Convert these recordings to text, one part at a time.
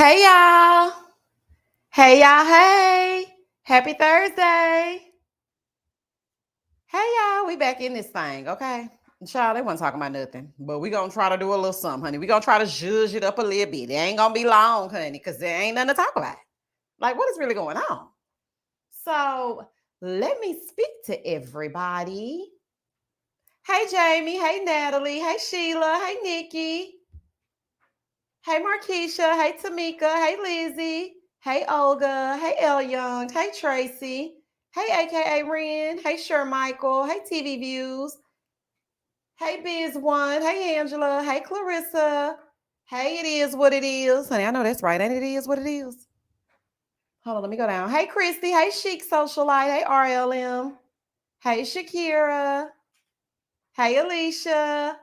Hey y'all. Hey y'all. Hey. Happy Thursday. Hey y'all. We back in this thing, okay? Child, they wasn't talking about nothing. But we gonna try to do a little something, honey. We gonna try to zhuzh it up a little bit. It ain't gonna be long, honey, because there ain't nothing to talk about. Like, what is really going on? So let me speak to everybody. Hey Jamie. Hey Natalie. Hey Sheila. Hey Nikki. Hey Markeisha. Hey Tamika. Hey Lizzie. Hey Olga. Hey El Young. Hey Tracy. Hey AKA Ren. Hey Shermichael. Hey TV Views. Hey Biz1. Hey Angela. Hey Clarissa. Hey, it is what it is. Honey, I know that's right. And it is what it is. Hold on, let me go down. Hey Christy. Hey Chic Socialite. Hey RLM. Hey Shakira. Hey Alicia.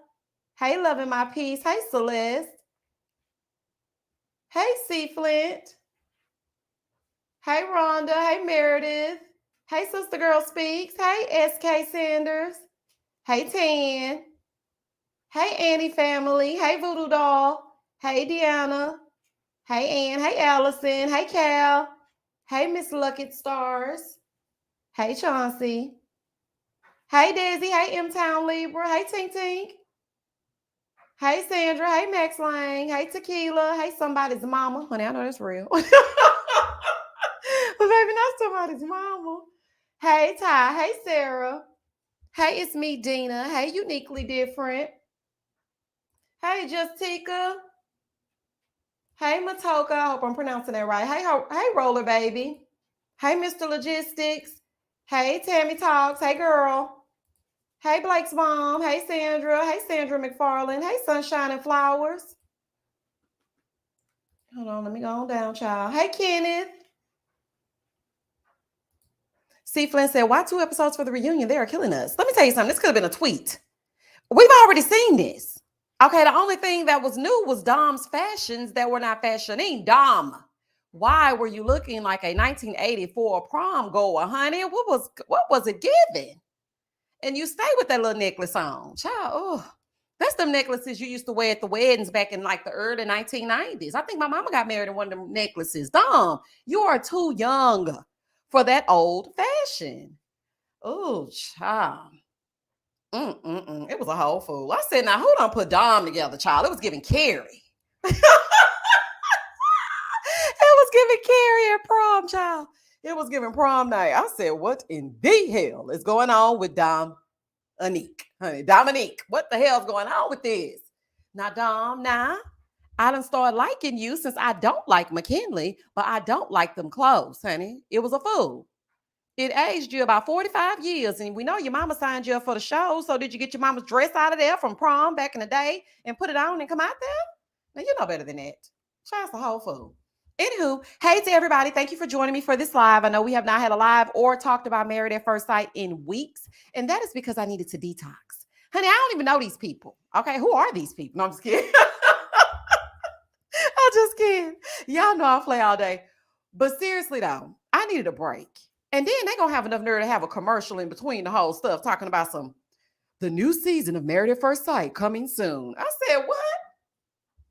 Hey Loving My Peace. Hey Celeste. Hey C Flint. Hey Rhonda. Hey Meredith. Hey Sister Girl Speaks. Hey SK Sanders. Hey Tan. Hey Annie Family. Hey Voodoo Doll. Hey Deanna. Hey Ann. Hey Allison. Hey Cal. Hey Miss Luckett Stars. Hey Chauncey. Hey Desi. Hey M Town Libra. Hey Tink Tink. Hey Sandra. Hey Max Lang. Hey Tequila. Hey somebody's mama. Honey, I know that's real. But baby, not somebody's mama. Hey Ty. Hey Sarah. Hey, it's me, Dina. Hey, Uniquely Different. Hey, Justika. Hey, Matoka. I hope I'm pronouncing that right. Hey, Roller Baby. Hey, Mr. Logistics. Hey, Tammy Talks. Hey, girl. Hey, Blake's mom. Hey, Sandra. Hey, Sandra McFarland. Hey, Sunshine and Flowers. Hold on, let me go on down, child. Hey, Kenneth. C. Flynn said, why 2 episodes for the reunion? They are killing us. Let me tell you something. This could have been a tweet. We've already seen this. Okay, the only thing that was new was Dom's fashions that were not fashioning. Dom, why were you looking like a 1984 prom goer, honey? What was it giving? And you stay with that little necklace on. Child, oh, that's them necklaces you used to wear at the weddings back in like the early 1990s. I think my mama got married in one of them necklaces. Dom, you are too young for that old fashion. Oh, child. It was a whole fool. I said, now who done put Dom together, child? It was giving Carrie. It was giving Carrie at prom, child. It was giving prom night. I said, what in the hell is going on with Dominique? Honey, Dominique, what the hell's going on with this? Now, Dom, I done started liking you since I don't like McKinley, but I don't like them clothes, honey. It was a fool. It aged you about 45 years, and we know your mama signed you up for the show. So did you get your mama's dress out of there from prom back in the day and put it on and come out there? Now you know better than that. Child's a whole fool. Anywho, hey to everybody. Thank you for joining me for this live. I know we have not had a live or talked about Married at First Sight in weeks, and that is because I needed to detox. Honey, I don't even know these people. Okay, who are these people? No, I'm just kidding. I'm just kidding. Y'all know I play all day. But seriously though, I needed a break. And then they're going to have enough nerve to have a commercial in between the whole stuff talking about the new season of Married at First Sight coming soon. I said, what?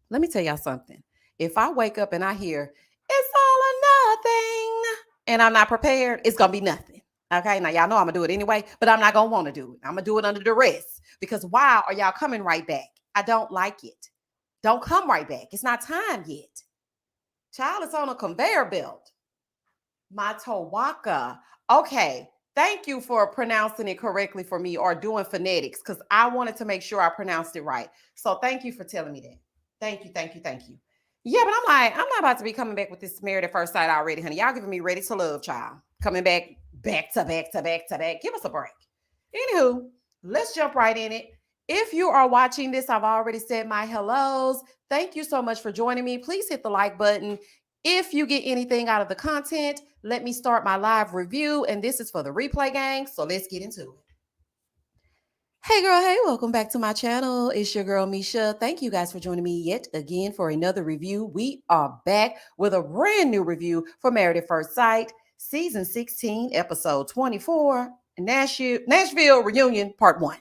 Let me tell y'all something. If I wake up and I hear, it's all or nothing, and I'm not prepared, it's going to be nothing. Okay, now y'all know I'm going to do it anyway, but I'm not going to want to do it. I'm going to do it under duress because why are y'all coming right back? I don't like it. Don't come right back. It's not time yet. Child, it's on a conveyor belt. Matawaka. Okay. Thank you for pronouncing it correctly for me or doing phonetics because I wanted to make sure I pronounced it right. So thank you for telling me that. Thank you. Yeah, but I'm not about to be coming back with this Married at First Sight already, honey. Y'all giving me Ready to Love, child. Coming back to back. Give us a break. Anywho, let's jump right in it. If you are watching this, I've already said my hellos. Thank you so much for joining me. Please hit the like button. If you get anything out of the content, let me start my live review. And this is for the replay gang. So let's get into it. Hey girl, hey, welcome back to my channel. It's your girl, Misha. Thank you guys for joining me yet again for another review. We are back with a brand new review for Married at First Sight, Season 16, Episode 24, Nashville Reunion, Part 1.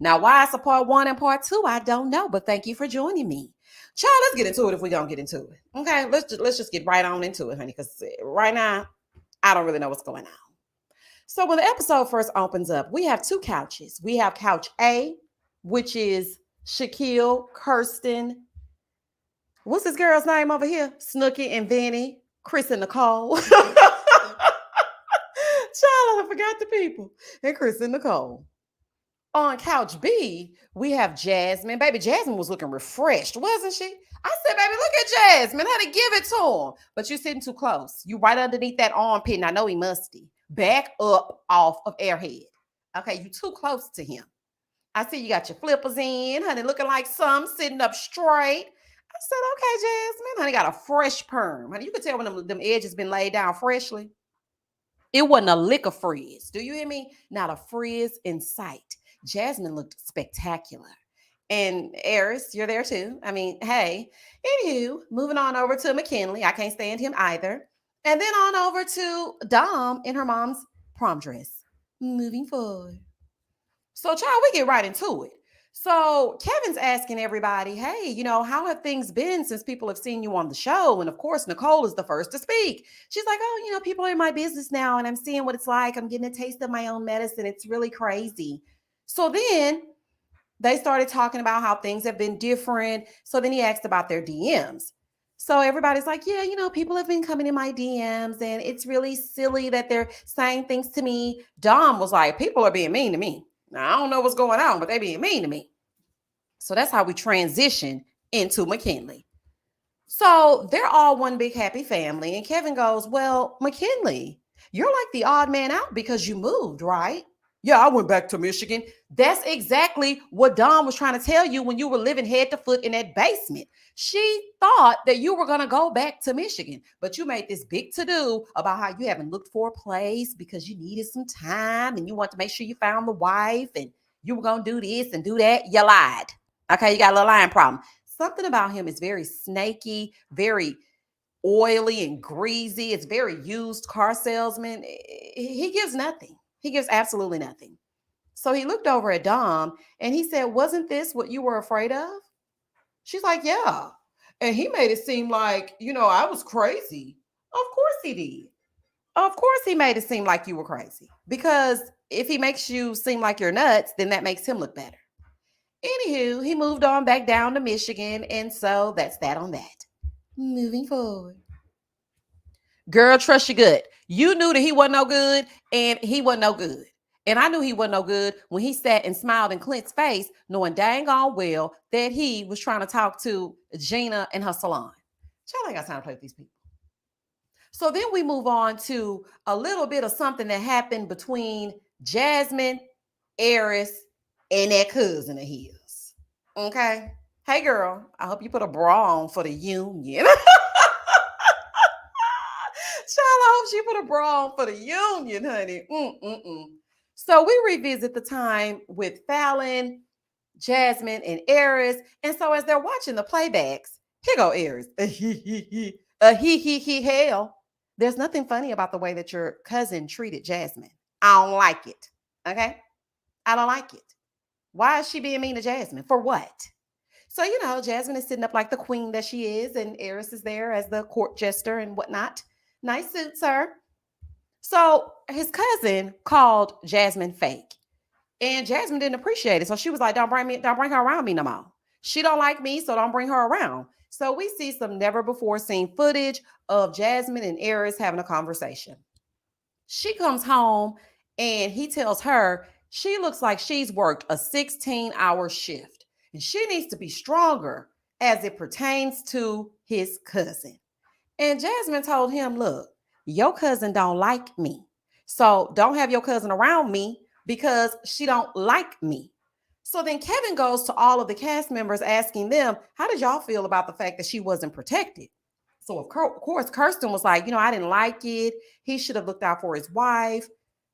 Now, why it's a Part 1 and Part 2, I don't know, but thank you for joining me. Child, let's get into it if we're gonna get into it. Okay, let's just get right on into it, honey, because right now I don't really know what's going on. So when the episode first opens up, we have two couches. We have couch A, which is Shaquille, Kirsten, what's this girl's name over here? Snooki and Vinny, Chris and Nicole. Child, I forgot the people. And Chris and Nicole. On couch B, we have Jasmine. Baby, Jasmine was looking refreshed, wasn't she? I said, baby, look at Jasmine. How to give it to him. But you're sitting too close. You right underneath that armpit, and I know he musty. Back up off of Airhead. Okay, you too close to him. I see you got your flippers in, honey, looking like some sitting up straight. I said, okay, Jasmine, honey, got a fresh perm. Honey, you can tell when them edges been laid down freshly. It wasn't a lick of frizz. Do you hear me? Not a frizz in sight. Jasmine looked spectacular. And Eris, you're there too. I mean, hey. Anywho, moving on over to McKinley. I can't stand him either. And then on over to Dom in her mom's prom dress. Moving forward. So, child, we get right into it. So Kevin's asking everybody, hey, how have things been since people have seen you on the show? And of course, Nicole is the first to speak. She's like, oh, people are in my business now and I'm seeing what it's like. I'm getting a taste of my own medicine. It's really crazy. So then they started talking about how things have been different. So then he asked about their DMs. So everybody's like, yeah, people have been coming in my DMs and it's really silly that they're saying things to me. Dom was like, people are being mean to me. Now, I don't know what's going on, but they being mean to me. So that's how we transition into McKinley. So they're all one big happy family. And Kevin goes, well, McKinley, you're like the odd man out because you moved, right? Yeah, I went back to Michigan. That's exactly what Dawn was trying to tell you when you were living head to foot in that basement. She thought that you were going to go back to Michigan, but you made this big to-do about how you haven't looked for a place because you needed some time and you want to make sure you found the wife and you were going to do this and do that. You lied. Okay, you got a little lying problem. Something about him is very snaky, very oily and greasy. It's very used car salesman. He gives nothing. He gives absolutely nothing. So he looked over at Dom and he said, wasn't this what you were afraid of? She's like, yeah. And he made it seem like, I was crazy. Of course he did. Of course he made it seem like you were crazy. Because if he makes you seem like you're nuts, then that makes him look better. Anywho, he moved on back down to Michigan. And so that's that on that. Moving forward. Girl, trust your gut. You knew that he wasn't no good and he wasn't no good. And I knew he wasn't no good when he sat and smiled in Clint's face, knowing dang on well that he was trying to talk to Gina in her salon. Child, I ain't got time to play with these people. So then we move on to a little bit of something that happened between Jasmine, Eris, and that cousin of his. Okay? Hey, girl, I hope you put a bra on for the union. Child, I hope she put a bra on for the union, honey. So we revisit the time with Fallon, Jasmine, and Eris. And so as they're watching the playbacks, here go Eris. Hell. There's nothing funny about the way that your cousin treated Jasmine. I don't like it. Okay? I don't like it. Why is she being mean to Jasmine? For what? So, Jasmine is sitting up like the queen that she is, and Eris is there as the court jester and whatnot. Nice suit, sir. So his cousin called Jasmine fake. And Jasmine didn't appreciate it. So she was like, don't bring her around me no more. She don't like me, so don't bring her around. So we see some never before seen footage of Jasmine and Eris having a conversation. She comes home and he tells her she looks like she's worked a 16-hour shift. And she needs to be stronger as it pertains to his cousin. And Jasmine told him, look, your cousin don't like me. So don't have your cousin around me because she don't like me. So then Kevin goes to all of the cast members asking them, how did y'all feel about the fact that she wasn't protected? So of course, Kirsten was like, I didn't like it. He should have looked out for his wife.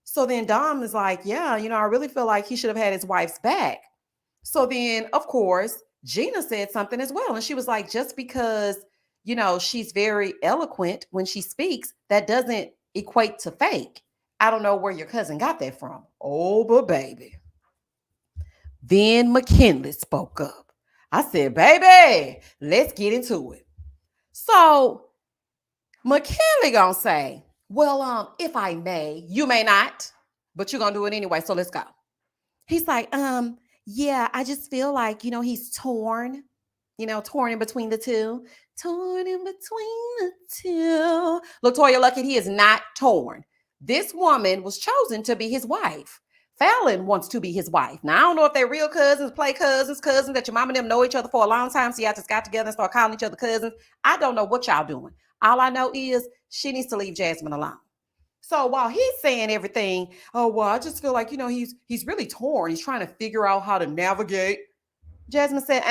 So then Dom is like, yeah, I really feel like he should have had his wife's back. So then, of course, Gina said something as well. And she was like, just because, she's very eloquent when she speaks, that doesn't equate to fake. I don't know where your cousin got that from. Oh, but baby. Then McKinley spoke up. I said, baby, let's get into it. So McKinley gonna say, well, if I may, you may not, but you're gonna do it anyway. So let's go. He's like, yeah, I just feel like, he's torn, torn in between the two. Torn in between the two. LaToya Luckett, he is not torn. This woman was chosen to be his wife. Fallon wants to be his wife. Now, I don't know if they're real cousins, play cousins, that your mom and them know each other for a long time, so y'all just got together and start calling each other cousins. I don't know what y'all doing. All I know is she needs to leave Jasmine alone. So while he's saying everything, oh, well, I just feel like, he's really torn. He's trying to figure out how to navigate. Jasmine said,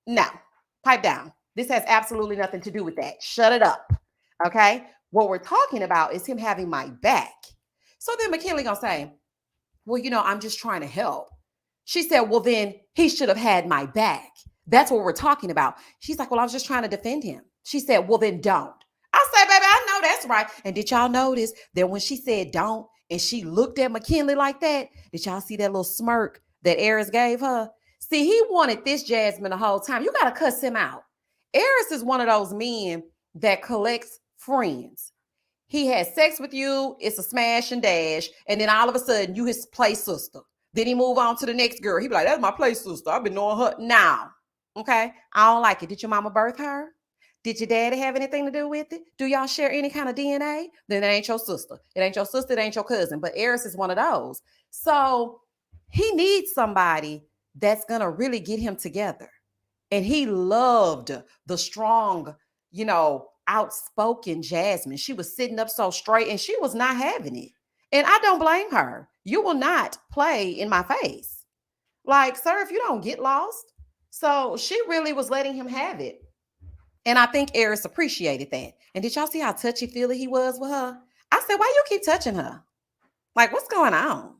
no, pipe down. This has absolutely nothing to do with that. Shut it up. Okay. What we're talking about is him having my back. So then McKinley gonna say, well, I'm just trying to help. She said, well, then he should have had my back. That's what we're talking about. She's like, well, I was just trying to defend him. She said, well, then don't. I said, baby, I know that's right. And did y'all notice that when she said don't, and she looked at McKinley like that, did y'all see that little smirk that Eris gave her? See, he wanted this Jasmine the whole time. You got to cuss him out. Eris is one of those men that collects friends. He has sex with you, it's a smash and dash, and then all of a sudden you his play sister. Then he move on to the next girl. He be like, that's my play sister. I've been knowing her now. Okay? I don't like it. Did your mama birth her? Did your daddy have anything to do with it? Do y'all share any kind of DNA? Then it ain't your sister. It ain't your sister. It ain't your cousin. But Eris is one of those. So he needs somebody that's going to really get him together. And he loved the strong, outspoken Jasmine. She was sitting up so straight and she was not having it. And I don't blame her. You will not play in my face. Like, sir, if you don't get lost. So she really was letting him have it. And I think Eris appreciated that. And did y'all see how touchy-feely he was with her? I said, why you keep touching her? Like, what's going on?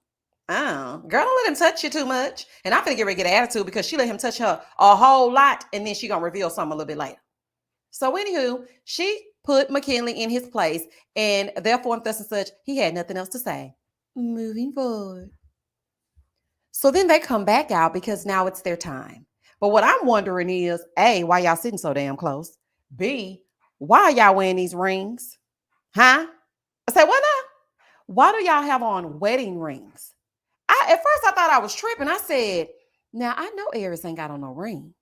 Oh, girl, don't let him touch you too much. And I'm finna get ready to get an attitude because she let him touch her a whole lot. And then she gonna reveal something a little bit later. So anywho, she put McKinley in his place. And therefore, and thus and such, he had nothing else to say. Moving forward. So then they come back out because now it's their time. But what I'm wondering is, A, why y'all sitting so damn close? B, why are y'all wearing these rings? Huh? I said, what now? Why do y'all have on wedding rings? At first I thought I was tripping. I said, now I know Eris ain't got on no ring.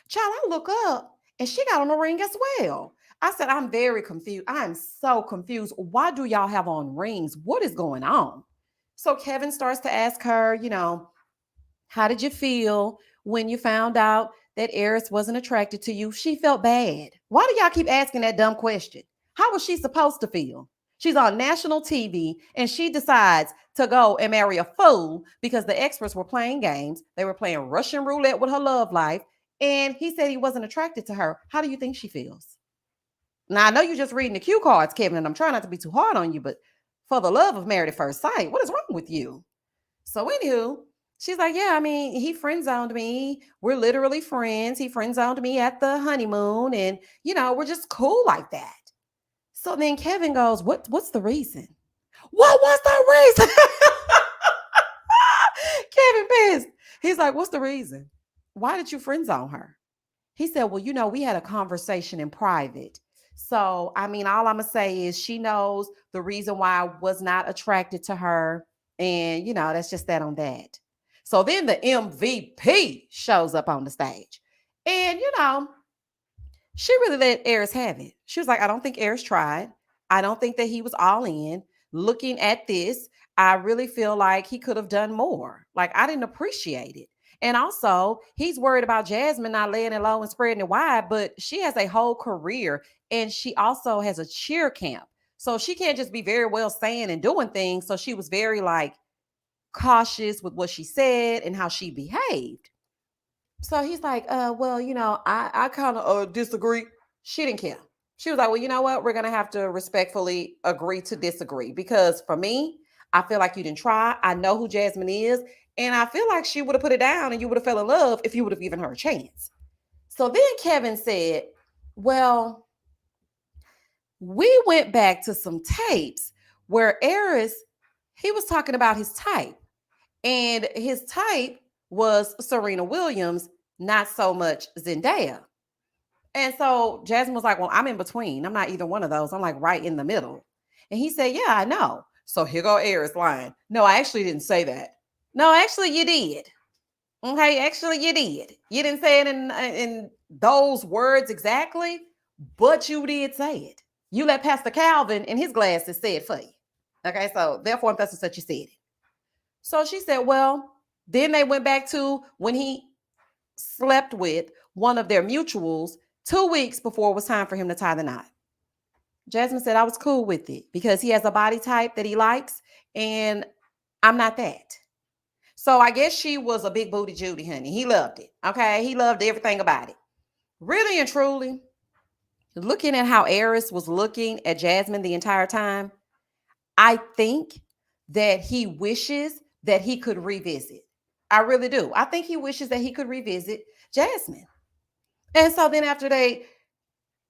Child, I look up and she got on a ring as well. I said, I'm very confused. I am so confused. Why do y'all have on rings? What is going on? So Kevin starts to ask her, how did you feel when you found out that Eris wasn't attracted to you? She felt bad. Why do y'all keep asking that dumb question? How was she supposed to feel? She's on national TV and she decides to go and marry a fool because the experts were playing games. They were playing Russian roulette with her love life. And he said he wasn't attracted to her. How do you think she feels? Now, I know you're just reading the cue cards, Kevin, and I'm trying not to be too hard on you, but for the love of Married at First Sight, what is wrong with you? So anywho, she's like, yeah, I mean, he friend zoned me. We're literally friends. He friend zoned me at the honeymoon and, we're just cool like that. So then Kevin goes, what's the reason? What was the reason? Kevin pissed. He's like, what's the reason? Why did you friend zone her? He said, well, we had a conversation in private. So, I mean, all I'm going to say is she knows the reason why I was not attracted to her. And, that's just that on that. So then the MVP shows up on the stage. And, she really let Eris have it. She was like, I don't think Eris tried. I don't think that he was all in. Looking at this, I really feel like he could have done more. Like, I didn't appreciate it. And also, he's worried about Jasmine not laying it low and spreading it wide, but she has a whole career and she also has a cheer camp. So she can't just be very well saying and doing things. So she was very cautious with what she said and how she behaved. So he's like, I kind of disagree. She didn't care. She was like, well, you know what? We're going to have to respectfully agree to disagree because for me, I feel like you didn't try. I know who Jasmine is. And I feel like she would have put it down and you would have fell in love if you would have given her a chance. So then Kevin said, well, we went back to some tapes where Eris, he was talking about his type. And his type was Serena Williams, not so much Zendaya. And so Jasmine was like, well, I'm in between. I'm not either one of those. I'm like right in the middle. And he said, yeah, I know. So here go Aries lying. No, I actually didn't say that. No, actually you did. Okay, actually you did. You didn't say it in those words exactly, but you did say it. You let Pastor Calvin in his glasses say it for you. Okay, so therefore and thus and such you said it. So she said, well, then they went back to when he slept with one of their mutuals 2 weeks before it was time for him to tie the knot. Jasmine said, I was cool with it because he has a body type that he likes, and I'm not that. So I guess she was a big booty Judy, honey. He loved it. Okay. He loved everything about it. Really and truly, looking at how Aries was looking at Jasmine the entire time, I think that he wishes that he could revisit. I really do. I think he wishes that he could revisit Jasmine. And so then after they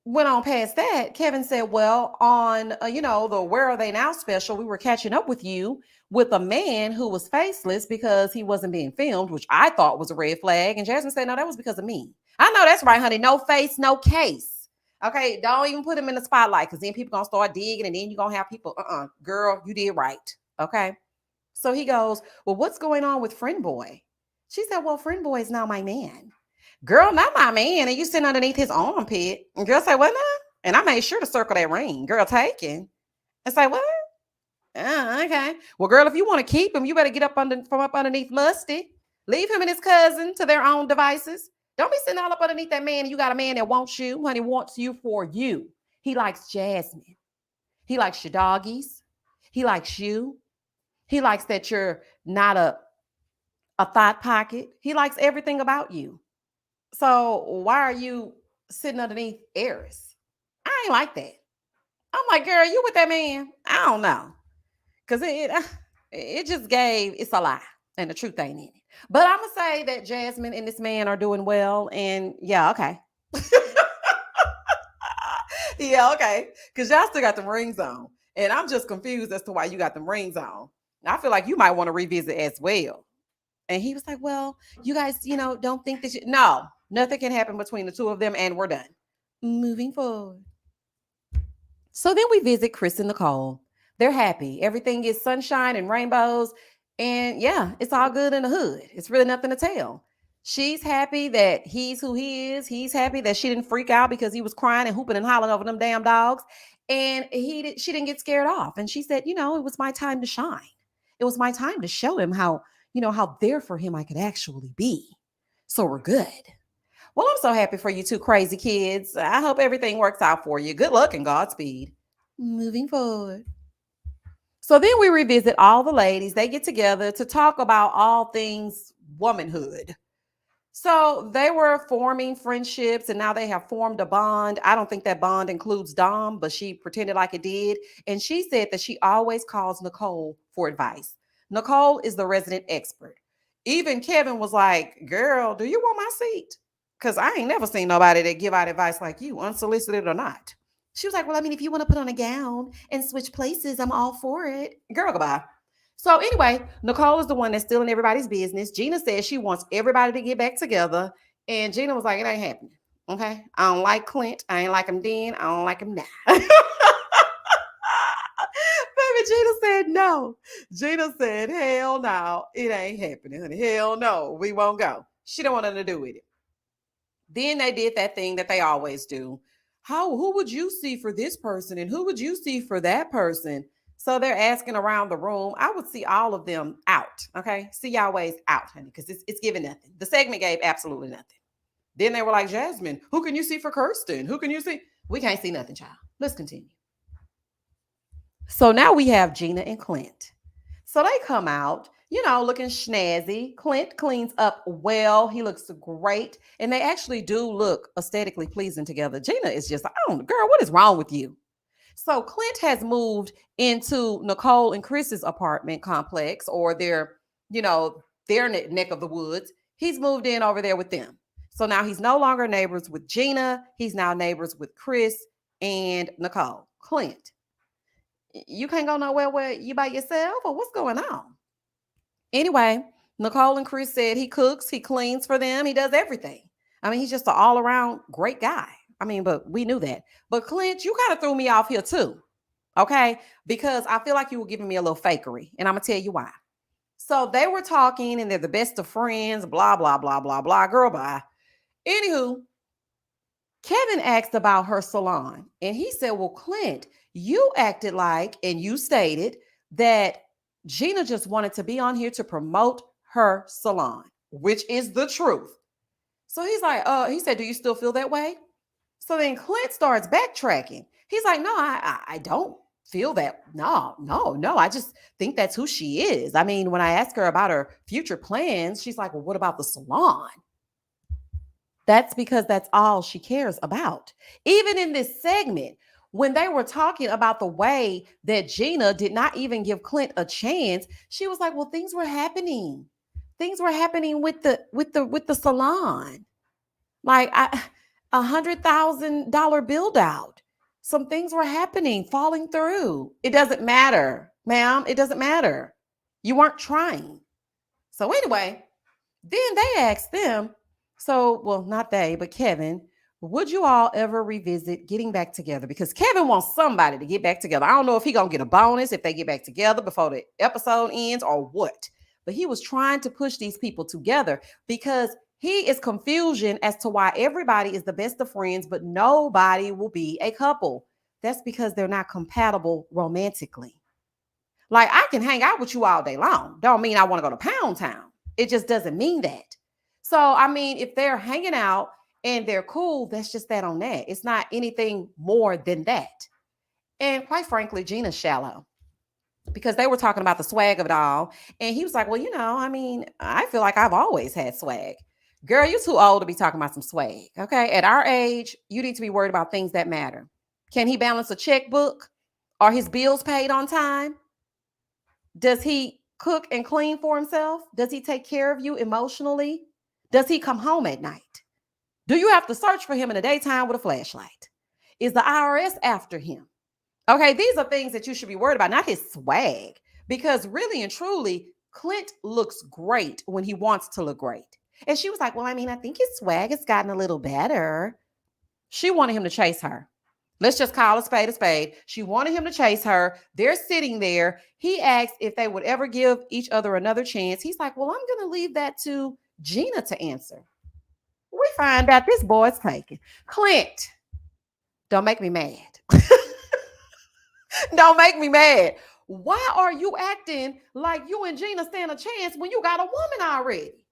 went on past that, Kevin said, well, on, the Where Are They Now special, we were catching up with you with a man who was faceless because he wasn't being filmed, which I thought was a red flag. And Jasmine said, no, that was because of me. I know that's right, honey. No face, no case. Okay, don't even put him in the spotlight because then people going to start digging and then you're going to have people, girl, you did right. Okay. So he goes, well, what's going on with Friend Boy? She said, well, Friend Boy is now my man. Girl, not my man. And you sitting underneath his armpit. And girl say, what now? And I made sure to circle that ring. Girl taking. And say, what? Okay. Well, girl, if you want to keep him, you better get up from up underneath Musty. Leave him and his cousin to their own devices. Don't be sitting all up underneath that man. And you got a man that wants you. Honey, wants you for you. He likes Jasmine. He likes your doggies. He likes you. He likes that you're not a thought pocket. He likes everything about you. So why are you sitting underneath Aries? I ain't like that. I'm like, girl, you with that man? I don't know. Because it just it's a lie. And the truth ain't in it. But I'm going to say that Jasmine and this man are doing well. And yeah, okay. Yeah, okay. Because y'all still got them rings on. And I'm just confused as to why you got them rings on. I feel like you might want to revisit as well. And he was like, well, you guys, don't think that no, nothing can happen between the two of them and we're done. Moving forward. So then we visit Chris and Nicole. They're happy. Everything is sunshine and rainbows. And yeah, it's all good in the hood. It's really nothing to tell. She's happy that he's who he is. He's happy that she didn't freak out because he was crying and hooping and hollering over them damn dogs. And she didn't get scared off. And she said, it was my time to shine. It was my time to show him how there for him I could actually be. So we're good. Well, I'm so happy for you two crazy kids. I hope everything works out for you. Good luck and Godspeed. Moving forward. So then we revisit all the ladies. They get together to talk about all things womanhood. So they were forming friendships and now they have formed a bond. I don't think that bond includes Dom, but she pretended like it did. And she said that she always calls Nicole for advice. Nicole is the resident expert. Even Kevin was like, girl, do you want my seat? Because I ain't never seen nobody that give out advice like you, unsolicited or not. She was like, well, I mean, if you want to put on a gown and switch places, I'm all for it. Girl, goodbye. So anyway, Nicole is the one that's still in everybody's business. Gina says she wants everybody to get back together. And Gina was like, it ain't happening. Okay. I don't like Clint. I ain't like him then. I don't like him now. Baby, Gina said no. Gina said, hell no. It ain't happening, honey. Hell no. We won't go. She don't want nothing to do with it. Then they did that thing that they always do. Who would you see for this person? And who would you see for that person? So they're asking around the room. I would see all of them out. Okay. See y'all ways out, honey, because it's giving nothing. The segment gave absolutely nothing. Then they were like, Jasmine, who can you see for Kirsten? Who can you see? We can't see nothing, child. Let's continue. So now we have Gina and Clint. So they come out, looking snazzy. Clint cleans up well. He looks great. And they actually do look aesthetically pleasing together. Gina is just, girl, what is wrong with you? So Clint has moved into Nicole and Chris's apartment complex or their neck of the woods. He's moved in over there with them. So now he's no longer neighbors with Gina. He's now neighbors with Chris and Nicole. Clint, you can't go nowhere where you by yourself or what's going on? Anyway, Nicole and Chris said he cooks, he cleans for them, he does everything. I mean, he's just an all-around great guy. I mean, but we knew that. But Clint, you kind of threw me off here too. Okay? Because I feel like you were giving me a little fakery. And I'm going to tell you why. So they were talking and they're the best of friends, blah, blah, blah, blah, blah. Girl, bye. Anywho, Kevin asked about her salon. And he said, well, Clint, you acted like and you stated that Gina just wanted to be on here to promote her salon, which is the truth. So he's like, he said, do you still feel that way? So then Clint starts backtracking. He's like, no, I don't feel that. No. I just think that's who she is. I mean, when I ask her about her future plans, she's like, well, what about the salon? That's because that's all she cares about. Even in this segment, when they were talking about the way that Gina did not even give Clint a chance, she was like, well, things were happening. Things were happening with the salon. Like $100,000 build out. Some things were happening, falling through. It doesn't matter, ma'am. It doesn't matter. You weren't trying. So anyway, then they asked them, well, not they, but Kevin, would you all ever revisit getting back together? Because Kevin wants somebody to get back together. I don't know if he's going to get a bonus if they get back together before the episode ends or what. But he was trying to push these people together because he is confusion as to why everybody is the best of friends, but nobody will be a couple. That's because they're not compatible romantically. Like, I can hang out with you all day long. Don't mean I want to go to Pound Town. It just doesn't mean that. So, I mean, if they're hanging out and they're cool, that's just that on that. It's not anything more than that. And quite frankly, Gina's shallow because they were talking about the swag of it all. And he was like, well, I mean, I feel like I've always had swag. Girl, you're too old to be talking about some swag, okay? At our age, you need to be worried about things that matter. Can he balance a checkbook? Are his bills paid on time? Does he cook and clean for himself? Does he take care of you emotionally? Does he come home at night? Do you have to search for him in the daytime with a flashlight? Is the IRS after him? Okay, these are things that you should be worried about, not his swag. Because really and truly, Clint looks great when he wants to look great. And she was like, well, I mean, I think his swag has gotten a little better. She wanted him to chase her. Let's just call a spade a spade. She wanted him to chase her. They're sitting there. He asked if they would ever give each other another chance. He's like, well, I'm going to leave that to Gina to answer. We find out this boy's taken. Clint, don't make me mad. Don't make me mad. Why are you acting like you and Gina stand a chance when you got a woman already?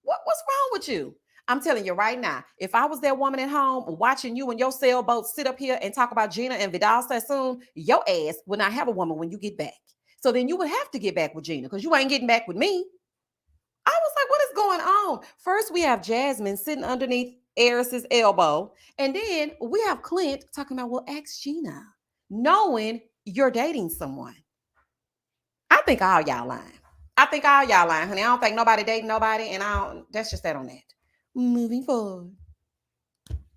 What's wrong with you? I'm telling you right now, if I was that woman at home watching you and your sailboat sit up here and talk about Gina and Vidal Sassoon, your ass would not have a woman when you get back. So then you would have to get back with Gina because you ain't getting back with me. I was like, what is going on? First, we have Jasmine sitting underneath Eris's elbow. And then we have Clint talking about, well, ask Gina, knowing you're dating someone. I think all y'all lying. honey. I don't think nobody dating nobody. And that's just that on that. Moving forward.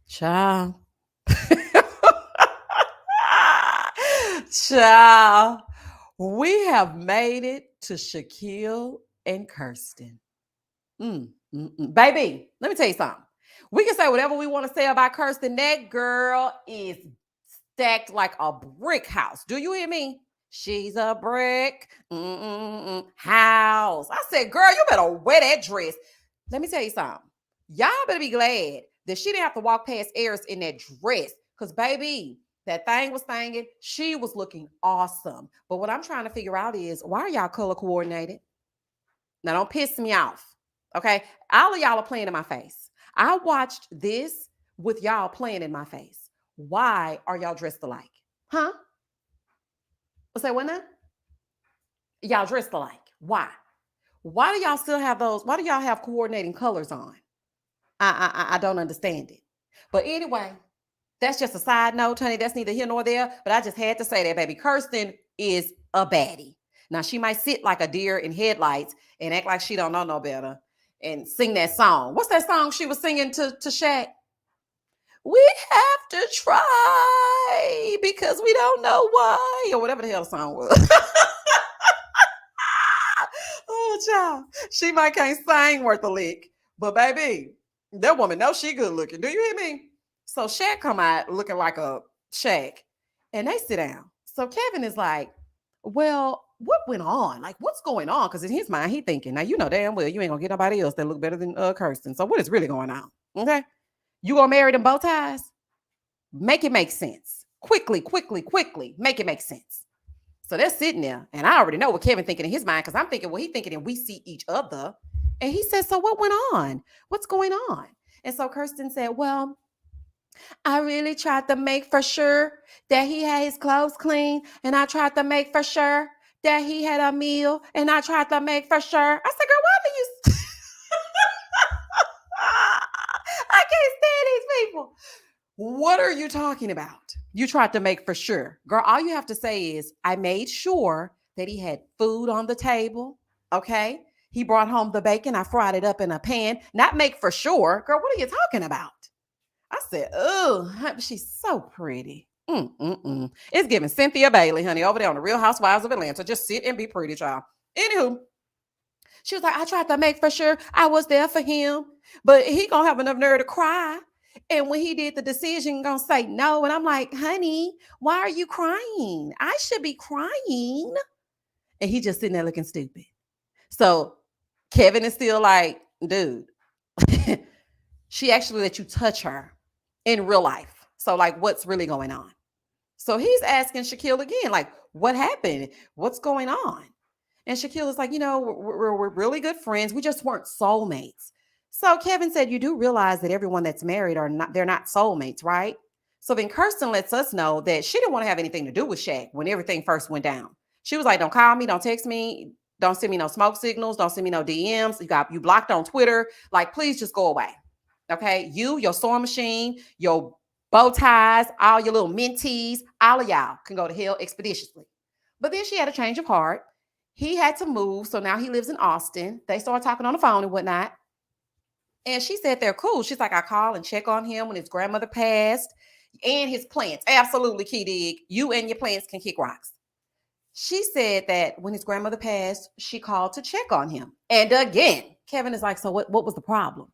Ciao. Ciao. We have made it to Shaquille and Kirsten. Baby, let me tell you something. We can say whatever we want to say about Kirsten. That girl is stacked like a brick house. Do you hear me? She's a brick house. I said, girl, you better wear that dress. Let me tell you something. Y'all better be glad that she didn't have to walk past Eris in that dress. Because, baby, that thing was thangin'. She was looking awesome. But what I'm trying to figure out is, why are y'all color coordinated? Now, don't piss me off. Okay? All of y'all are playing in my face. I watched this with y'all playing in my face. Why are y'all dressed alike? Huh? What's that, what now? Y'all dressed alike. Why? Why do y'all still have those? Why do y'all have coordinating colors on? I don't understand it. But anyway, that's just a side note, honey. That's neither here nor there. But I just had to say that, baby. Kirsten is a baddie. Now, she might sit like a deer in headlights and act like she don't know no better and sing that song. What's that song she was singing to Shaq? We have to try because we don't know why, or whatever the hell the song was. Oh, Child, she might can't sing worth a lick, but baby, that woman knows she good looking. Do you hear me? So Shaq come out looking like a Shaq, and they sit down. So Kevin is like, well, what went on? Like, what's going on? Because in his mind, he thinking, now you know damn well you ain't gonna get nobody else that look better than Kirsten. So what is really going on? Okay, you gonna marry them bow ties? Make it make sense. Quickly, quickly, quickly, make it make sense. So they're sitting there, and I already know what Kevin thinking in his mind because I'm thinking, well, he thinking, and we see each other. And he says, so what went on? What's going on? And so Kirsten said, well, I really tried to make for sure that he had his clothes clean, and I tried to make for sure that he had a meal, and I tried to make for sure. I said, girl, why do you? I can't stand these people. What are you talking about? You tried to make for sure. Girl, all you have to say is, I made sure that he had food on the table. Okay. He brought home the bacon. I fried it up in a pan. Not make for sure. Girl, what are you talking about? I said, oh, she's so pretty. It's giving Cynthia Bailey, honey, over there on the Real Housewives of Atlanta. Just sit and be pretty, child. Anywho, she was like, I tried to make for sure I was there for him, but he gonna have enough nerve to cry. And when he did the decision, gonna say no. And I'm like, honey, why are you crying? I should be crying. And he just sitting there looking stupid. So Kevin is still like, dude, she actually let you touch her in real life. So like, what's really going on? So he's asking Shaquille again, like, what happened? What's going on? And Shaquille is like, you know, we're really good friends. We just weren't soulmates. So Kevin said, you do realize that everyone that's married they're not soulmates, right? So then Kirsten lets us know that she didn't want to have anything to do with Shaq when everything first went down. She was like, don't call me, don't text me, don't send me no smoke signals, don't send me no DMs. You blocked on Twitter. Like, please just go away. Okay. You, your sewing machine, your bow ties, all your little mentees, all of y'all can go to hell expeditiously. But then she had a change of heart. He had to move. So now he lives in Austin. They started talking on the phone and whatnot. And she said they're cool. She's like, I call and check on him when his grandmother passed and his plants. Absolutely, Key Dig. You and your plants can kick rocks. She said that when his grandmother passed, she called to check on him. And again, Kevin is like, so what was the problem?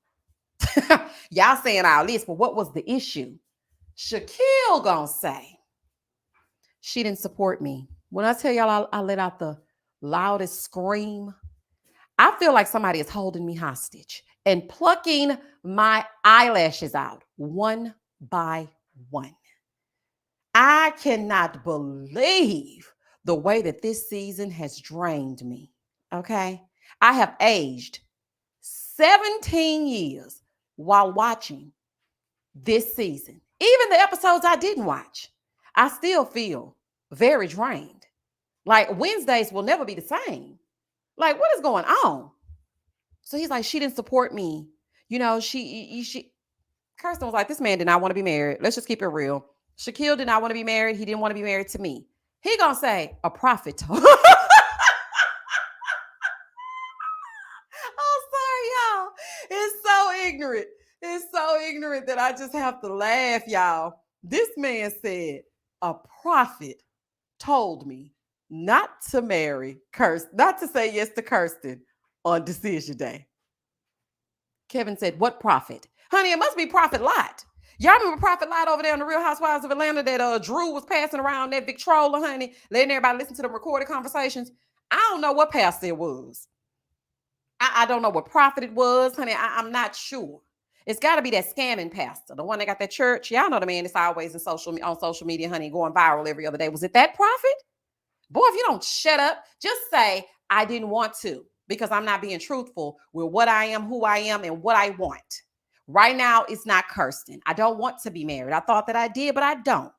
Y'all saying all this, but what was the issue? Shaquille gonna say, she didn't support me. When I tell y'all I let out the loudest scream, I feel like somebody is holding me hostage and plucking my eyelashes out one by one. I cannot believe the way that this season has drained me. Okay. I have aged 17 years while watching this season. Even the episodes I didn't watch, I still feel very drained. Like Wednesdays will never be the same. Like, what is going on? So he's like, she didn't support me. You know, Kirsten was like, this man did not want to be married. Let's just keep it real. Shaquille did not want to be married. He didn't want to be married to me. He gonna say, a prophet told. Oh, sorry, y'all. It's so ignorant. It's so ignorant that I just have to laugh, y'all. This man said, a prophet told me not to marry Kirsten, not to say yes to Kirsten on decision day. Kevin said, what prophet? Honey, it must be Prophet Lot. Y'all remember Prophet Lot over there on the Real Housewives of Atlanta that Drew was passing around that Victrola, honey, letting everybody listen to the recorded conversations? I don't know what pastor it was. I don't know what prophet it was, honey. I'm not sure. It's got to be that scamming pastor, the one that got that church. Y'all know the man that's always on social media, honey, going viral every other day. Was it that prophet? Boy, if you don't shut up, just say, I didn't want to, because I'm not being truthful with what I am, who I am, and what I want. Right now, it's not Kirsten. I don't want to be married. I thought that I did, but I don't.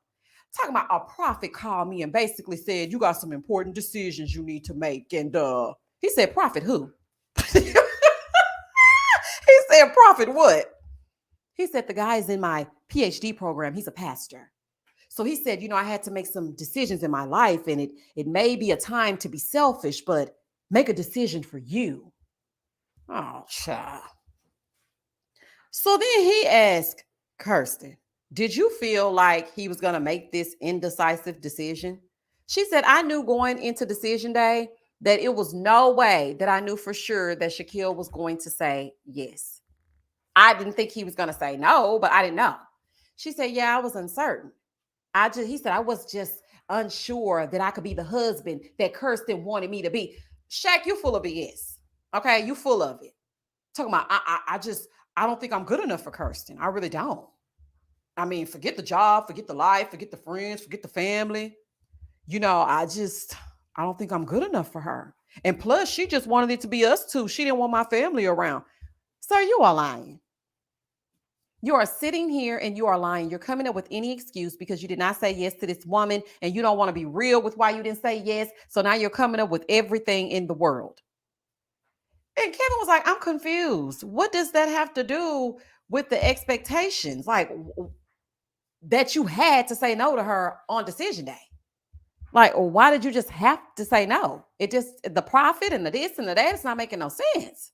Talking about a prophet called me and basically said, you got some important decisions you need to make. And he said, prophet who? He said, prophet what? He said, the guy is in my PhD program. He's a pastor. So he said, you know, I had to make some decisions in my life, and it may be a time to be selfish, but make a decision for you. Oh, child. So then he asked Kirsten, did you feel like he was going to make this indecisive decision? She said, I knew going into decision day that it was no way that I knew for sure that Shaquille was going to say yes. I didn't think he was going to say no, but I didn't know. She said, yeah, I was uncertain. He said, I was just unsure that I could be the husband that Kirsten wanted me to be. Shaq, you full of BS. Okay, you full of it. Talking about, I don't think I'm good enough for Kirsten. I really don't. I mean, forget the job, forget the life, forget the friends, forget the family. I don't think I'm good enough for her. And plus, she just wanted it to be us two. She didn't want my family around. Sir, you are lying. You are sitting here and you are lying. You're coming up with any excuse because you did not say yes to this woman and you don't want to be real with why you didn't say yes. So now you're coming up with everything in the world. And Kevin was like, I'm confused. What does that have to do with the expectations? Like that you had to say no to her on decision day? Like, why did you just have to say no? It just, the profit and the this and the that, it's not making no sense.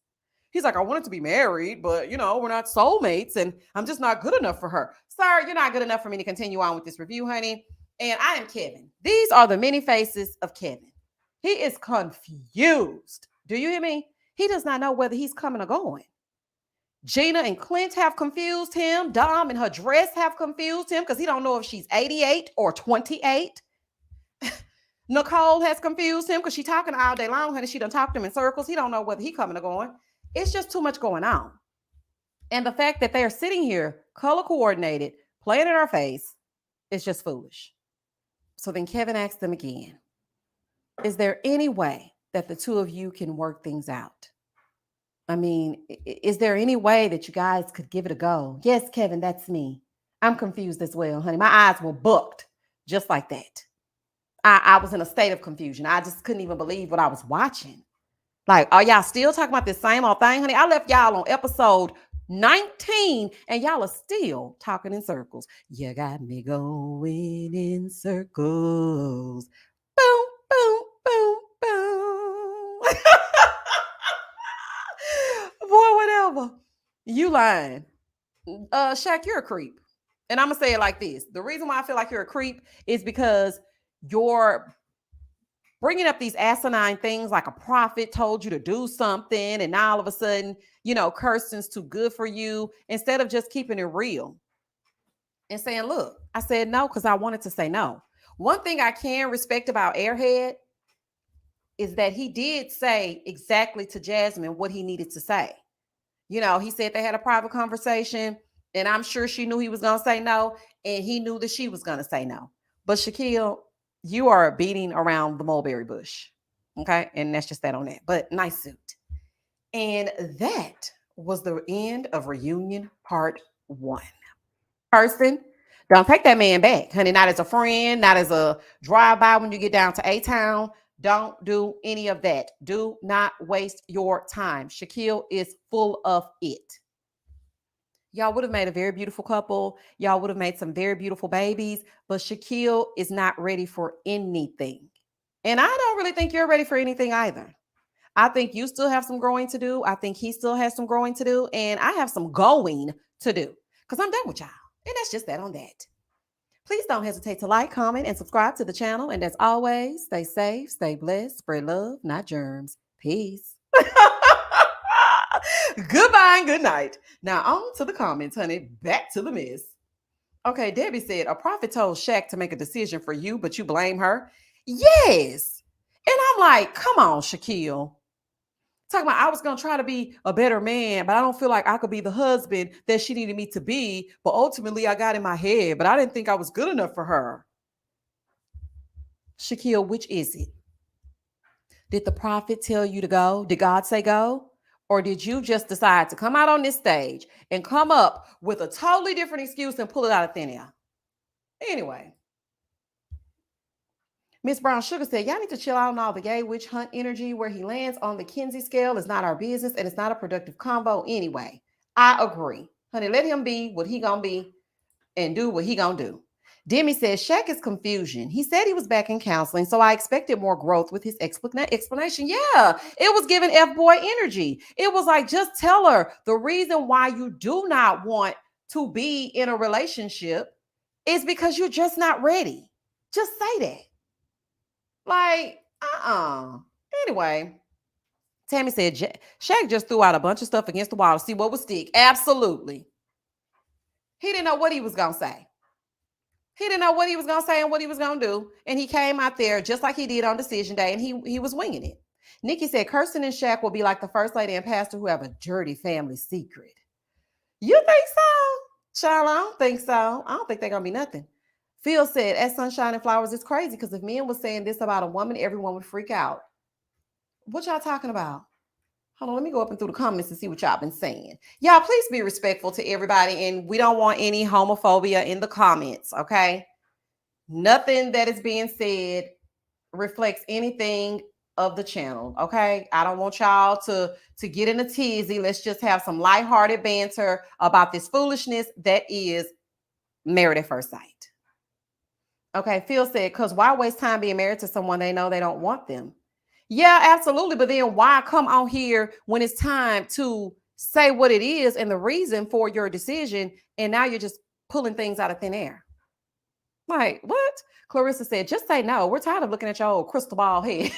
He's like, I wanted to be married, but we're not soulmates and I'm just not good enough for her. Sir, you're not good enough for me to continue on with this review, honey. And I am Kevin. These are the many faces of Kevin. He is confused. Do you hear me? He does not know whether he's coming or going. Gina and Clint have confused him. Dom and her dress have confused him because he don't know if she's 88 or 28. Nicole has confused him because she's talking all day long, honey. She done talked him in circles. He don't know whether he coming or going. It's just too much going on. And the fact that they are sitting here, color coordinated, playing in our face, is just foolish. So then Kevin asked them again, is there any way that the two of you can work things out? I mean, is there any way that you guys could give it a go? Yes, Kevin, that's me. I'm confused as well, honey. My eyes were booked just like that. I was in a state of confusion. I just couldn't even believe what I was watching. Like, are y'all still talking about this same old thing, honey? I left y'all on episode 19 and y'all are still talking in circles. You got me going in circles. Boom, boom, boom, boom. Boy, whatever. You lying. Shaq, you're a creep. And I'm going to say it like this. The reason why I feel like you're a creep is because you're bringing up these asinine things like a prophet told you to do something and now all of a sudden, Kirsten's too good for you, instead of just keeping it real and saying, look, I said no because I wanted to say no. One thing I can respect about Airhead is that he did say exactly to Jasmine what he needed to say. He said they had a private conversation and I'm sure she knew he was going to say no and he knew that she was going to say no. But Shaquille, you are beating around the mulberry bush. Okay. And that's just that on that. But nice suit. And that was the end of reunion part 1. Person, don't take that man back, honey. Not as a friend, not as a drive-by when you get down to A-Town. Don't do any of that. Do not waste your time. Shaquille is full of it. Y'all would have made a very beautiful couple. Y'all would have made some very beautiful babies, but Shaquille is not ready for anything. And I don't really think you're ready for anything either. I think you still have some growing to do. I think he still has some growing to do. And I have some going to do because I'm done with y'all. And that's just that on that. Please don't hesitate to like, comment, and subscribe to the channel. And as always, stay safe, stay blessed, spread love, not germs. Peace. Goodbye and good night. Now on to the comments, honey. Back to the mess. Okay, Debbie said, a prophet told Shaq to make a decision for you, but you blame her. Yes. And I'm like, come on, Shaquille. Talking about I was going to try to be a better man, but I don't feel like I could be the husband that she needed me to be. But ultimately, I got in my head, but I didn't think I was good enough for her. Shaquille, which is it? Did the prophet tell you to go? Did God say go? Or did you just decide to come out on this stage and come up with a totally different excuse and pull it out of thin air? Anyway. Miss Brown Sugar said, y'all need to chill out on all the gay witch hunt energy. Where he lands on the Kinsey scale is not our business and it's not a productive combo anyway. I agree. Honey, let him be what he gonna be and do what he gonna do. Demi says, Shaq is confusion. He said he was back in counseling, so I expected more growth with his explanation. Yeah, it was giving F-boy energy. It was like, just tell her the reason why you do not want to be in a relationship is because you're just not ready. Just say that. Like, Anyway, Tammy said Shaq just threw out a bunch of stuff against the wall to see what would stick. Absolutely. He didn't know what he was going to say. He didn't know what he was going to say and what he was going to do. And he came out there just like he did on decision day, and he was winging it. Nikki said Kirsten and Shaq will be like the first lady and pastor who have a dirty family secret. You think so? Child, I don't think so. I don't think they're going to be nothing. Phil said, at Sunshine and Flowers, it's crazy because if men was saying this about a woman, everyone would freak out. What y'all talking about? Hold on, let me go up and through the comments and see what y'all been saying. Y'all, please be respectful to everybody, and we don't want any homophobia in the comments, okay? Nothing that is being said reflects anything of the channel, okay? I don't want y'all to get in a tizzy. Let's just have some lighthearted banter about this foolishness that is Married at First Sight. Okay, Phil said, because why waste time being married to someone they know they don't want them? Yeah, absolutely. But then why come on here when it's time to say what it is and the reason for your decision, and now you're just pulling things out of thin air? Like, what? Clarissa said, just say no. We're tired of looking at your old crystal ball head.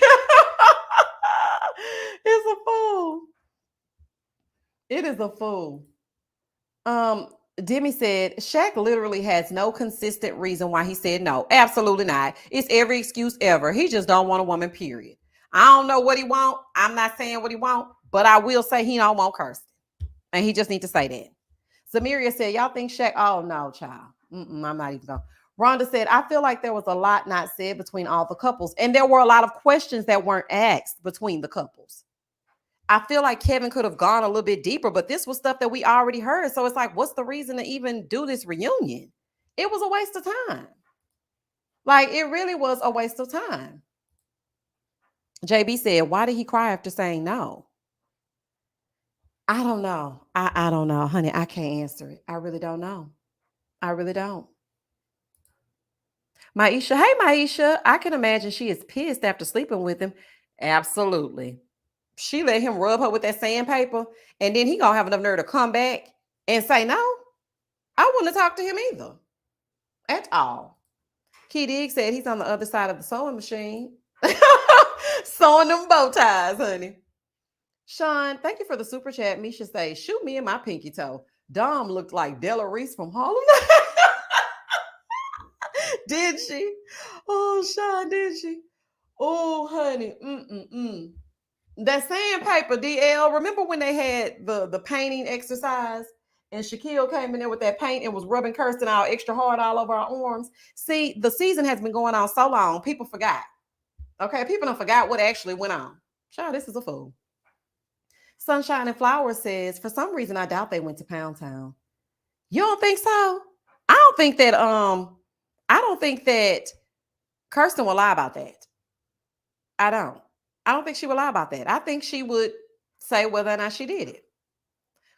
It's a fool. It is a fool. Demi said, Shaq literally has no consistent reason why he said no. Absolutely not. It's every excuse ever. He just don't want a woman, period. I don't know what he want. I'm not saying what he want, but I will say he don't want Kirsten. And he just need to say that. Samiria said, y'all think Shaq? Oh, no, child. I'm not even going. Rhonda said, I feel like there was a lot not said between all the couples. And there were a lot of questions that weren't asked between the couples. I feel like Kevin could have gone a little bit deeper, but this was stuff that we already heard. So it's like, what's the reason to even do this reunion? It was a waste of time. Like, it really was a waste of time. JB said, why did he cry after saying no? I don't know. I don't know, honey. I can't answer it. I really don't know. I really don't. Maisha, hey, Maisha. I can imagine she is pissed after sleeping with him. Absolutely. She let him rub her with that sandpaper, and then he gonna have enough nerve to come back and say no. I wouldn't have talked to him either at all. Key Dig said he's on the other side of the sewing machine. Sewing them bow ties, honey. Sean, thank you for the super chat. Misha say, shoot me in my pinky toe. Dom looked like Della Reese from Harlem. Did she? Oh, Sean, did she? Oh, honey. That sandpaper, DL. Remember when they had the painting exercise and Shaquille came in there with that paint and was rubbing Kirsten out extra hard all over our arms? See, the season has been going on so long, people forgot. Okay, people don't forgot what actually went on. Child, this is a fool. Sunshine and Flowers says, for some reason, I doubt they went to Pound Town. You don't think so? I don't think that Kirsten will lie about that. I don't think she would lie about that. I think she would say whether or not she did it.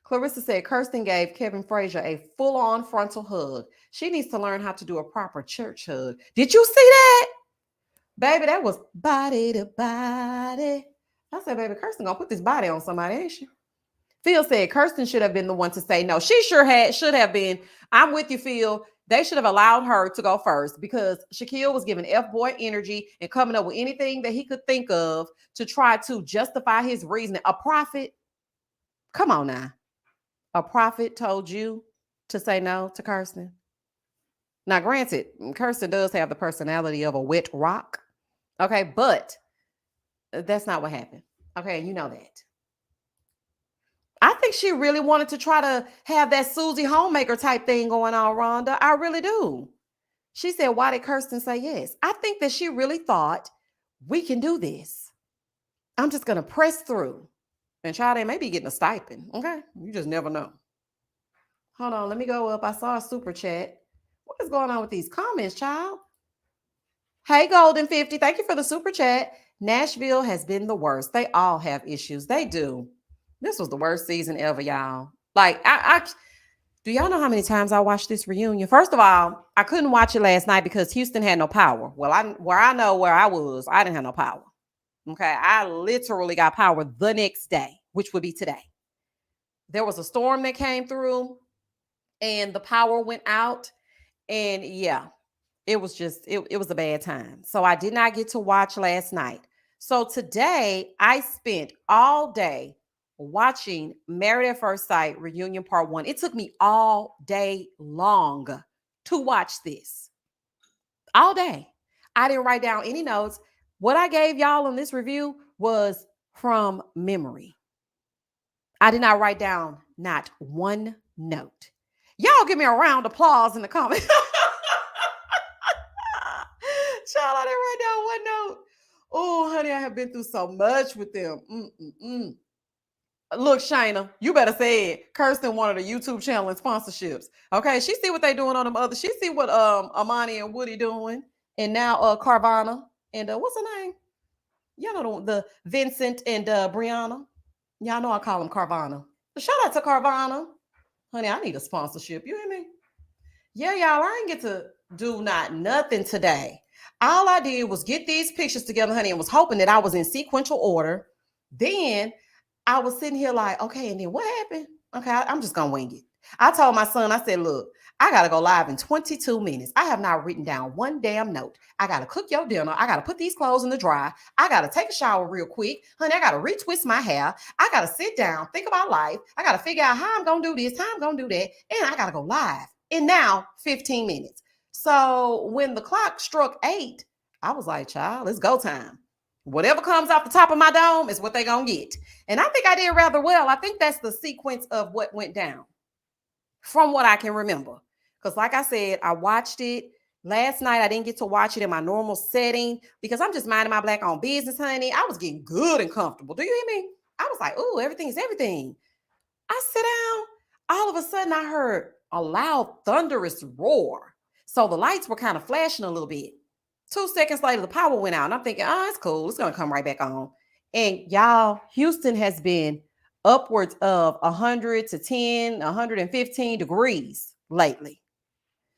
Clarissa said Kirsten gave Kevin Frazier a full-on frontal hug. She needs to learn how to do a proper church hug. Did you see that? Baby, that was body to body. I said, baby, Kirsten gonna put this body on somebody, ain't she? Phil said Kirsten should have been the one to say no. She should have been. I'm with you, Phil. They should have allowed her to go first because Shaquille was giving F-boy energy and coming up with anything that he could think of to try to justify his reasoning. A prophet? Come on now. A prophet told you to say no to Kirsten? Now, granted, Kirsten does have the personality of a wet rock. Okay, but that's not what happened. Okay, you know that. I think she really wanted to try to have that Susie Homemaker type thing going on, Rhonda. I really do. She said, why did Kirsten say yes? I think that she really thought we can do this. I'm just going to press through. And child, they may be getting a stipend. Okay. You just never know. Hold on. Let me go up. I saw a super chat. What is going on with these comments, child? Hey, Golden 50. Thank you for the super chat. Nashville has been the worst. They all have issues. They do. This was the worst season ever, y'all. Like, I do y'all know how many times I watched this reunion? First of all, I couldn't watch it last night because Houston had no power. Well, where I was, I didn't have no power. Okay, I literally got power the next day, which would be today. There was a storm that came through, and the power went out, and yeah, it was just it was a bad time. So I did not get to watch last night. So today I spent all day watching Married at First Sight Reunion Part 1. It took me all day long to watch this. All day. I didn't write down any notes. What I gave y'all in this review was from memory. I did not write down not one note. Y'all give me a round of applause in the comments. Child, I didn't write down one note. Oh, honey, I have been through so much with them. Look, Shayna, you better say it. Kirsten wanted a YouTube channel and sponsorships. Okay, she see what they doing on them other. She see what Amani and Woody doing, and now Carvana and what's her name? Y'all know the Vincent and Brianna. Y'all know I call them Carvana. Shout out to Carvana. Honey, I need a sponsorship. You hear me? Yeah, y'all, I ain't get to do nothing today. All I did was get these pictures together, honey, and was hoping that I was in sequential order. Then I was sitting here like, okay, and then what happened? Okay, I'm just going to wing it. I told my son, I said, look, I got to go live in 22 minutes. I have not written down one damn note. I got to cook your dinner. I got to put these clothes in the dryer. I got to take a shower real quick. Honey, I got to retwist my hair. I got to sit down, think about life. I got to figure out how I'm going to do this, how I'm going to do that. And I got to go live in now 15 minutes. So when the clock struck 8, I was like, child, it's go time. Whatever comes off the top of my dome is what they're going to get. And I think I did rather well. I think that's the sequence of what went down from what I can remember. Because like I said, I watched it last night. I didn't get to watch it in my normal setting because I'm just minding my Black-owned business, honey. I was getting good and comfortable. Do you hear me? I was like, oh, everything is everything. I sit down. All of a sudden, I heard a loud, thunderous roar. So the lights were kind of flashing a little bit. 2 seconds later, the power went out. And I'm thinking, oh, it's cool. It's going to come right back on. And y'all, Houston has been upwards of 100 to 10, 115 degrees lately.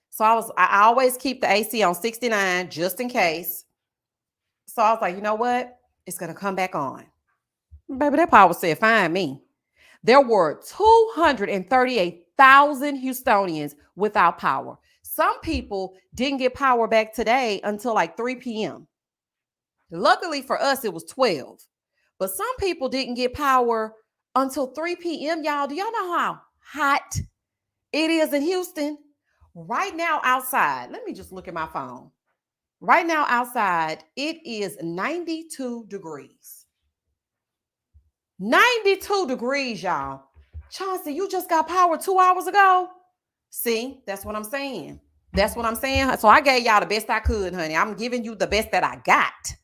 So I always keep the AC on 69 just in case. So I was like, you know what? It's going to come back on. Baby, that power said, find me. There were 238,000 Houstonians without power. Some people didn't get power back today until like 3 p.m. Luckily for us, it was 12. But some people didn't get power until 3 p.m. Y'all, do y'all know how hot it is in Houston? Right now outside, let me just look at my phone. Right now outside, it is 92 degrees. 92 degrees, y'all. Chauncey, you just got power 2 hours ago. See, that's what I'm saying. That's what I'm saying. So I gave y'all the best I could, honey. I'm giving you the best that I got.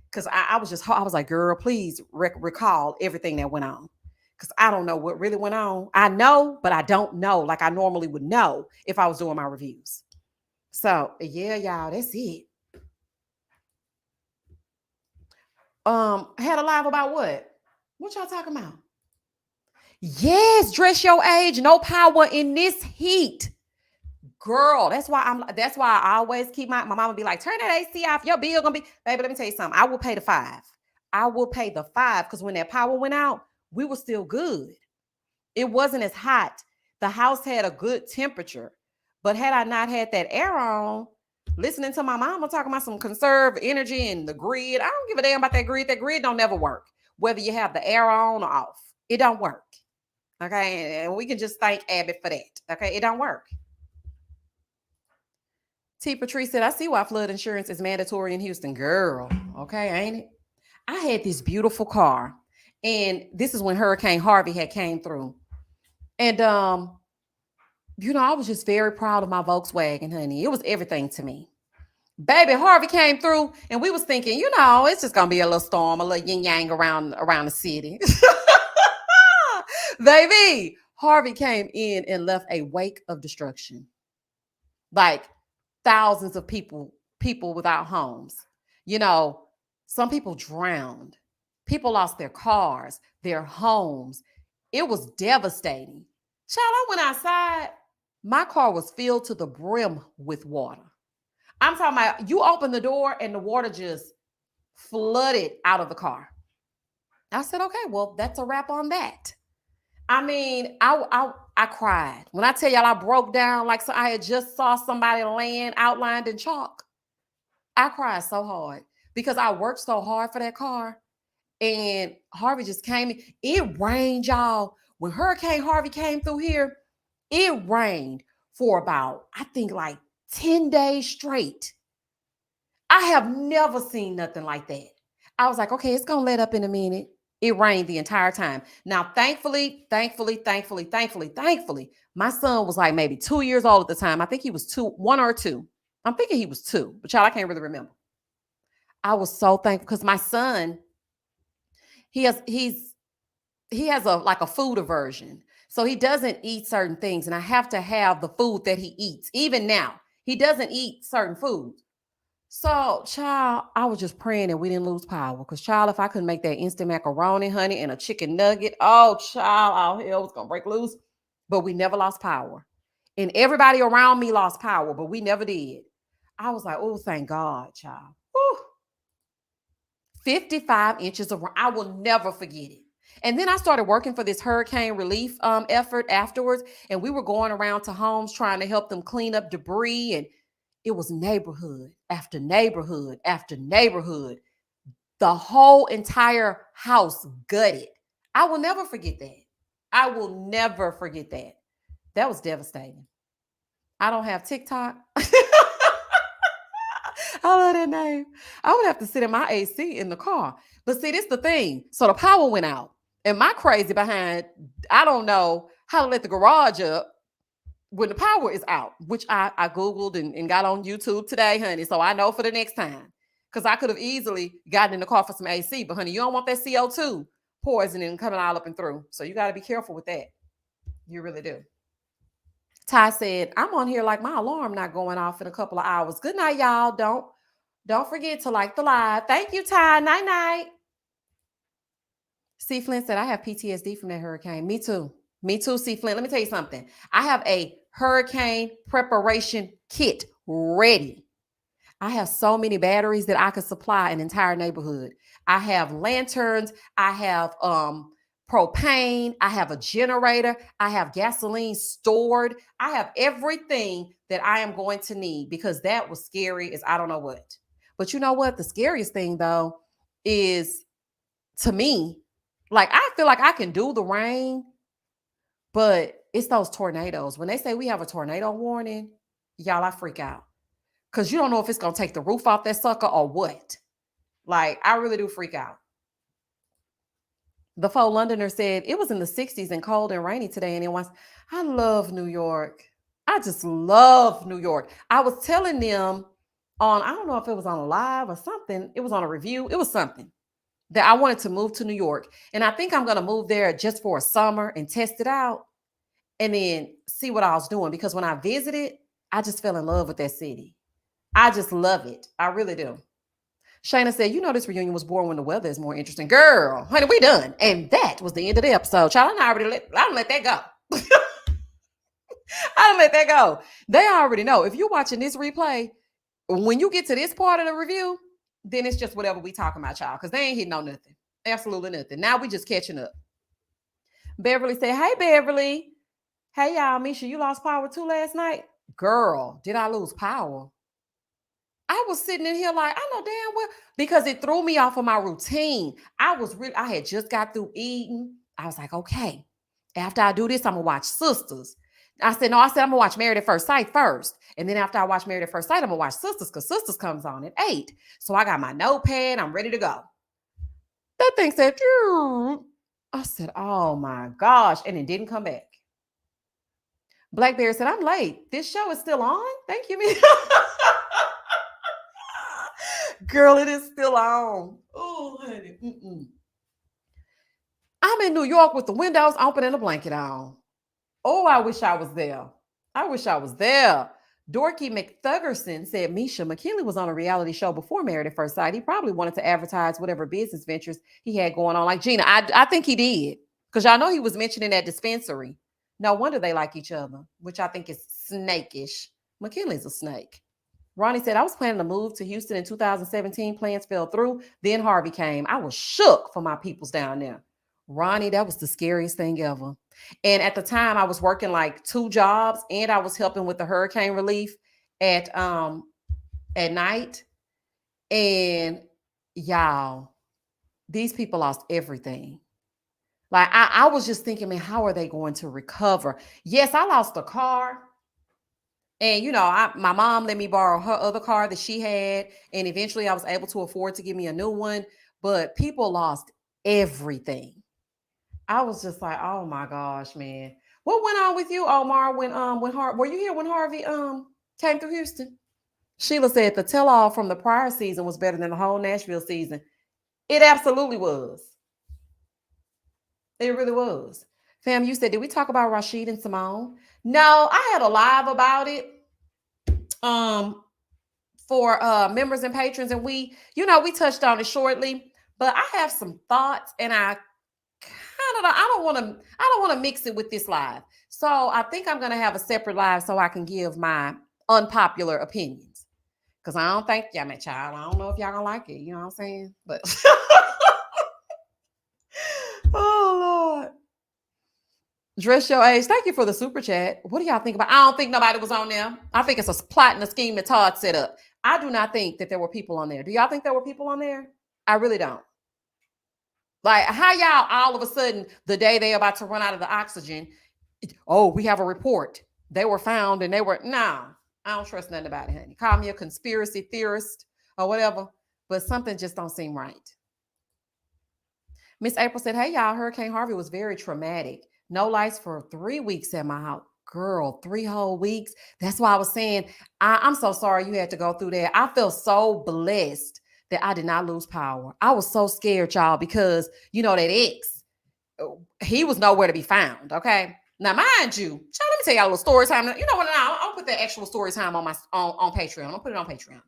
Because I was like, girl, please recall everything that went on. Because I don't know what really went on. I know, but I don't know like I normally would know if I was doing my reviews. So, yeah, y'all, that's it. Had a live about what? What y'all talking about? Yes, dress your age. No power in this heat. Girl, that's why I always keep my mama be like, turn that AC off. Your bill gonna be, baby, let me tell you something. I will pay the $5. I will pay the $5 because when that power went out, we were still good. It wasn't as hot. The house had a good temperature. But had I not had that air on, listening to my mama talking about some conserved energy and the grid, I don't give a damn about that grid. That grid don't never work. Whether you have the air on or off, it don't work. Okay, and we can just thank Abbott for that. Okay, it don't work. T. Patrice said, I see why flood insurance is mandatory in Houston. Girl, okay, ain't it? I had this beautiful car, and this is when Hurricane Harvey had came through. And, I was just very proud of my Volkswagen, honey. It was everything to me. Baby, Harvey came through, and we was thinking, it's just going to be a little storm, a little yin-yang around the city. Baby, Harvey came in and left a wake of destruction. Like, thousands of people without homes. Some people drowned. People lost their cars, their homes. It was devastating. Child, I went outside. My car was filled to the brim with water. I'm talking about you open the door and the water just flooded out of the car. I said, okay, well, that's a wrap on that. I mean, I cried. When I tell y'all I broke down like I had just saw somebody laying outlined in chalk. I cried so hard because I worked so hard for that car. And Harvey just came in. It rained, y'all. When Hurricane Harvey came through here, it rained for about, I think, like 10 days straight. I have never seen nothing like that. I was like, okay, it's going to let up in a minute. It rained the entire time. Now, thankfully, my son was like maybe 2 years old at the time. I think he was 1 or 2. I'm thinking he was 2, but y'all, I can't really remember. I was so thankful because my son, he has a food aversion. So he doesn't eat certain things, and I have to have the food that he eats. Even now, he doesn't eat certain foods. So, child, I was just praying that we didn't lose power. Because, child, if I could make that instant macaroni, honey, and a chicken nugget, oh, child, all hell was going to break loose. But we never lost power. And everybody around me lost power, but we never did. I was like, oh, thank God, child. Whew. 55 inches of rain. I will never forget it. And then I started working for this hurricane relief effort afterwards. And we were going around to homes trying to help them clean up debris. And it was neighborhood after neighborhood after neighborhood. The whole entire house gutted. I will never forget that. I will never forget that. That was devastating. I don't have TikTok. I love that name. I would have to sit in my AC in the car. But see, this is the thing. So the power went out. And my crazy behind, I don't know how to let the garage up when the power is out, which I Googled and got on YouTube today, honey. So I know for the next time. Because I could have easily gotten in the car for some AC. But, honey, you don't want that CO2 poisoning coming all up and through. So you got to be careful with that. You really do. Ty said, I'm on here like my alarm not going off in a couple of hours. Good night, y'all. Don't forget to like the live. Thank you, Ty. Night. C. Flint said, I have PTSD from that hurricane. Me too, C. Flint. Let me tell you something. I have a hurricane preparation kit ready. I have so many batteries that I could supply an entire neighborhood. I have lanterns. I have propane. I have a generator. I have gasoline stored. I have everything that I am going to need because that was scary as I don't know what. But you know what? The scariest thing, though, is to me, like I feel like I can do the rain, but it's those tornadoes. When they say we have a tornado warning, y'all, I freak out. Because you don't know if it's going to take the roof off that sucker or what. Like, I really do freak out. The faux Londoner said, it was in the 60s and cold and rainy today. And it was, I love New York. I just love New York. I was telling them on, I don't know if it was on a live or something. It was on a review. It was something that I wanted to move to New York. And I think I'm going to move there just for a summer and test it out and then see what I was doing. Because when I visited, I just fell in love with that city. I just love it. I really do. Shayna said, you know, this reunion was born when the weather is more interesting. Girl, honey, we done. And that was the end of the episode. Child, I don't let that go. I don't let that go. They already know. If you're watching this replay, when you get to this part of the review, then it's just whatever we talking about, y'all, because they ain't hitting on nothing. Absolutely nothing. Now we just catching up. Beverly said, hey, Beverly. Hey, y'all. Misha, you lost power too last night? Girl, did I lose power? I was sitting in here like, I know damn well, because it threw me off of my routine. I had just got through eating. I was like, okay, after I do this, I'm going to watch Sisters. I said, I'm going to watch Married at First Sight first. And then after I watch Married at First Sight, I'm going to watch Sisters because Sisters comes on at 8. So I got my notepad. I'm ready to go. That thing said, phew. I said, oh my gosh. And it didn't come back. Blackberry said, I'm late. This show is still on? Thank you, me. Girl, it is still on. Oh, honey. I'm in New York with the windows open and a blanket on. Oh, I wish I was there. Dorky McThuggerson said, Misha, McKinley was on a reality show before Married at First Sight. He probably wanted to advertise whatever business ventures he had going on. Like Gina, I think he did. Because y'all know he was mentioning that dispensary. No wonder they like each other, which I think is snakish. McKinley's a snake. Ronnie said, I was planning to move to Houston in 2017. Plans fell through. Then Harvey came. I was shook for my peoples down there. Ronnie, that was the scariest thing ever. And at the time, I was working like 2 jobs, and I was helping with the hurricane relief at night. And y'all, these people lost everything. Like I was just thinking, man, how are they going to recover? Yes, I lost a car. And my mom let me borrow her other car that she had, and eventually I was able to afford to give me a new one. But people lost everything. I was just like, oh my gosh, man. What went on with you, Omar, were you here when Harvey came through Houston? Sheila said the tell-all from the prior season was better than the whole Nashville season. It absolutely was. It really was. Fam, you said, did we talk about Rashid and Simone? No, I had a live about it. For members and patrons, and we touched on it shortly, but I have some thoughts, and I don't want to mix it with this live. So I think I'm going to have a separate live so I can give my unpopular opinions, because I don't think y'all, my child, I don't know if y'all gonna like it, you know what I'm saying? But oh Lord. Dress your age. Thank you for the super chat. What do y'all think about? I don't think nobody was on there. I think it's a plot and a scheme that Todd set up. I do not think that there were people on there. Do y'all think there were people on there? I really don't. Like, how y'all all of a sudden, the day they're about to run out of the oxygen, oh, we have a report. They were found and they were, no, I don't trust nothing about it, honey. Call me a conspiracy theorist or whatever, but something just don't seem right. Miss April said, hey, y'all, Hurricane Harvey was very traumatic. No lights for 3 weeks at my house. Girl, 3 whole weeks. That's why I was saying, I'm so sorry you had to go through that. I feel so blessed that I did not lose power. I was so scared, y'all, because, that ex, he was nowhere to be found, okay? Now, mind you, let me tell y'all a little story time. You know what? I'll put the actual story time on on Patreon. I'll put it on Patreon.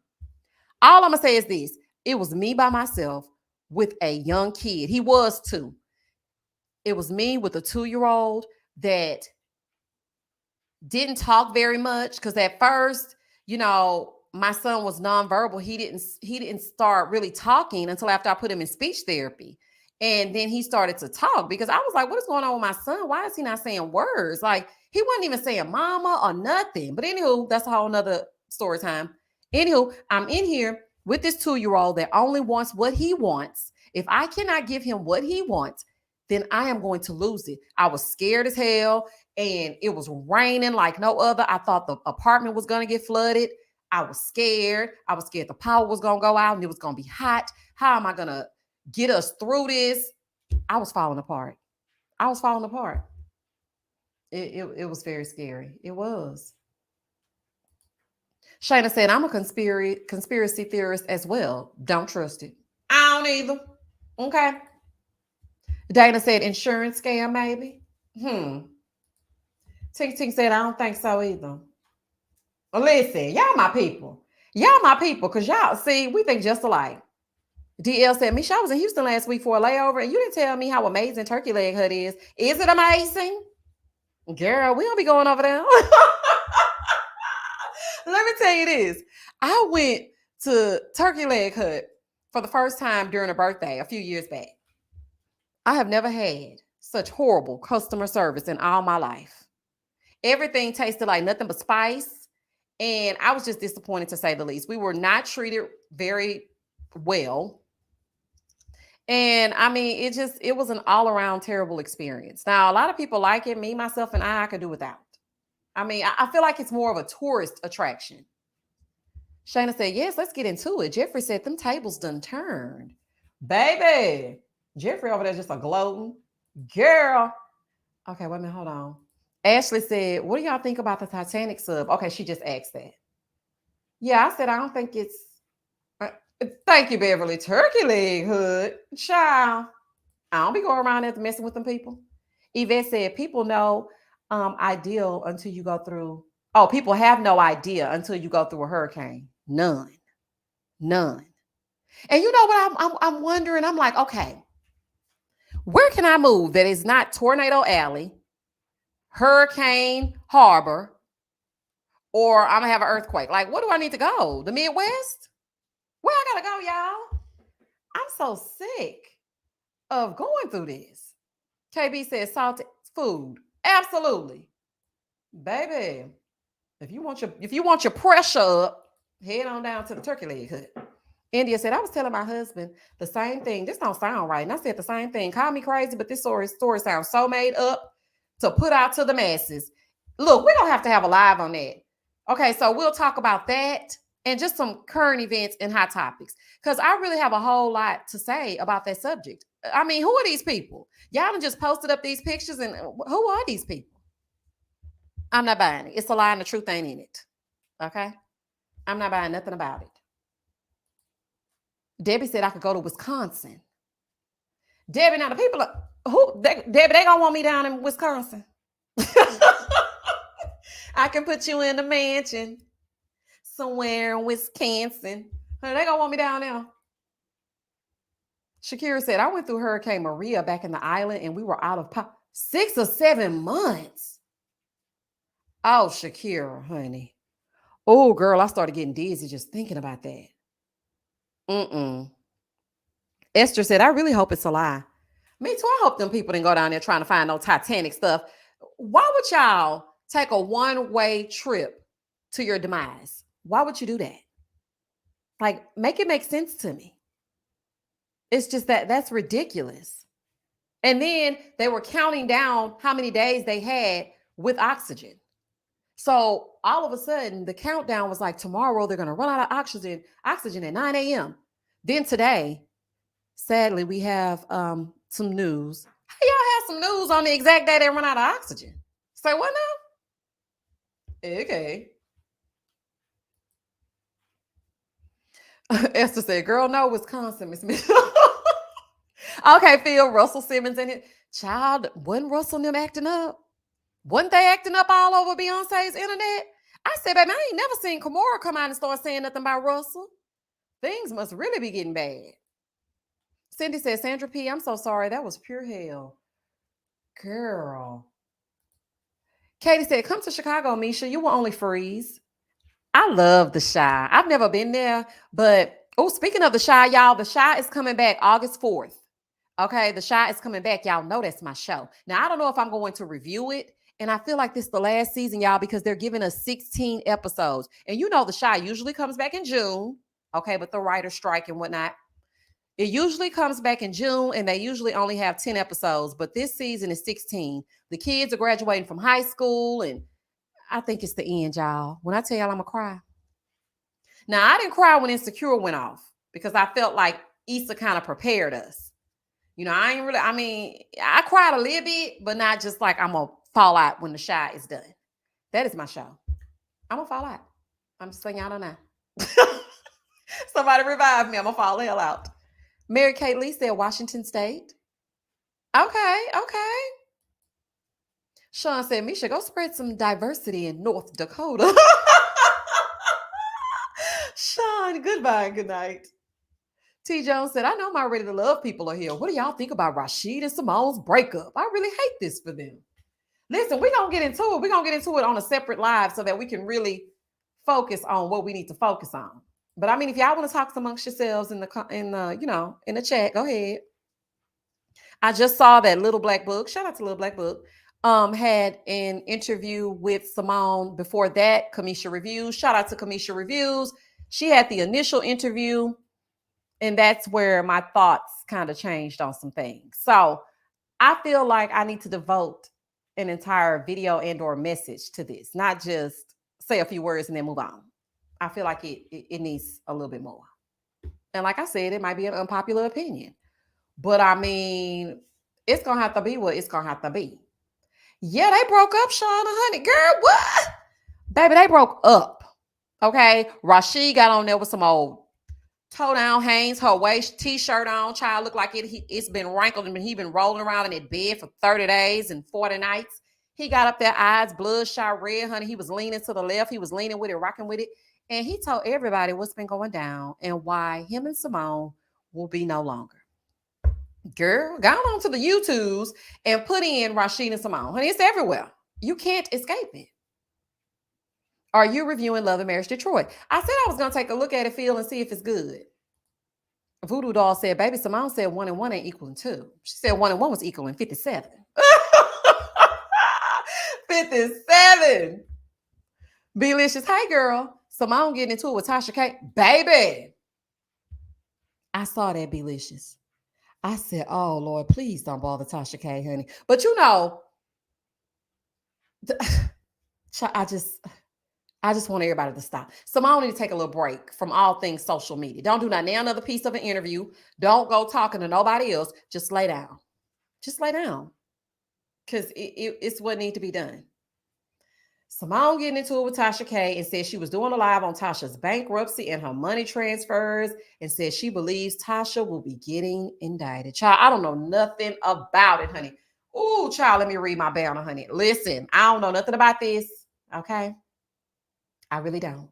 All I'm going to say is this. It was me by myself with a young kid. He was 2. It was me with a 2-year-old that didn't talk very much, because at first, my son was nonverbal. He didn't start really talking until after I put him in speech therapy. And then he started to talk, because I was like, what is going on with my son? Why is he not saying words? Like, he wasn't even saying mama or nothing. But anywho, that's a whole nother story time. Anywho, I'm in here with this 2-year-old that only wants what he wants. If I cannot give him what he wants, then I am going to lose it. I was scared as hell, and it was raining like no other. I thought the apartment was going to get flooded. I was scared. I was scared the power was going to go out and it was going to be hot. How am I going to get us through this? I was falling apart. It was very scary. It was. Shayna said, I'm a conspiracy theorist as well. Don't trust it. I don't either. Okay. Dana said, insurance scam, maybe. Tink Tink said, I don't think so either. Well, listen, y'all my people. Because y'all, see, we think just alike. DL said, Misha, I was in Houston last week for a layover, and you didn't tell me how amazing Turkey Leg Hut is. Is it amazing? Girl, we don't be going over there. Let me tell you this. I went to Turkey Leg Hut for the first time during a birthday a few years back. I have never had such horrible customer service in all my life. Everything tasted like nothing but spice, and I was just disappointed, to say the least. We were not treated very well. And I mean, it was an all-around terrible experience. Now, a lot of people like it. Me, myself, and I could do without. I mean, I feel like it's more of a tourist attraction. Shayna said, yes, let's get into it. Jeffrey said, them tables done turned. Baby. Jeffrey over there just a gloating. Girl. Okay, wait a minute, hold on. Ashley said, what do y'all think about the Titanic sub? Okay, she just asked that. Yeah, I said, I don't think it's... Thank you, Beverly. Turkey Leg Hood. Child. I don't be going around there messing with them people. Yvette said, people know ideal until you go through... Oh, people have no idea until you go through a hurricane. None. And you know what I'm wondering? I'm like, okay, where can I move that is not Tornado Alley, Hurricane Harbor, or I'm gonna have an earthquake? Like, what do I need to go? The Midwest? Where I gotta go, y'all? I'm so sick of going through this. KB says salted food. Absolutely. Baby, if you want your pressure up, head on down to the Turkey Leg Hut. India said, I was telling my husband the same thing. This don't sound right. And I said the same thing. Call me crazy, but this story sounds so made up to put out to the masses. Look, we're going to have a live on that. Okay, so we'll talk about that and just some current events and hot topics. Because I really have a whole lot to say about that subject. I mean, who are these people? Y'all done just posted up these pictures, and who are these people? I'm not buying it. It's a lie and the truth ain't in it. Okay? I'm not buying nothing about it. Debbie said I could go to Wisconsin. Debbie, now the people are, Debbie, they gonna want me down in Wisconsin. I can put you in a mansion somewhere in Wisconsin. They gonna want me down there. Shakira said, I went through Hurricane Maria back in the island and we were out of 6 or 7 months. Oh, Shakira, honey. Oh, girl, I started getting dizzy just thinking about that. Esther said, I really hope it's a lie. Me too. I hope them people didn't go down there trying to find no Titanic stuff. Why would y'all take a one-way trip to your demise? Why would you do that? Like, make it make sense to me. It's just that's ridiculous. And then they were counting down how many days they had with oxygen. So all of a sudden, the countdown was like, tomorrow they're going to run out of oxygen at 9 a.m. Then today, sadly, we have some news. How y'all have some news on the exact day they run out of oxygen? Say what now? Okay. Esther said, girl, no, Wisconsin, Miss Smith. Okay, Phil, Russell Simmons and his child, wasn't Russell and them acting up? Wasn't they acting up all over Beyonce's internet? I said, baby, I ain't never seen Kimora come out and start saying nothing about Russell. Things must really be getting bad. Cindy said, Sandra P., I'm so sorry. That was pure hell. Girl. Katie said, come to Chicago, Misha. You will only freeze. I love the Chi. I've never been there, but, speaking of the Chi, y'all, the Chi is coming back August 4th. Okay, the Chi is coming back. Y'all know that's my show. Now, I don't know if I'm going to review it, and I feel like this is the last season, y'all, because they're giving us 16 episodes. And you know the Chi usually comes back in June, okay, but the writer's strike and whatnot. It usually comes back in June, and they usually only have 10 episodes, but this season is 16. The kids are graduating from high school, and I think it's the end, y'all. When I tell y'all I'm going to cry. Now, I didn't cry when Insecure went off because I felt like Issa kind of prepared us. You know, I cried a little bit, but not just like I'm going to fall out when the Chi is done. That is my show. I'm going to fall out. I'm just saying, y'all don't know. Somebody revive me. I'm going to fall the hell out. Mary Kate Lee said Washington State. Okay. Sean said, Misha, go spread some diversity in North Dakota. Sean, goodbye and good night. T. Jones said, I know my Ready to Love people are here. What do y'all think about Rashid and Simone's breakup? I really hate this for them. Listen, we're going to get into it. We're going to get into it on a separate live so that we can really focus on what we need to focus on. But I mean, if y'all want to talk amongst yourselves in the chat, go ahead. I just saw that Little Black Book. Shout out to Little Black Book. Had an interview with Simone. Before that, Kamisha Reviews. Shout out to Kamisha Reviews. She had the initial interview, and that's where my thoughts kind of changed on some things. So I feel like I need to devote an entire video and or message to this, not just say a few words and then move on. I feel like it needs a little bit more. And like I said, it might be an unpopular opinion. But I mean, it's going to have to be what it's going to have to be. Yeah, they broke up, Shauna, honey. Girl, what? Baby, they broke up. Okay? Rashid got on there with some old toe-down Hanes, her waist t-shirt on. Child looked like it's been wrinkled and he been rolling around in that bed for 30 days and 40 nights. He got up there, eyes bloodshot red, honey. He was leaning to the left. He was leaning with it, rocking with it. And he told everybody what's been going down and why him and Simone will be no longer. Girl, go on to the YouTubes and put in Rashid and Simone. Honey, it's everywhere. You can't escape it. Are you reviewing Love and Marriage Detroit? I said I was going to take a look at it, Phil, and see if it's good. Voodoo Doll said, baby, Simone said 1 and 1 ain't equaling 2. She said 1 and 1 was equaling 57. 57. Belicious, hey girl. Simone getting into it with Tasha K. Baby. I saw that Belicious. I said, oh Lord, please don't bother Tasha K, honey. But you know, I just want everybody to stop. Simone need to take a little break from all things social media. Don't do not now another piece of an interview. Don't go talking to nobody else. Just lay down. Just lay down. Because it's what needs to be done. Simone getting into it with Tasha K and said she was doing a live on Tasha's bankruptcy and her money transfers and said she believes Tasha will be getting indicted. Child, I don't know nothing about it, honey. Ooh, child, let me read my banner, honey. Listen, I don't know nothing about this, okay? I really don't.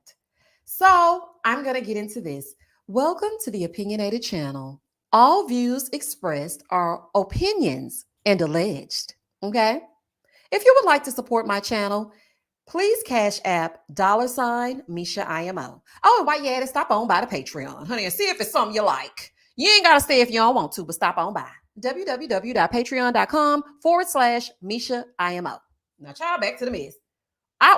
So I'm going to get into this. Welcome to the Opinionated Channel. All views expressed are opinions and alleged, okay? If you would like to support my channel, please cash app $MEASHAIMO. Oh, and while you at it, stop on by the Patreon, honey, and see if it's something you like. You ain't got to stay if you don't want to, but stop on by. www.patreon.com/MEASHAIMO. Now, child, back to the mess.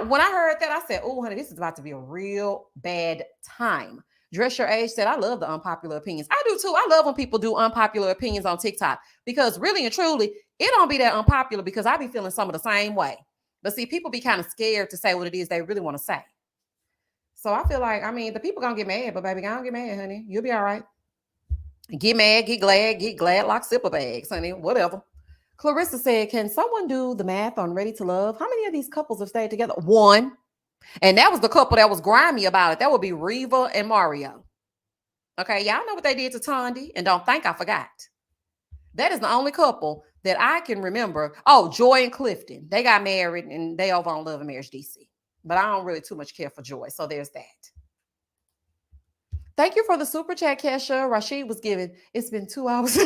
When I heard that, I said, oh, honey, this is about to be a real bad time. Dress Your Age said, I love the unpopular opinions. I do too. I love when people do unpopular opinions on TikTok because really and truly, it don't be that unpopular because I be feeling some of the same way. But see, people be kind of scared to say what it is they really want to say. So I feel like, I mean, the people gonna get mad, but baby, don't get mad, honey. You'll be all right. Get mad, get glad like zipper bags, honey, whatever. Clarissa said, can someone do the math on Ready to Love? How many of these couples have stayed together? One. And that was the couple that was grimy about it. That would be Reva and Mario. Okay, y'all know what they did to Tondi, and don't think I forgot. That is the only couple that I can remember. Oh, Joy and Clifton. They got married and they over on Love and Marriage DC. But I don't really too much care for Joy. So there's that. Thank you for the super chat, Kesha. Rashid was giving. It's been 2 hours.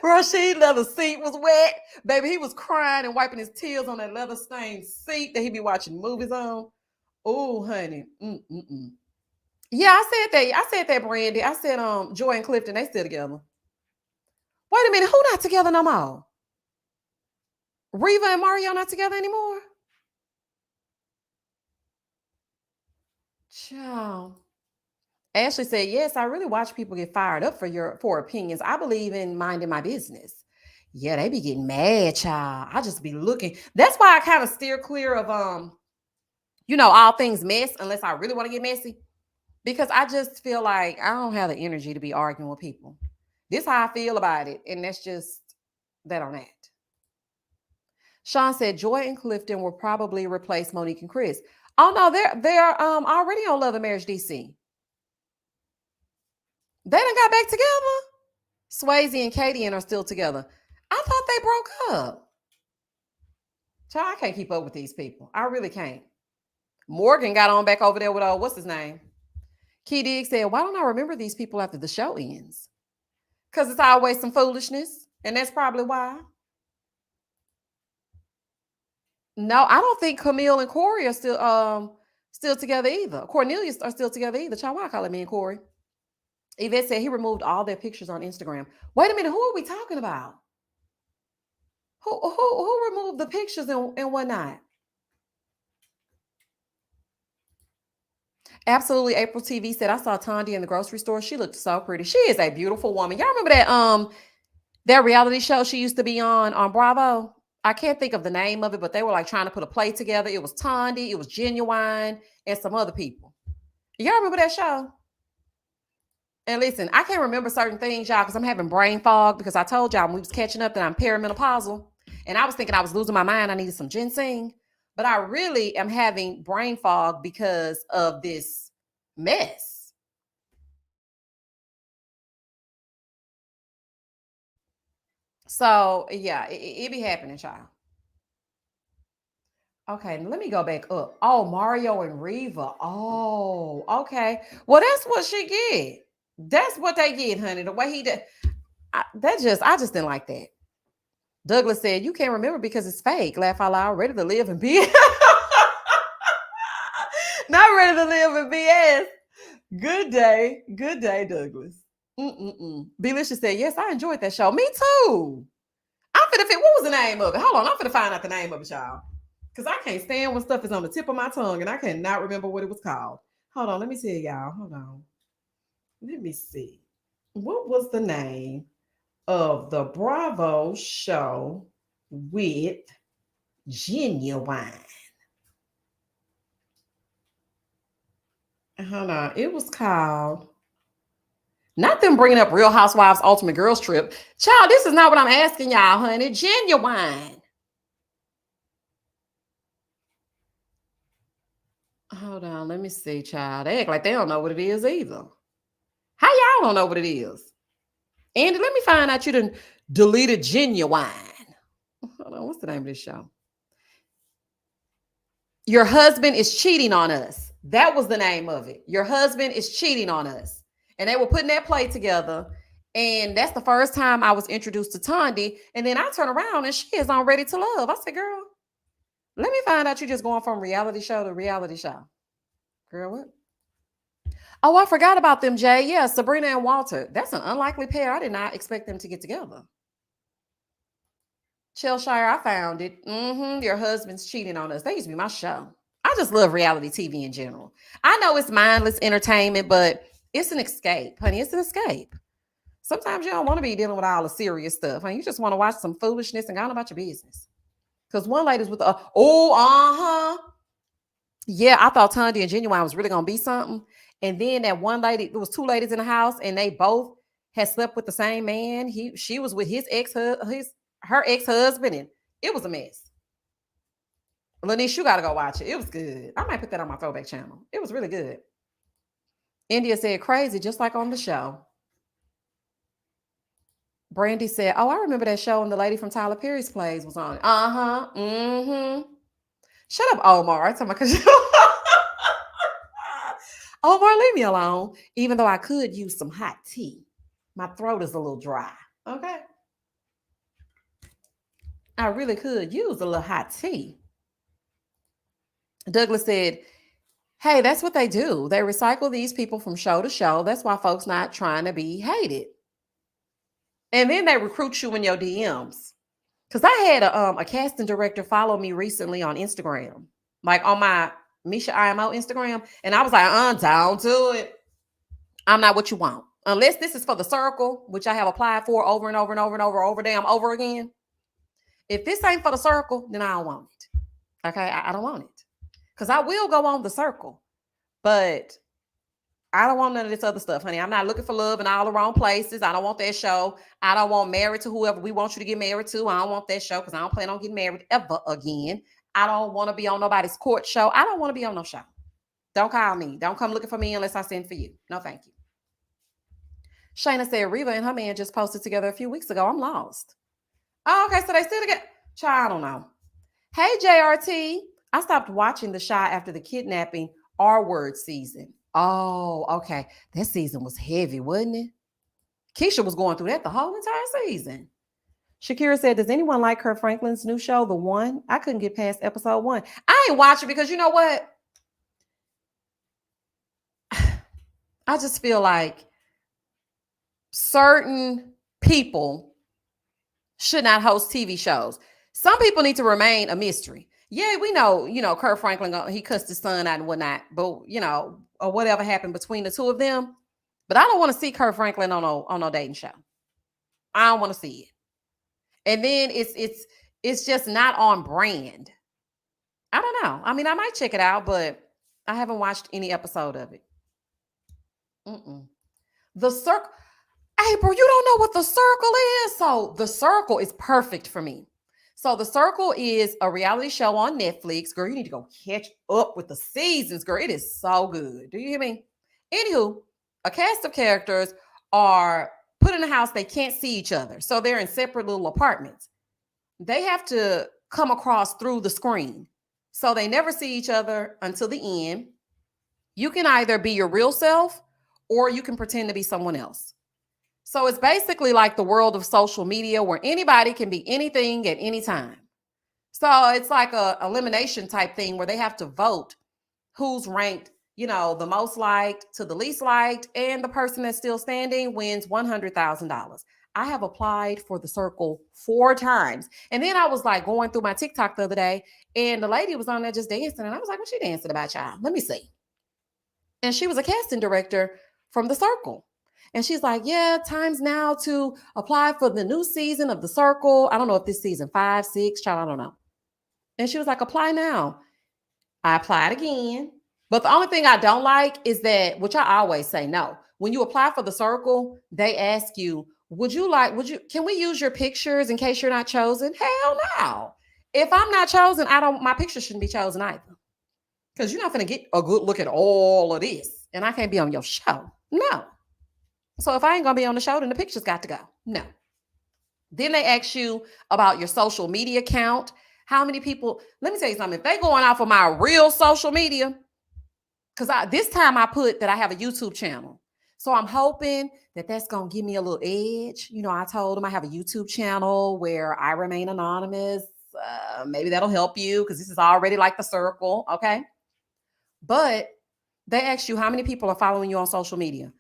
Rashid leather seat was wet. Baby, he was crying and wiping his tears on that leather stained seat that he be watching movies on. Oh, honey. Yeah, I said that, Brandy. I said, Joy and Clifton, they still together. Wait a minute, who not together no more? Reva and Mario not together anymore? Child. Ashley said, yes, I really watch people get fired up for opinions. I believe in minding my business. Yeah, they be getting mad, child. I just be looking. That's why I kind of steer clear of all things mess unless I really want to get messy. Because I just feel like I don't have the energy to be arguing with people. This is how I feel about it. And that's just that on that. Sean said Joy and Clifton will probably replace Monique and Chris. Oh no, they're already on Love and Marriage DC. They done got back together. Swayze and Katie are still together. I thought they broke up. Child, I can't keep up with these people. I really can't. Morgan got on back over there with what's his name? Key Diggs said, why don't I remember these people after the show ends? Because it's always some foolishness. And that's probably why. No, I don't think Camille and Corey are still together either. Cornelius are still together either. Child, why call it me and Corey? Yvette said he removed all their pictures on Instagram. Wait a minute, who are we talking about? Who removed the pictures and whatnot? Absolutely. April TV said, I saw Tondi in the grocery store. She looked so pretty. She is a beautiful woman. Y'all remember that reality show she used to be on Bravo? I can't think of the name of it, but they were like trying to put a play together. It was Tondi, it was Genuine, and some other people. Y'all remember that show? And listen, I can't remember certain things, y'all, because I'm having brain fog because I told y'all when we was catching up that I'm perimenopausal. And I was thinking I was losing my mind. I needed some ginseng. But I really am having brain fog because of this mess. So, yeah, it be happening, child. Okay, let me go back up. Oh, Mario and Reva. Oh, okay. Well, that's what she get. That's what they get, honey. The way he did. I just didn't like that. Douglas said, you can't remember because it's fake. Laugh out loud. Ready to live and be. Not ready to live in BS. Good day, Douglas. Belicious said, yes, I enjoyed that show. Me too. I'm finna fit. What was the name of it? Hold on, I'm finna find out the name of it, y'all. Because I can't stand when stuff is on the tip of my tongue and I cannot remember what it was called. Hold on, let me tell y'all. Hold on. Let me see. What was the name of the Bravo show with Genuine? Hold on. It was called, not them bringing up Real Housewives Ultimate Girls Trip. Child, this is not what I'm asking y'all, honey. Genuine. Hold on. Let me see, child. They act like they don't know what it is either. How y'all don't know what it is? Andy, let me find out you done deleted Genuine. Hold on. What's the name of this show? Your husband is cheating on us. That was the name of it. Your husband is cheating on us. And they were putting that play together. And that's the first time I was introduced to Tondi. And then I turn around and she is on Ready to Love. I said, girl, let me find out you just going from reality show to reality show. Girl, what? Oh, I forgot about them, Jay. Yeah, Sabrina and Walter. That's an unlikely pair. I did not expect them to get together. Cheshire, I found it. Your husband's cheating on us. That used to be my show. I just love reality TV in general. I know it's mindless entertainment, but it's an escape, honey. It's an escape. Sometimes you don't want to be dealing with all the serious stuff, honey. You just want to watch some foolishness and go on about your business. Because one lady's with yeah, I thought Tondi and Genuine was really gonna be something. And then that one lady, there was two ladies in the house, and they both had slept with the same man. She was with her ex-husband, and it was a mess. Lanice, you gotta go watch it. It was good. I might put that on my throwback channel. It was really good. India said crazy, just like on the show. Brandy said, oh, I remember that show and the lady from Tyler Perry's Plays was on it. Shut up, Omar. Omar, leave me alone. Even though I could use some hot tea. My throat is a little dry. Okay. I really could use a little hot tea. Douglas said, hey, that's what they do. They recycle these people from show to show. That's why folks not trying to be hated. And then they recruit you in your DMs. Because I had a casting director follow me recently on Instagram, like on my MEASHAIMO Instagram. And I was like, down to it. I'm not what you want. Unless this is for the circle, which I have applied for over and over and over and over again. If this ain't for the circle, then I don't want it. Okay, I don't want it. Because I will go on the circle. But I don't want none of this other stuff, honey. I'm not looking for love in all the wrong places. I don't want that show. I don't want married to whoever we want you to get married to. I don't want that show because I don't plan on getting married ever again. I don't want to be on nobody's court show. I don't want to be on no show. Don't call me. Don't come looking for me unless I send for you. No, thank you. Shayna said Reva and her man just posted together a few weeks ago. I'm lost. Oh, okay, so they still together. Child, I don't know. Hey, JRT. I stopped watching The Chi after the kidnapping R-word season. Oh, okay. That season was heavy, wasn't it? Keisha was going through that the whole entire season. Shakira said, does anyone like Kurt Franklin's new show, The One? I couldn't get past episode 1. I ain't watching because you know what? I just feel like certain people should not host TV shows. Some people need to remain a mystery. Yeah, we know, Kurt Franklin, he cussed his son out and whatnot, but, or whatever happened between the two of them. But I don't want to see Kurt Franklin on no dating show. I don't want to see it. And then it's just not on brand. I don't know. I mean, I might check it out, but I haven't watched any episode of it. The Circle. April, you don't know what The Circle is? So The Circle is perfect for me. So The Circle is a reality show on Netflix. Girl, you need to go catch up with the seasons, girl. It is so good. Do you hear me? Anywho, a cast of characters are put in a house. They can't see each other. So they're in separate little apartments. They have to come across through the screen. So they never see each other until the end. You can either be your real self or you can pretend to be someone else. So it's basically like the world of social media where anybody can be anything at any time. So it's like a elimination type thing where they have to vote who's ranked, the most liked to the least liked, and the person that's still standing wins $100,000. I have applied for The Circle 4 times. And then I was like going through my TikTok the other day and the lady was on there just dancing. And I was like, what's she dancing about, child? Let me see. And she was a casting director from The Circle. And she's like, yeah, time's now to apply for the new season of The Circle. I don't know if this season 5, 6, child, I don't know. And she was like, apply now. I applied again. But the only thing I don't like is that, which I always say no. When you apply for The Circle, they ask you, can we use your pictures in case you're not chosen? Hell no. If I'm not chosen, my picture shouldn't be chosen either. Because you're not going to get a good look at all of this. And I can't be on your show. No. So if I ain't going to be on the show, then the pictures got to go. No. Then they ask you about your social media account. How many people, let me tell you something. If they going off of my real social media, because this time I put that I have a YouTube channel. So I'm hoping that that's going to give me a little edge. You know, I told them I have a YouTube channel where I remain anonymous. Maybe that'll help you because this is already like The Circle. Okay. But they ask you how many people are following you on social media.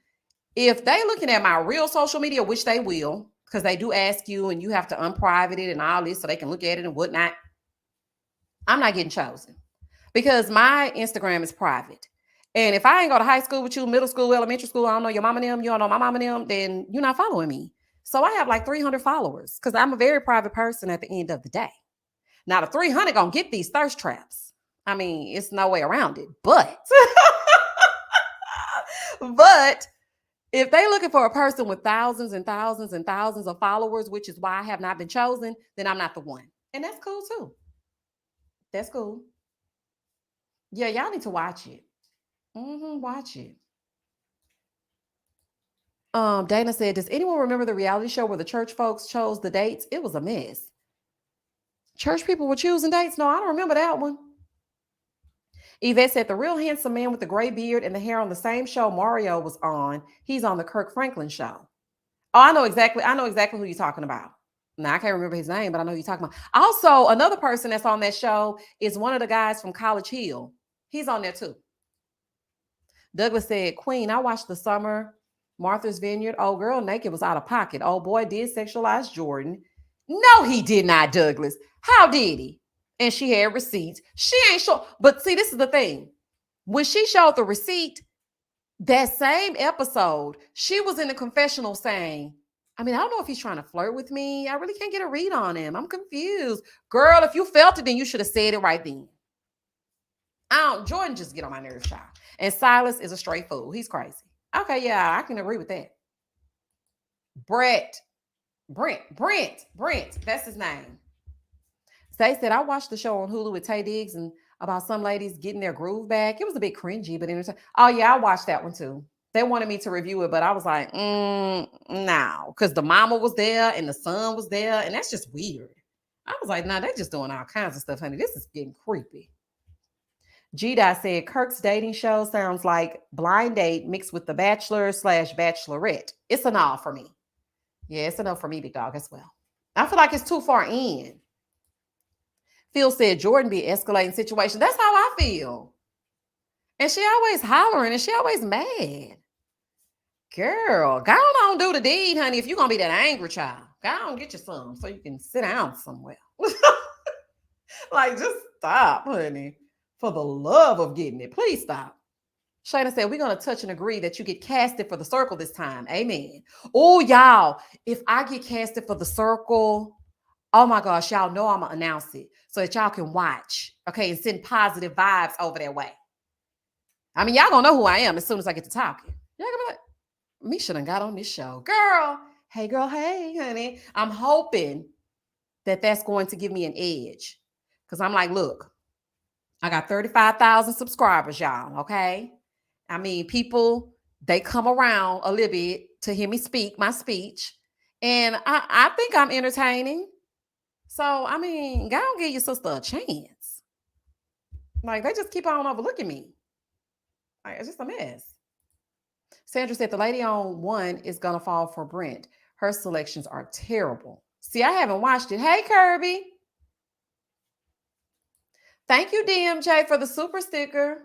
If they looking at my real social media, which they will, because they do ask you and you have to unprivate it and all this so they can look at it and whatnot, I'm not getting chosen because my Instagram is private. And if I ain't go to high school with you, middle school, elementary school, I don't know your mama and them, you don't know my mama and them, then you're not following me. So I have like 300 followers because I'm a very private person at the end of the day. Now the 300 gonna get these thirst traps. I mean, it's no way around it. But if they looking for a person with thousands and thousands and thousands of followers, which is why I have not been chosen, then I'm not the one. And that's cool too. That's cool. Yeah, y'all need to watch it. Watch it. Dana said, does anyone remember the reality show where the church folks chose the dates? It was a mess. Church people were choosing dates? No, I don't remember that one. Yvette said, the real handsome man with the gray beard and the hair on the same show Mario was on. He's on the Kirk Franklin show. Oh, I know exactly who you're talking about. Now, I can't remember his name, but I know who you're talking about. Also, another person that's on that show is one of the guys from College Hill. He's on there too. Douglas said, Queen, I watched the summer Martha's Vineyard. Oh, girl, naked was out of pocket. Oh, boy, did sexualize Jordan. No, he did not, Douglas. How did he? And she had receipts. She ain't sure. But see, this is the thing. When she showed the receipt, that same episode, she was in the confessional saying, I mean, I don't know if he's trying to flirt with me. I really can't get a read on him. I'm confused. Girl, if you felt it, then you should have said it right then. Jordan just get on my nerves, child. And Silas is a straight fool. He's crazy. Okay, yeah, I can agree with that. Brent. That's his name. They said, I watched the show on Hulu with Tay Diggs and about some ladies getting their groove back. It was a bit cringy, but oh yeah, I watched that one too. They wanted me to review it, but I was like, no, because the mama was there and the son was there, and that's just weird. I was like, nah, they're just doing all kinds of stuff, honey. This is getting creepy. G-Dot said, Kirk's dating show sounds like Blind Date mixed with The Bachelor/Bachelorette. It's a no for me. Yeah, it's a no for me, big dog, as well. I feel like it's too far in. Phil said, Jordan be escalating situation. That's how I feel. And she always hollering and she always mad. Girl, go on do the deed, honey, if you're going to be that angry child. Go on get you some so you can sit down somewhere. Like, just stop, honey. For the love of getting it, please stop. Shayna said, we're going to touch and agree that you get casted for The Circle this time. Amen. Oh, y'all, if I get casted for The Circle, oh my gosh, y'all know I'm going to announce it so that y'all can watch, okay, and send positive vibes over that way. I mean, y'all going to know who I am as soon as I get to talking. Y'all going to be like, Misha done got on this show. Girl, hey, honey. I'm hoping that that's going to give me an edge because I'm like, look, I got 35,000 subscribers, y'all, okay? I mean, people, they come around a little bit to hear me speak my speech, and I think I'm entertaining. So, I mean, go and give your sister a chance. Like, they just keep on overlooking me. Like, it's just a mess. Sandra said, the lady on one is going to fall for Brent. Her selections are terrible. See, I haven't watched it. Hey, Kirby. Thank you, DMJ, for the super sticker.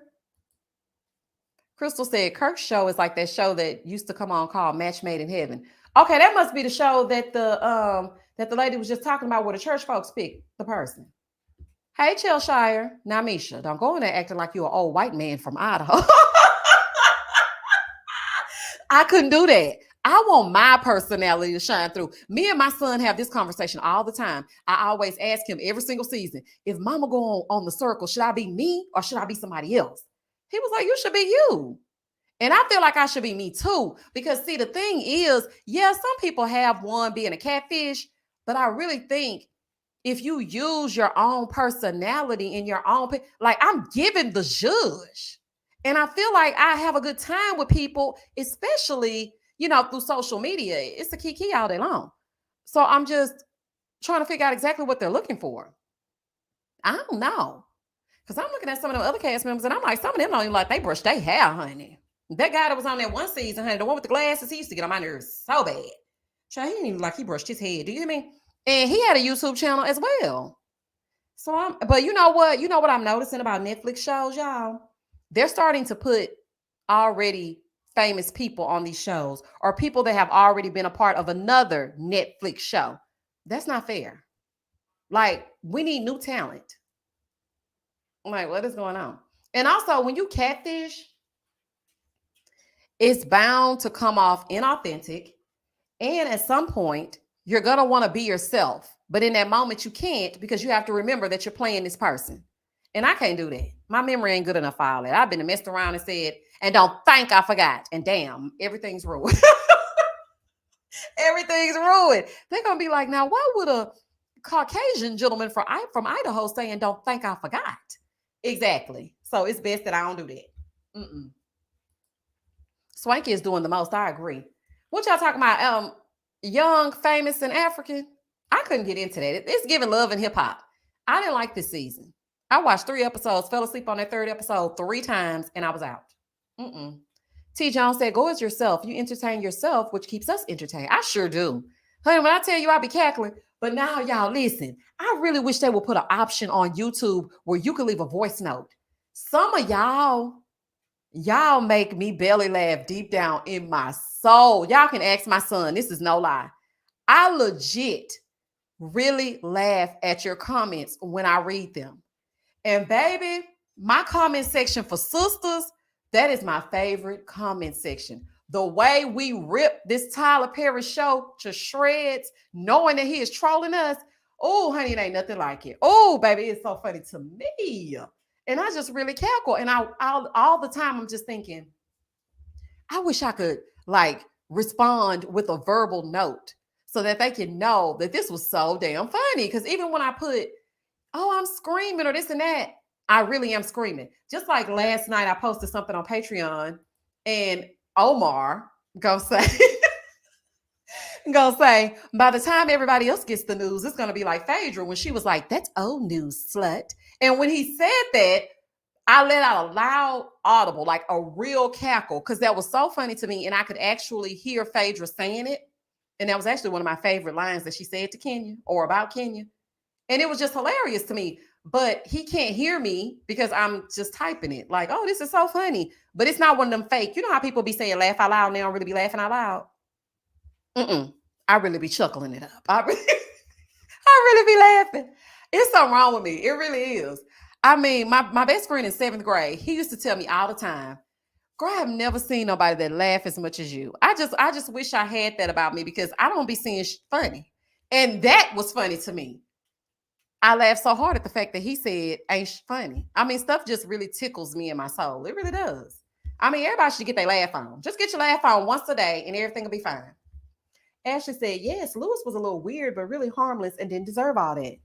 Crystal said, Kirk's show is like that show that used to come on called Match Made in Heaven. Okay, that must be the show that the lady was just talking about where the church folks pick the person. Hey, Cheshire. Now, Misha, don't go in there acting like you're an old white man from Idaho. I couldn't do that. I want my personality to shine through. Me and my son have this conversation all the time. I always ask him every single season, if mama go on the circle, should I be me or should I be somebody else? He was like, you should be you. And I feel like I should be me too. Because see, the thing is, yeah, some people have one being a catfish, but I really think if you use your own personality in your own, like I'm giving the judge. And I feel like I have a good time with people, especially, through social media. It's a kiki all day long. So I'm just trying to figure out exactly what they're looking for. I don't know. Because I'm looking at some of the other cast members and I'm like, some of them don't even like they brush their hair, honey. That guy that was on that one season, honey, the one with the glasses, he used to get on my nerves so bad. Child, he didn't even like he brushed his head. Do you hear me? And he had a YouTube channel as well. But you know what? You know what I'm noticing about Netflix shows, y'all? They're starting to put already famous people on these shows or people that have already been a part of another Netflix show. That's not fair. Like, we need new talent. I'm like, what is going on? And also, when you catfish, it's bound to come off inauthentic. And at some point, you're going to want to be yourself. But in that moment, you can't because you have to remember that you're playing this person. And I can't do that. My memory ain't good enough for all that. I've been messed around and said, and don't think I forgot. And damn, everything's ruined. Everything's ruined. They're going to be like, now, why would a Caucasian gentleman from Idaho say, and don't think I forgot? Exactly. So it's best that I don't do that. Swanky is doing the most. I agree. What y'all talking about? Young, famous, and African? I couldn't get into that. It's giving love and hip hop. I didn't like this season. I watched 3 episodes, fell asleep on that 3rd episode 3 times, and I was out. T. Jones said, go as yourself. You entertain yourself, which keeps us entertained. I sure do. Honey, when I tell you I be cackling, but now y'all listen, I really wish they would put an option on YouTube where you can leave a voice note. Some of y'all make me belly laugh deep down in my soul. Y'all can ask my son. This is no lie. I legit really laugh at your comments when I read them. And baby, my comment section for sisters, that is my favorite comment section. The way we rip this Tyler Perry show to shreds, knowing that he is trolling us. Oh, honey, it ain't nothing like it. Oh, baby, it's so funny to me. And I just really cackle. And all the time, I'm just thinking, I wish I could like respond with a verbal note so that they can know that this was so damn funny. Because even when I put, oh, I'm screaming or this and that, I really am screaming. Just like last night, I posted something on Patreon and Omar gonna say, by the time everybody else gets the news, it's gonna be like Phaedra when she was like, that's old news, slut. And when he said that, I let out a loud audible, like a real cackle, because that was so funny to me. And I could actually hear Phaedra saying it. And that was actually one of my favorite lines that she said to Kenya or about Kenya. And it was just hilarious to me. But he can't hear me because I'm just typing it like, oh, this is so funny. But it's not one of them fake. You know how people be saying laugh out loud and they don't really be laughing out loud? I really be chuckling it up. I really be laughing. It's something wrong with me. It really is. I mean, my best friend in 7th grade, he used to tell me all the time, girl, I have never seen nobody that laugh as much as you. I just wish I had that about me because I don't be seeing funny. And that was funny to me. I laughed so hard at the fact that he said ain't funny. I mean, stuff just really tickles me in my soul. It really does. I mean, everybody should get their laugh on. Just get your laugh on once a day and everything will be fine. Ashley said, yes, Lewis was a little weird, but really harmless and didn't deserve all that.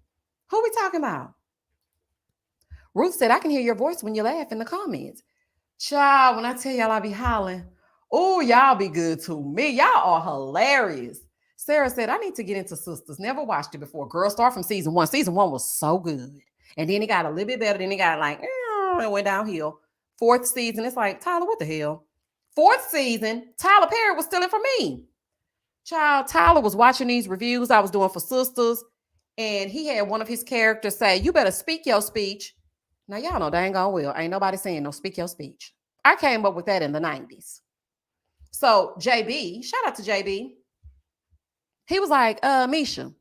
Who are we talking about? Ruth said, I can hear your voice when you laugh in the comments. Child, when I tell y'all I be hollering, oh, y'all be good to me. Y'all are hilarious. Sarah said, I need to get into Sisters. Never watched it before. Girl, start from season 1. Season 1 was so good. And then it got a little bit better. Then it got like, it went downhill. 4th season, it's like, Tyler, what the hell? 4th season, Tyler Perry was stealing from me. Child, Tyler was watching these reviews I was doing for Sisters. And he had one of his characters say, you better speak your speech. Now, y'all know dang on well. Ain't nobody saying no speak your speech. I came up with that in the 90s. So JB, shout out to JB. He was like, Misha,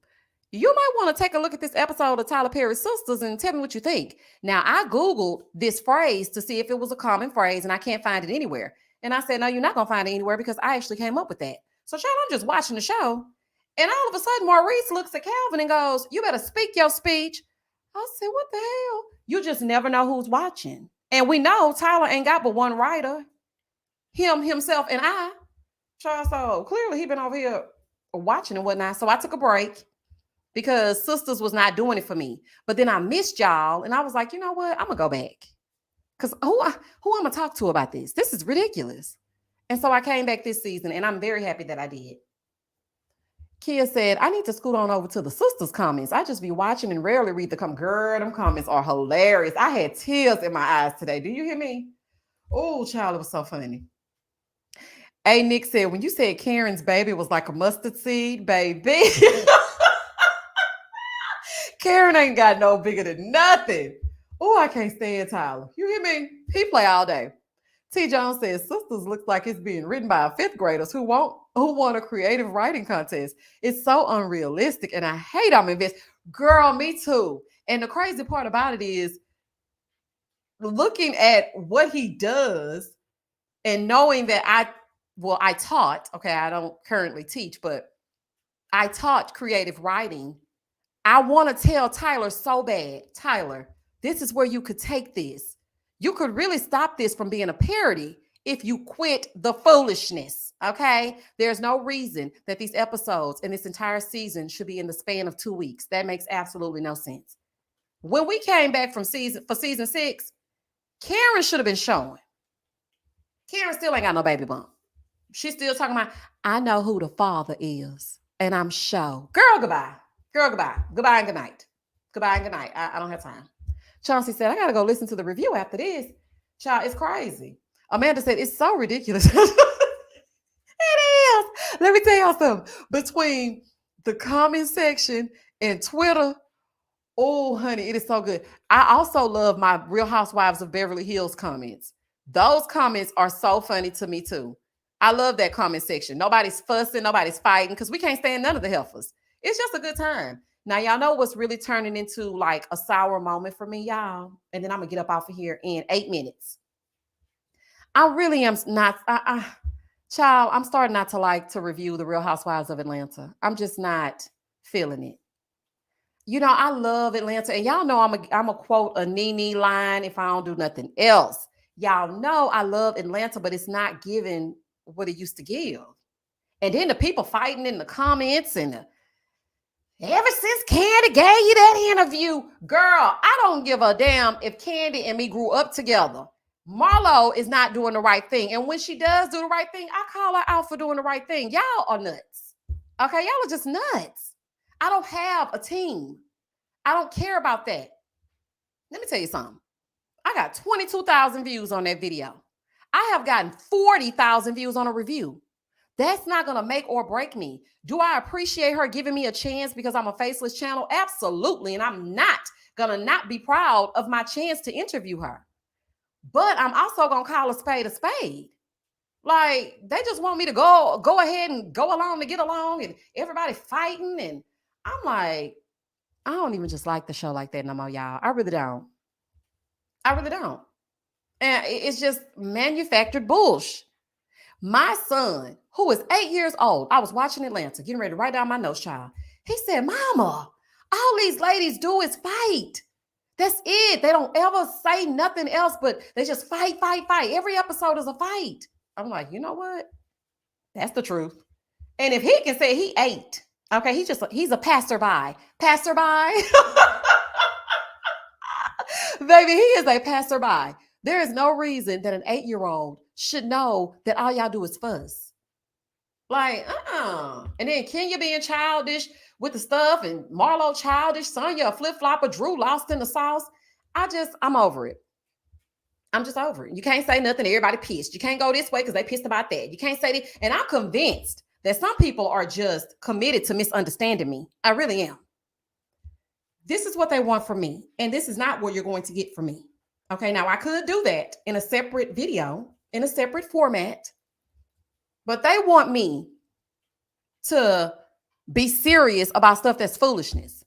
you might want to take a look at this episode of Tyler Perry's Sisters and tell me what you think. Now, I Googled this phrase to see if it was a common phrase, and I can't find it anywhere. And I said, no, you're not going to find it anywhere because I actually came up with that. So, child, I'm just watching the show. And all of a sudden, Maurice looks at Calvin and goes, you better speak your speech. I said, what the hell? You just never know who's watching. And we know Tyler ain't got but one writer, him, himself, and I. Child, so clearly he been over here watching and whatnot. So I took a break because Sisters was not doing it for me. But then I missed y'all. And I was like, you know what? I'm going to go back. Because who I'm going to talk to about this? This is ridiculous. And so I came back this season, and I'm very happy that I did. Kia said, I need to scoot on over to the Sisters comments. I just be watching and rarely read the comments. Girl, them comments are hilarious. I had tears in my eyes today. Do you hear me? Oh, child, it was so funny. A Nick said, when you said Karen's baby was like a mustard seed, baby. Karen ain't got no bigger than nothing. Oh, I can't stand Tyler. You hear me? He play all day. T. Jones says, Sisters looks like it's being written by fifth graders who want a creative writing contest. It's so unrealistic, and I hate I'm invested. Girl, me too. And the crazy part about it is looking at what he does and knowing that I taught, okay, I don't currently teach, but I taught creative writing. I want to tell Tyler so bad, Tyler, this is where you could take this. You could really stop this from being a parody if you quit the foolishness, okay? There's no reason that these episodes and this entire season should be in the span of 2 weeks. That makes absolutely no sense. When we came back for season 6, Karen should have been showing. Karen still ain't got no baby bump. She's still talking about, I know who the father is, and I'm sure. Girl, goodbye. Girl, goodbye. Goodbye and good night. Goodbye and good night. I don't have time. Chauncey said, I got to go listen to the review after this. Child, it's crazy. Amanda said, it's so ridiculous. It is. Let me tell y'all something. Between the comment section and Twitter, oh, honey, it is so good. I also love my Real Housewives of Beverly Hills comments. Those comments are so funny to me, too. I love that comment section. Nobody's fussing. Nobody's fighting because we can't stand none of the heifers. It's just a good time. Now, y'all know what's really turning into like a sour moment for me, y'all. And then I'm going to get up off of here in 8 minutes. I really am not, child, I'm starting not to like to review the Real Housewives of Atlanta. I'm just not feeling it. You know, I love Atlanta. And y'all know I'm a quote a Nene line if I don't do nothing else. Y'all know I love Atlanta, but it's not giving what it used to give. And then the people fighting in the comments and ever since Candy gave you that interview, girl, I don't give a damn if Candy and me grew up together. Marlo is not doing the right thing. And when she does do the right thing, I call her out for doing the right thing. Y'all are nuts. Okay, y'all are just nuts. I don't have a team. I don't care about that. Let me tell you something. I got 22,000 views on that video. I have gotten 40,000 views on a review. That's not going to make or break me. Do I appreciate her giving me a chance because I'm a faceless channel? Absolutely. And I'm not going to not be proud of my chance to interview her. But I'm also going to call a spade a spade. Like, they just want me to go ahead and go along to get along and everybody fighting. And I'm like, I don't even just like the show like that no more, y'all. I really don't. I really don't. And it's just manufactured bullshit. My son, who is 8 years old, I was watching Atlanta, getting ready to write down my notes, child. He said, Mama, all these ladies do is fight. That's it. They don't ever say nothing else, but they just fight, fight, fight. Every episode is a fight. I'm like, you know what? That's the truth. And if he can say he ate, okay, he's a passerby. Passerby. Baby, he is a passerby. There is no reason that an 8-year-old should know that all y'all do is fuss. Like, And then Kenya being childish with the stuff and Marlo childish, Sonya a flip-flopper, Drew lost in the sauce. I'm over it. I'm just over it. You can't say nothing. Everybody pissed. You can't go this way because they pissed about that. You can't say that. And I'm convinced that some people are just committed to misunderstanding me. I really am. This is what they want from me. And this is not what you're going to get from me. Okay, now I could do that in a separate video, in a separate format, but they want me to be serious about stuff that's foolishness.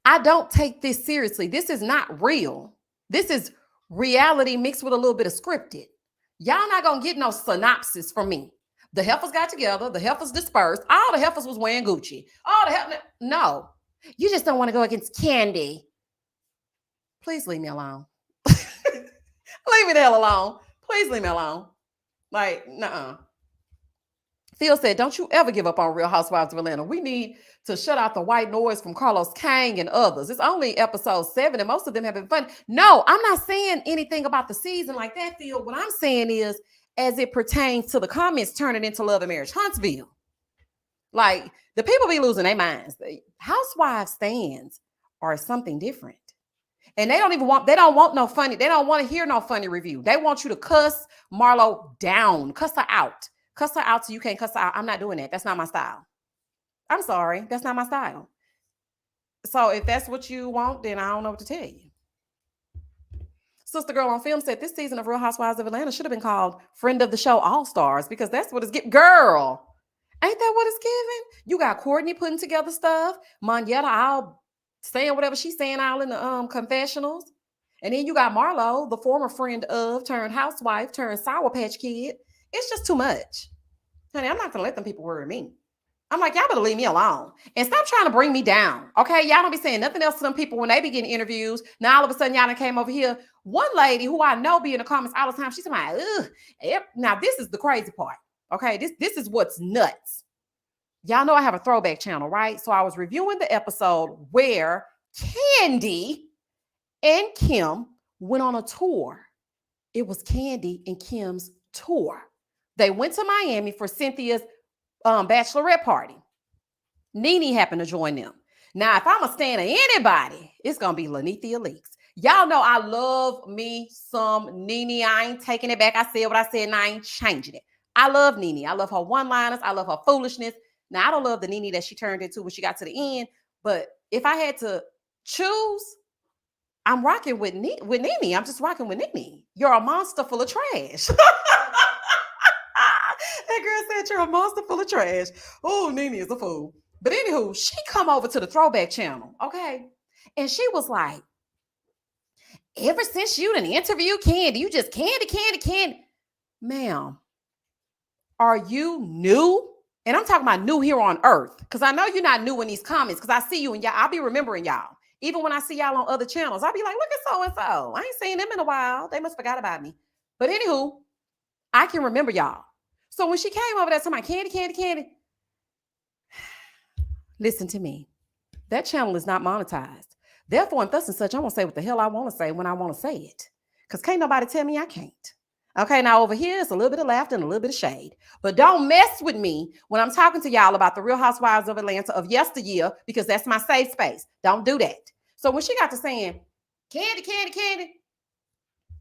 I don't take this seriously. This is not real. This is reality mixed with a little bit of scripted. Y'all not gonna get no synopsis from me. The heifers got together, the heifers dispersed, all the heifers was wearing Gucci. No. You just don't want to go against Kandi. Please leave me alone. Leave me the hell alone. Please leave me alone. Like, nuh-uh. Phil said, don't you ever give up on Real Housewives of Atlanta. We need to shut out the white noise from Carlos Kang and others. It's only episode 7 and most of them have been fun. No, I'm not saying anything about the season like that, Phil. What I'm saying is, as it pertains to the comments turning into Love and Marriage Huntsville, like, the people be losing their minds. The Housewives fans are something different. And they don't want no funny, they don't want to hear no funny review. They want you to cuss Marlo down, cuss her out so you can't cuss her out. I'm not doing that. That's not my style. I'm sorry. That's not my style. So if that's what you want, then I don't know what to tell you. Sister Girl on Film said this season of Real Housewives of Atlanta should have been called Friend of the Show All-Stars, because that's what it's getting. Girl, ain't that what it's giving? You got Courtney putting together stuff, Monyetta all saying whatever she's saying all in the confessionals. And then you got Marlo, the former friend of turned housewife turned Sour Patch Kid. It's just too much. Honey, I'm not going to let them people worry me. I'm like, y'all better leave me alone and stop trying to bring me down. Okay. Y'all don't be saying nothing else to them people when they be getting interviews. Now, all of a sudden, y'all done came over here. One lady who I know be in the comments all the time, she's like, ugh. Now, this is the crazy part. Okay. This is what's nuts. Y'all know I have a throwback channel, right? So I was reviewing the episode where Kandi and Kim went on a tour. It was Kandi and Kim's tour. They went to Miami for Cynthia's bachelorette party. Nene happened to join them. Now, if I'm a stan of anybody, it's going to be Lanithia Leaks. Y'all know I love me some Nene. I ain't taking it back. I said what I said and I ain't changing it. I love Nene. I love her one-liners. I love her foolishness. Now, I don't love the Nene that she turned into when she got to the end, but if I had to choose, I'm rocking with Nene. I'm just rocking with Nene. You're a monster full of trash. That girl said you're a monster full of trash. Oh, Nene is a fool. But anywho, she come over to the throwback channel, okay? And she was like, ever since you done interviewed Kandi, you just Kandi. Ma'am, are you new? And I'm talking about new here on earth, because I know you're not new in these comments, because I see you and y'all. I'll be remembering y'all. Even when I see y'all on other channels, I'll be like, look at so-and-so. I ain't seen them in a while. They must forgot about me. But anywho, I can remember y'all. So when she came over there to my Kandi, listen to me. That channel is not monetized. Therefore, and thus and such, I'm going to say what the hell I want to say when I want to say it. Because can't nobody tell me I can't. Okay, now over here, it's a little bit of laughter and a little bit of shade. But don't mess with me when I'm talking to y'all about the Real Housewives of Atlanta of yesteryear, because that's my safe space. Don't do that. So when she got to saying, Kandi,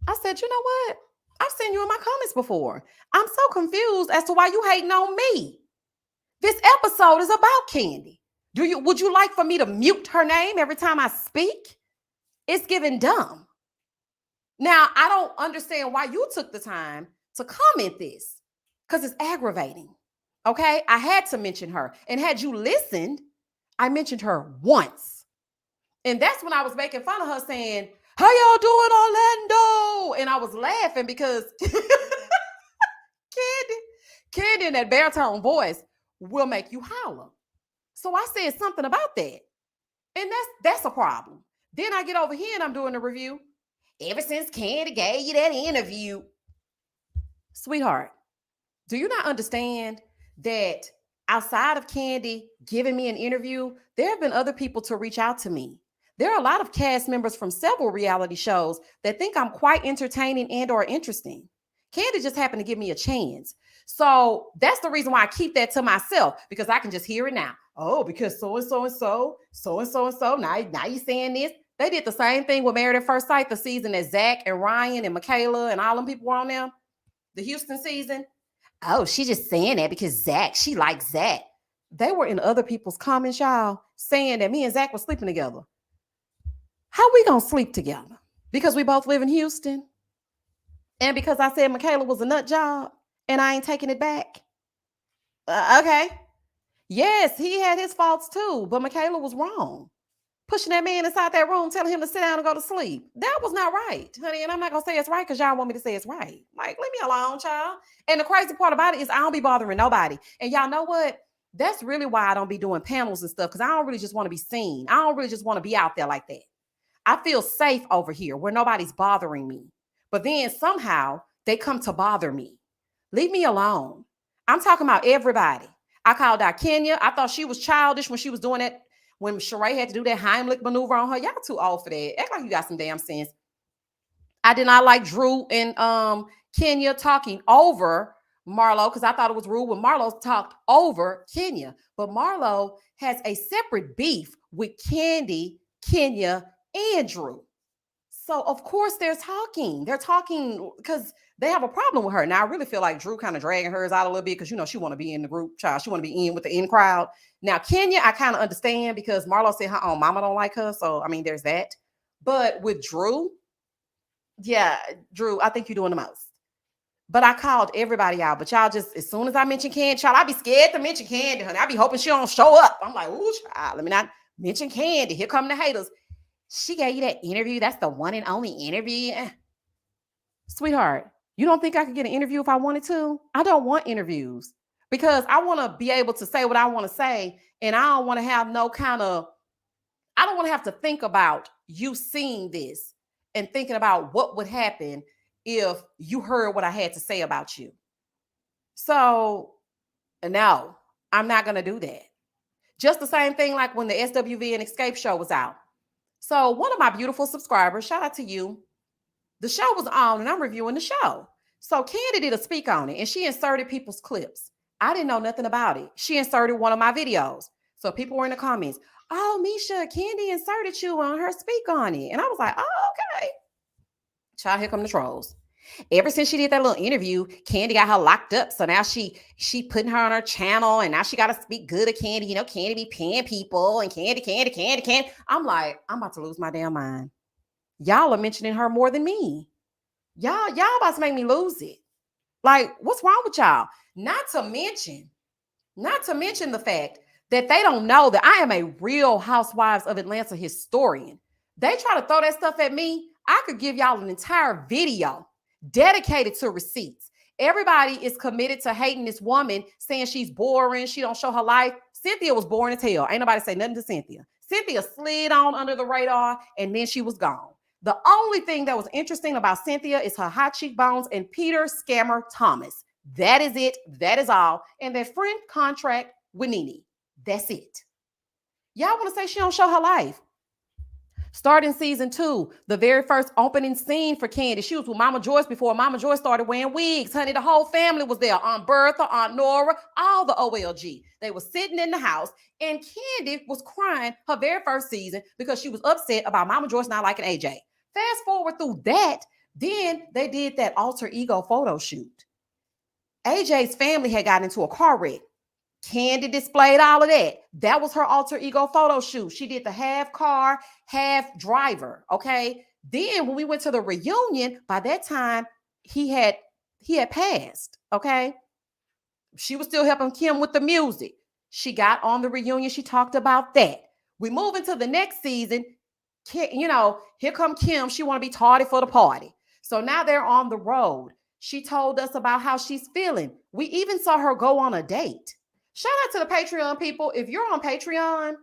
I said, you know what? I've seen you in my comments before. I'm so confused as to why you hating on me. This episode is about Kandi. Would you like for me to mute her name every time I speak? It's giving dumb. Now, I don't understand why you took the time to comment this, because it's aggravating. Okay, I had to mention her. And had you listened, I mentioned her once. And that's when I was making fun of her saying, how y'all doing, Orlando? And I was laughing because Kandi in that baritone voice will make you holler. So I said something about that. And that's a problem. Then I get over here and I'm doing the review. Ever since Kandi gave you that interview. Sweetheart, do you not understand that outside of Kandi giving me an interview, there have been other people to reach out to me. There are a lot of cast members from several reality shows that think I'm quite entertaining and or interesting. Kandi just happened to give me a chance. So that's the reason why I keep that to myself, because I can just hear it now. Oh, because so-and-so. Now you saying this. They did the same thing with Married at First Sight, the season that Zach and Ryan and Michaela and all them people were on them. The Houston season. Oh, she just saying that because she likes Zach. They were in other people's comments, y'all, saying that me and Zach were sleeping together. How we gonna sleep together? Because we both live in Houston? And because I said Michaela was a nut job and I ain't taking it back? Okay. Yes, he had his faults too, but Michaela was wrong. pushing that man inside that room, telling him to sit down and go to sleep. That was not right, honey. And I'm not gonna say it's right because y'all want me to say it's right. Like, leave me alone, child. And the crazy part about it is I don't be bothering nobody. And y'all know what? That's really why I don't be doing panels and stuff, because I don't really just want to be seen. I don't really just want to be out there like that. I feel safe over here where nobody's bothering me. But then somehow they come to bother me. Leave me alone. I'm talking about everybody. I called out Kenya. I thought she was childish when she was doing that, when Sheree had to do that Heimlich maneuver on her. Y'all too old for that. Act like you got some damn sense. I did not like Drew and Kenya talking over Marlo, because I thought it was rude when Marlo talked over Kenya. But Marlo has a separate beef with Candy, Kenya, and Drew. So of course they're talking. They're talking because they have a problem with her. Now I really feel like Drew kind of dragging hers out a little bit because she want to be in the group, child. She want to be in with the in crowd. Now Kenya, I kind of understand because Marlo said her own mama don't like her. So I mean, there's that. But with Drew, yeah, Drew, I think you're doing the most. But I called everybody out. But y'all just, as soon as I mention Candy, child, I be scared to mention Candy, honey. I be hoping she don't show up. I'm like, ooh, child, let me not mention Candy. Here come the haters. She gave you that interview. That's the one and only interview. Sweetheart, you don't think I could get an interview if I wanted to? I don't want interviews because I want to be able to say what I want to say. And I don't want to have I don't want to have to think about you seeing this and thinking about what would happen if you heard what I had to say about you. So, no, I'm not going to do that. Just the same thing like when the SWV and Escape show was out. So one of my beautiful subscribers, shout out to you, the show was on and I'm reviewing the show. So Candy did a speak on it and she inserted people's clips. I didn't know nothing about it. She inserted one of my videos. So people were in the comments, oh, Misha, Candy inserted you on her speak on it. And I was like, oh, okay. Child, here come the trolls. Ever since she did that little interview, Candy got her locked up. So now she putting her on her channel and now she got to speak good of Candy. Candy be paying people and Candy. I'm like, I'm about to lose my damn mind. Y'all are mentioning her more than me. Y'all about to make me lose it. Like, what's wrong with y'all? Not to mention the fact that they don't know that I am a Real Housewives of Atlanta historian. They try to throw that stuff at me. I could give y'all an entire video dedicated to receipts. Everybody is committed to hating this woman, saying she's boring, she don't show her life. Cynthia was boring as hell. Ain't nobody say nothing to Cynthia. Cynthia slid on under the radar and then she was gone. The only thing that was interesting about Cynthia is her high cheekbones and Peter Scammer Thomas. That is it. That is all. And their friend contract with Nene. That's it. Y'all want to say she don't show her life. Starting season 2, the very first opening scene for Candy, she was with Mama Joyce before Mama Joyce started wearing wigs. Honey, the whole family was there. Aunt Bertha, Aunt Nora, all the OLG. They were sitting in the house and Candy was crying her very first season because she was upset about Mama Joyce not liking AJ. Fast forward through that, then they did that alter ego photo shoot. AJ's family had gotten into a car wreck. Candy displayed all of that. That was her alter ego photo shoot. She did the half car, half driver. Okay. Then when we went to the reunion, by that time he had passed. Okay. She was still helping Kim with the music. She got on the reunion. She talked about that. We move into the next season. Here come Kim. She want to be tardy for the party. So now they're on the road. She told us about how she's feeling. We even saw her go on a date. Shout out to the Patreon people. If you're on Patreon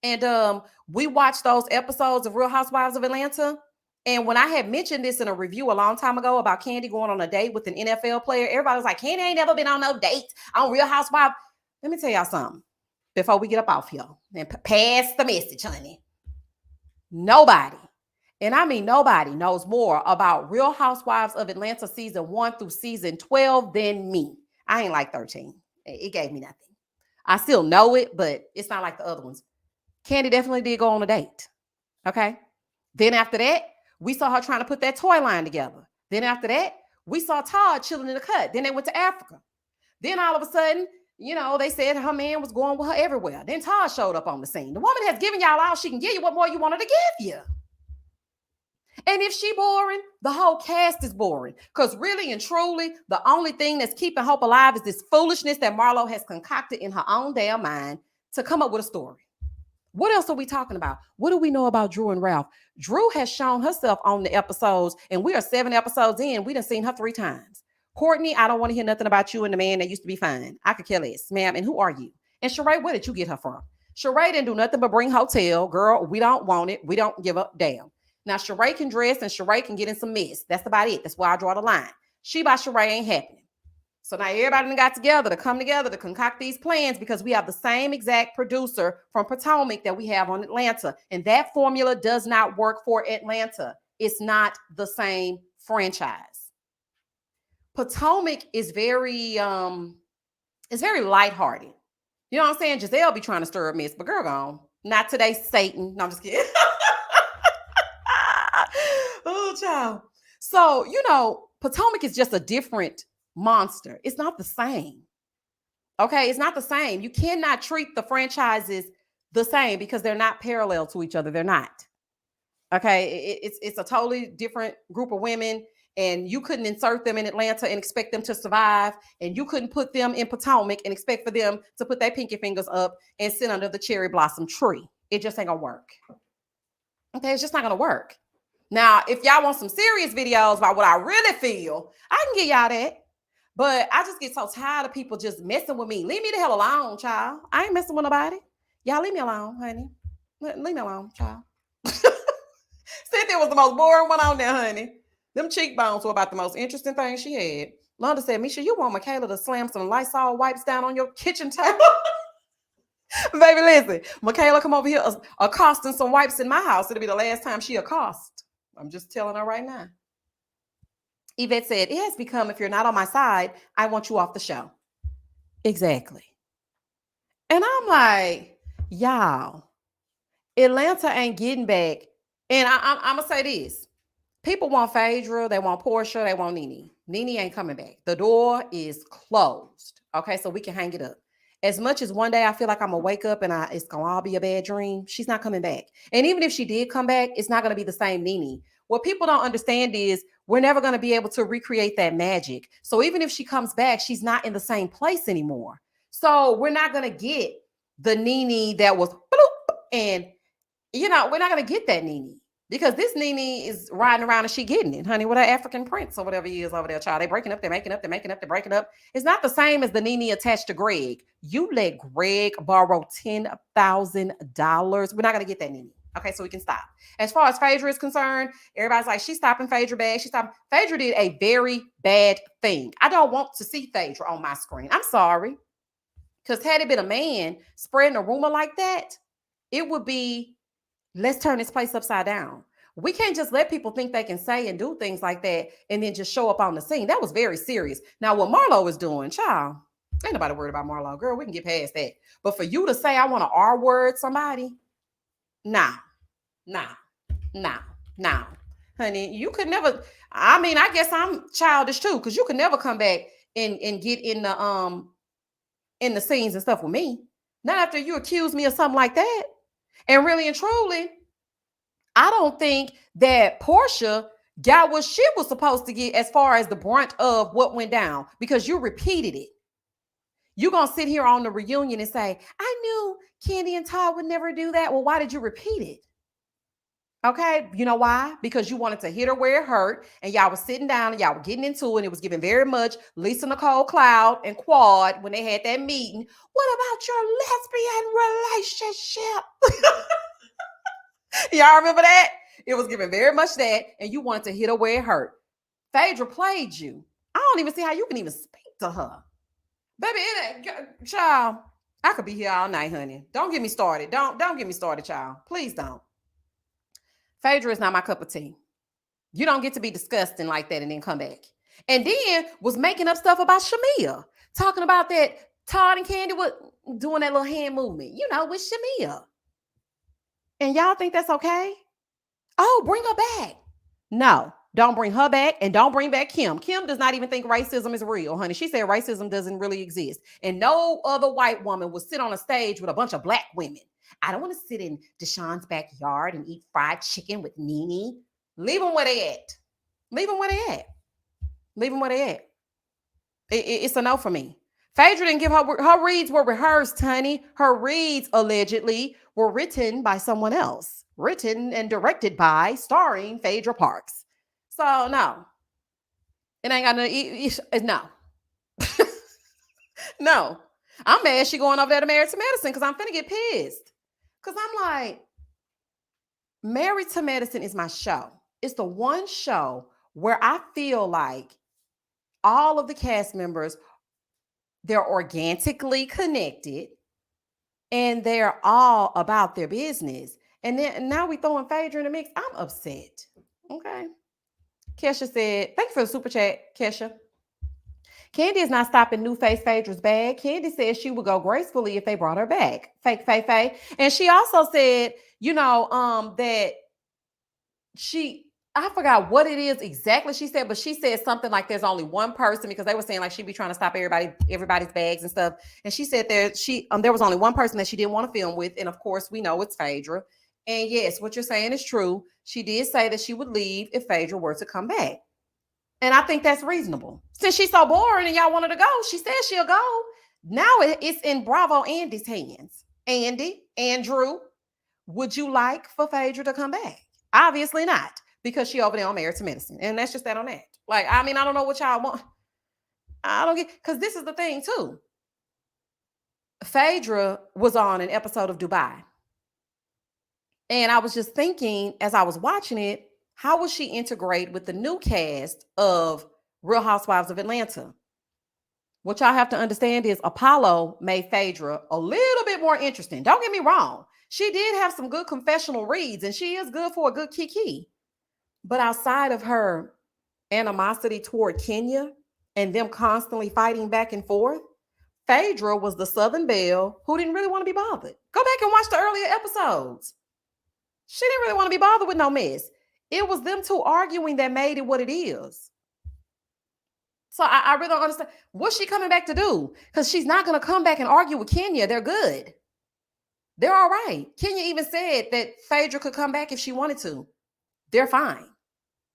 and we watched those episodes of Real Housewives of Atlanta, and when I had mentioned this in a review a long time ago about Candy going on a date with an NFL player, everybody was like, Candy ain't never been on no dates on Real Housewives. Let me tell y'all something before we get up off here and pass the message, honey. Nobody, and I mean nobody, knows more about Real Housewives of Atlanta season 1 through season 12 than me. I ain't like 13. It gave me nothing. I still know it, but it's not like the other ones. Candy definitely did go on a date. Okay. Then after that, we saw her trying to put that toy line together. Then after that, we saw Todd chilling in the cut. Then they went to Africa. Then all of a sudden, they said her man was going with her everywhere. Then Todd showed up on the scene. The woman has given y'all all she can give you. What more you want her to give you? And if she boring, the whole cast is boring. Because really and truly, the only thing that's keeping hope alive is this foolishness that Marlo has concocted in her own damn mind to come up with a story. What else are we talking about? What do we know about Drew and Ralph? Drew has shown herself on the episodes, and we are 7 episodes in. We done seen her 3 times. Courtney, I don't want to hear nothing about you and the man that used to be fine. I could care less, ma'am. And who are you? And Sheree, where did you get her from? Sheree didn't do nothing but bring hotel. Girl, we don't want it. We don't give a damn. Now, Sheree can dress and Sheree can get in some mess. That's about it. That's why I draw the line. She by Sheree ain't happening. So now everybody got together to come together to concoct these plans because we have the same exact producer from Potomac that we have on Atlanta. And that formula does not work for Atlanta. It's not the same franchise. Potomac is very lighthearted. You know what I'm saying? Giselle be trying to stir a mess, but girl gone. Not today, Satan. No, I'm just kidding. Oh, child. So, Potomac is just a different monster. It's not the same. Okay, it's not the same. You cannot treat the franchises the same because they're not parallel to each other. They're not. Okay, it's a totally different group of women, and you couldn't insert them in Atlanta and expect them to survive, and you couldn't put them in Potomac and expect for them to put their pinky fingers up and sit under the cherry blossom tree. It just ain't gonna work. Okay, it's just not gonna work. Now, if y'all want some serious videos about what I really feel, I can give y'all that. But I just get so tired of people just messing with me. Leave me the hell alone, child. I ain't messing with nobody. Y'all leave me alone, honey. Leave me alone, child. Cynthia was the most boring one on there, honey. Them cheekbones were about the most interesting thing she had. Londa said, Misha, you want Michaela to slam some Lysol wipes down on your kitchen table? Baby, listen. Michaela come over here accosting some wipes in my house. It'll be the last time she accosts. I'm just telling her right now. Yvette said, it has become, if you're not on my side, I want you off the show. Exactly. And I'm like, y'all, Atlanta ain't getting back. And I'm going to say this. People want Phaedra. They want Portia. They want Nene. Nene ain't coming back. The door is closed. Okay, so we can hang it up. As much as one day I feel like I'm going to wake up and it's going to all be a bad dream, she's not coming back. And even if she did come back, it's not going to be the same Nene. What people don't understand is we're never going to be able to recreate that magic. So even if she comes back, she's not in the same place anymore. So we're not going to get the Nene that was bloop, and, we're not going to get that Nene. Because this Nene is riding around and she getting it, honey, with her African prince or whatever he is over there, child. They breaking up, they're making up, they're making up, they're breaking up. It's not the same as the Nene attached to Greg. You let Greg borrow $10,000. We're not going to get that Nene. Okay, so we can stop. As far as Phaedra is concerned, everybody's like, she's stopping Phaedra bag. Phaedra did a very bad thing. I don't want to see Phaedra on my screen. I'm sorry. Because had it been a man spreading a rumor like that, it would be, let's turn this place upside down. We can't just let people think they can say and do things like that and then just show up on the scene. That was very serious. Now, what Marlo is doing, child, ain't nobody worried about Marlo. Girl, we can get past that. But for you to say I want to R-word somebody, nah. Honey, you could never, I guess I'm childish too, because you could never come back and get in the scenes and stuff with me. Not after you accuse me of something like that. And really and truly, I don't think that Portia got what she was supposed to get as far as the brunt of what went down, because you repeated it. You're going to sit here on the reunion and say, I knew Candy and Todd would never do that. Well, why did you repeat it? Okay, you know why? Because you wanted to hit her where it hurt, and y'all was sitting down and y'all were getting into it, and it was giving very much Lisa Nicole Cloud and Quad when they had that meeting. What about your lesbian relationship? Y'all remember that? It was giving very much that, and you wanted to hit her where it hurt. Phaedra played you. I don't even see how you can even speak to her. Baby, child, I could be here all night, honey. Don't get me started. Don't get me started, child. Please don't. Phaedra is not my cup of tea. You don't get to be disgusting like that and then come back. And then was making up stuff about Shamia, talking about that Todd and Candy were doing that little hand movement, with Shamia. And y'all think that's okay? Oh, bring her back. No, don't bring her back, and don't bring back Kim. Kim does not even think racism is real, honey. She said racism doesn't really exist. And no other white woman will sit on a stage with a bunch of black women. I don't want to sit in Deshaun's backyard and eat fried chicken with Nene. Leave them where they at. Leave them where they at. Leave them where they at. It's a no for me. Phaedra didn't give her reads were rehearsed, honey. Her reads allegedly were written by someone else, written and directed by, starring Phaedra Parks. So no, it ain't got no, no. I'm mad she going over there to Married to Medicine because I'm finna get pissed. Because I'm like, Married to Medicine is my show. It's the one show where I feel like all of the cast members, they're organically connected and they're all about their business. And then now we throwing Phaedra in the mix. I'm upset. Okay. Kesha said, thank you for the super chat, Kesha. Candy is not stopping New Face Phaedra's bag. Candy said she would go gracefully if they brought her back. Fake, fake, fake. And she also said, that I forgot what it is exactly she said, but she said something like there's only one person, because they were saying like she'd be trying to stop everybody's bags and stuff. And she said there was only one person that she didn't want to film with. And of course, we know it's Phaedra. And yes, what you're saying is true. She did say that she would leave if Phaedra were to come back. And I think that's reasonable. Since she's so boring and y'all wanted to go, she said she'll go. Now it's in Bravo Andy's hands. Andrew, would you like for Phaedra to come back? Obviously not, because she over there on Married to Medicine. And that's just that on that. Like, I mean, I don't know what y'all want. I don't get, because this is the thing too. Phaedra was on an episode of Dubai. And I was just thinking as I was watching it, how will she integrate with the new cast of Real Housewives of Atlanta? What y'all have to understand is Apollo made Phaedra a little bit more interesting. Don't get me wrong. She did have some good confessional reads, and she is good for a good kiki. But outside of her animosity toward Kenya and them constantly fighting back and forth, Phaedra was the Southern Belle who didn't really want to be bothered. Go back and watch the earlier episodes. She didn't really want to be bothered with no mess. It was them two arguing that made it what it is. So I really don't understand. What's she coming back to do? Because she's not going to come back and argue with Kenya. They're good. They're all right. Kenya even said that Phaedra could come back if she wanted to. They're fine.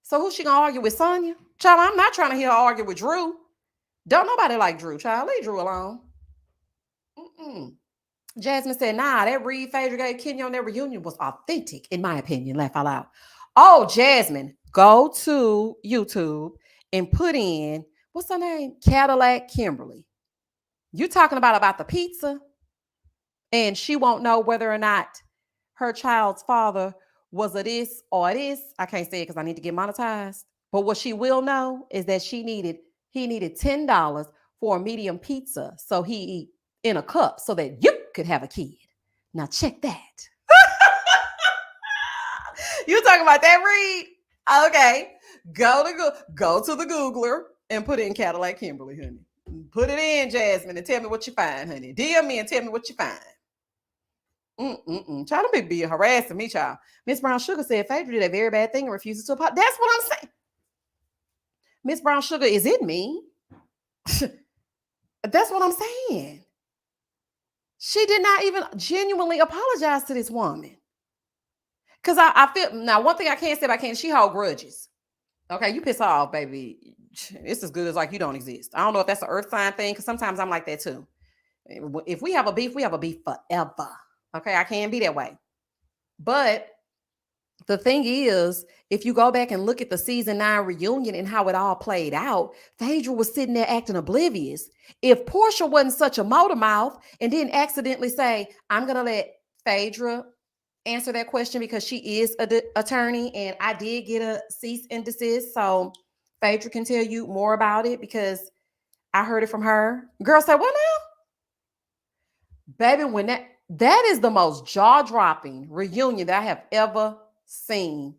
So who's she going to argue with, Sonya? Child, I'm not trying to hear her argue with Drew. Don't nobody like Drew, child. Leave Drew alone. Jasmine said, nah, that read Phaedra gave Kenya on their reunion was authentic, in my opinion. Laugh out loud. Oh, Jasmine, go to YouTube and put in, what's her name? Cadillac Kimberly. You talking about the pizza? And she won't know whether or not her child's father was a this or this. I can't say it because I need to get monetized. But what she will know is that he needed $10 for a medium pizza. So he eat in a cup so that you could have a kid. Now check that. You talking about that, Reed? Okay. Go to the Googler and put in Cadillac Kimberly, honey. Put it in, Jasmine, and tell me what you find, honey. DM me and tell me what you find. Child, don't be harassing me, child. Miss Brown Sugar said Phaedra did a very bad thing and refuses to apologize. That's what I'm saying. Miss Brown Sugar, is it me? That's what I'm saying. She did not even genuinely apologize to this woman. Because I feel, now one thing I can't say about Candy, she hold grudges. Okay, you piss her off, baby. It's as good as like you don't exist. I don't know if that's an earth sign thing, because sometimes I'm like that too. If we have a beef, we have a beef forever. Okay, I can't be that way. But the thing is, if you go back and look at the season 9 reunion and how it all played out, Phaedra was sitting there acting oblivious. If Portia wasn't such a motor mouth and didn't accidentally say, I'm going to let Phaedra answer that question because she is an attorney and I did get a cease and desist, so Phaedra can tell you more about it because I heard it from her. Girl said, what now? Baby, when that is the most jaw-dropping reunion that I have ever seen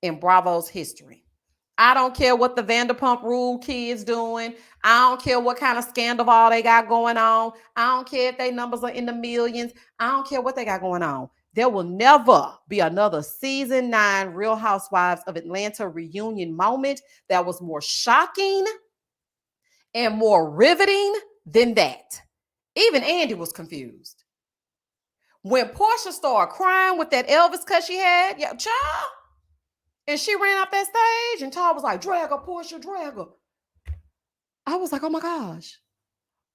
in Bravo's history. I don't care what the Vanderpump Rule kids doing. I don't care what kind of scandal they got going on. I don't care if their numbers are in the millions. I don't care what they got going on. There will never be another season 9 Real Housewives of Atlanta reunion moment that was more shocking and more riveting than that. Even Andy was confused. When Portia started crying with that Elvis cut she had, yeah, child, and she ran up that stage and Todd was like, drag her, Portia, drag her. I was like, oh my gosh.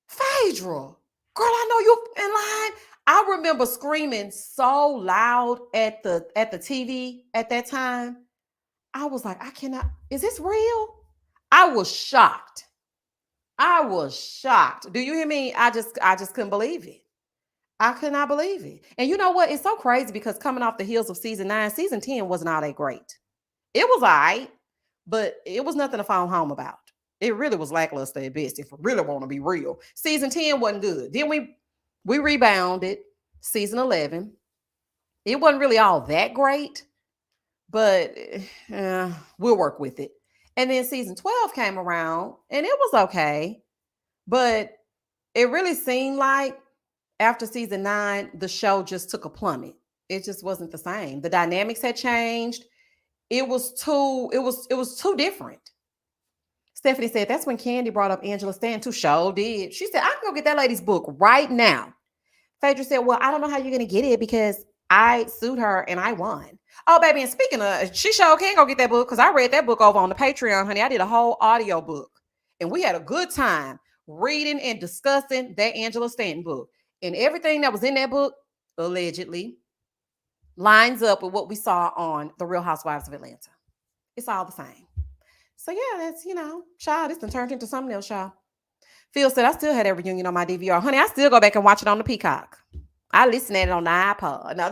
Phaedra, girl, I know you in line. I remember screaming so loud at the TV at that time. I was like, I cannot, is this real? I was shocked. I was shocked. Do you hear me? I just couldn't believe it. I could not believe it. And you know what? It's so crazy because coming off the heels of season 9, season 10 wasn't all that great. It was all right, but it was nothing to phone home about. It really was lackluster at best, if I really want to be real. Season 10 wasn't good. Then we rebounded season 11. It wasn't really all that great, but we'll work with it. And then season 12 came around and it was okay, but it really seemed like after season 9, the show just took a plummet. It just wasn't the same. The dynamics had changed. It was too different. Stephanie said that's when Candy brought up Angela Stanton. Show did. She said, I can go get that lady's book right now. Phaedra said, well, I don't know how you're gonna get it because I sued her and I won. Oh, baby, and speaking of, she sure can go get that book because I read that book over on the Patreon, honey. I did a whole audio book and we had a good time reading and discussing that Angela Stanton book. And everything that was in that book, allegedly, lines up with what we saw on The Real Housewives of Atlanta. It's all the same. So yeah, that's, child, this done turned into something else, y'all. Phil said, I still had that reunion on my DVR. Honey, I still go back and watch it on the Peacock. I listen at it on the iPod. No.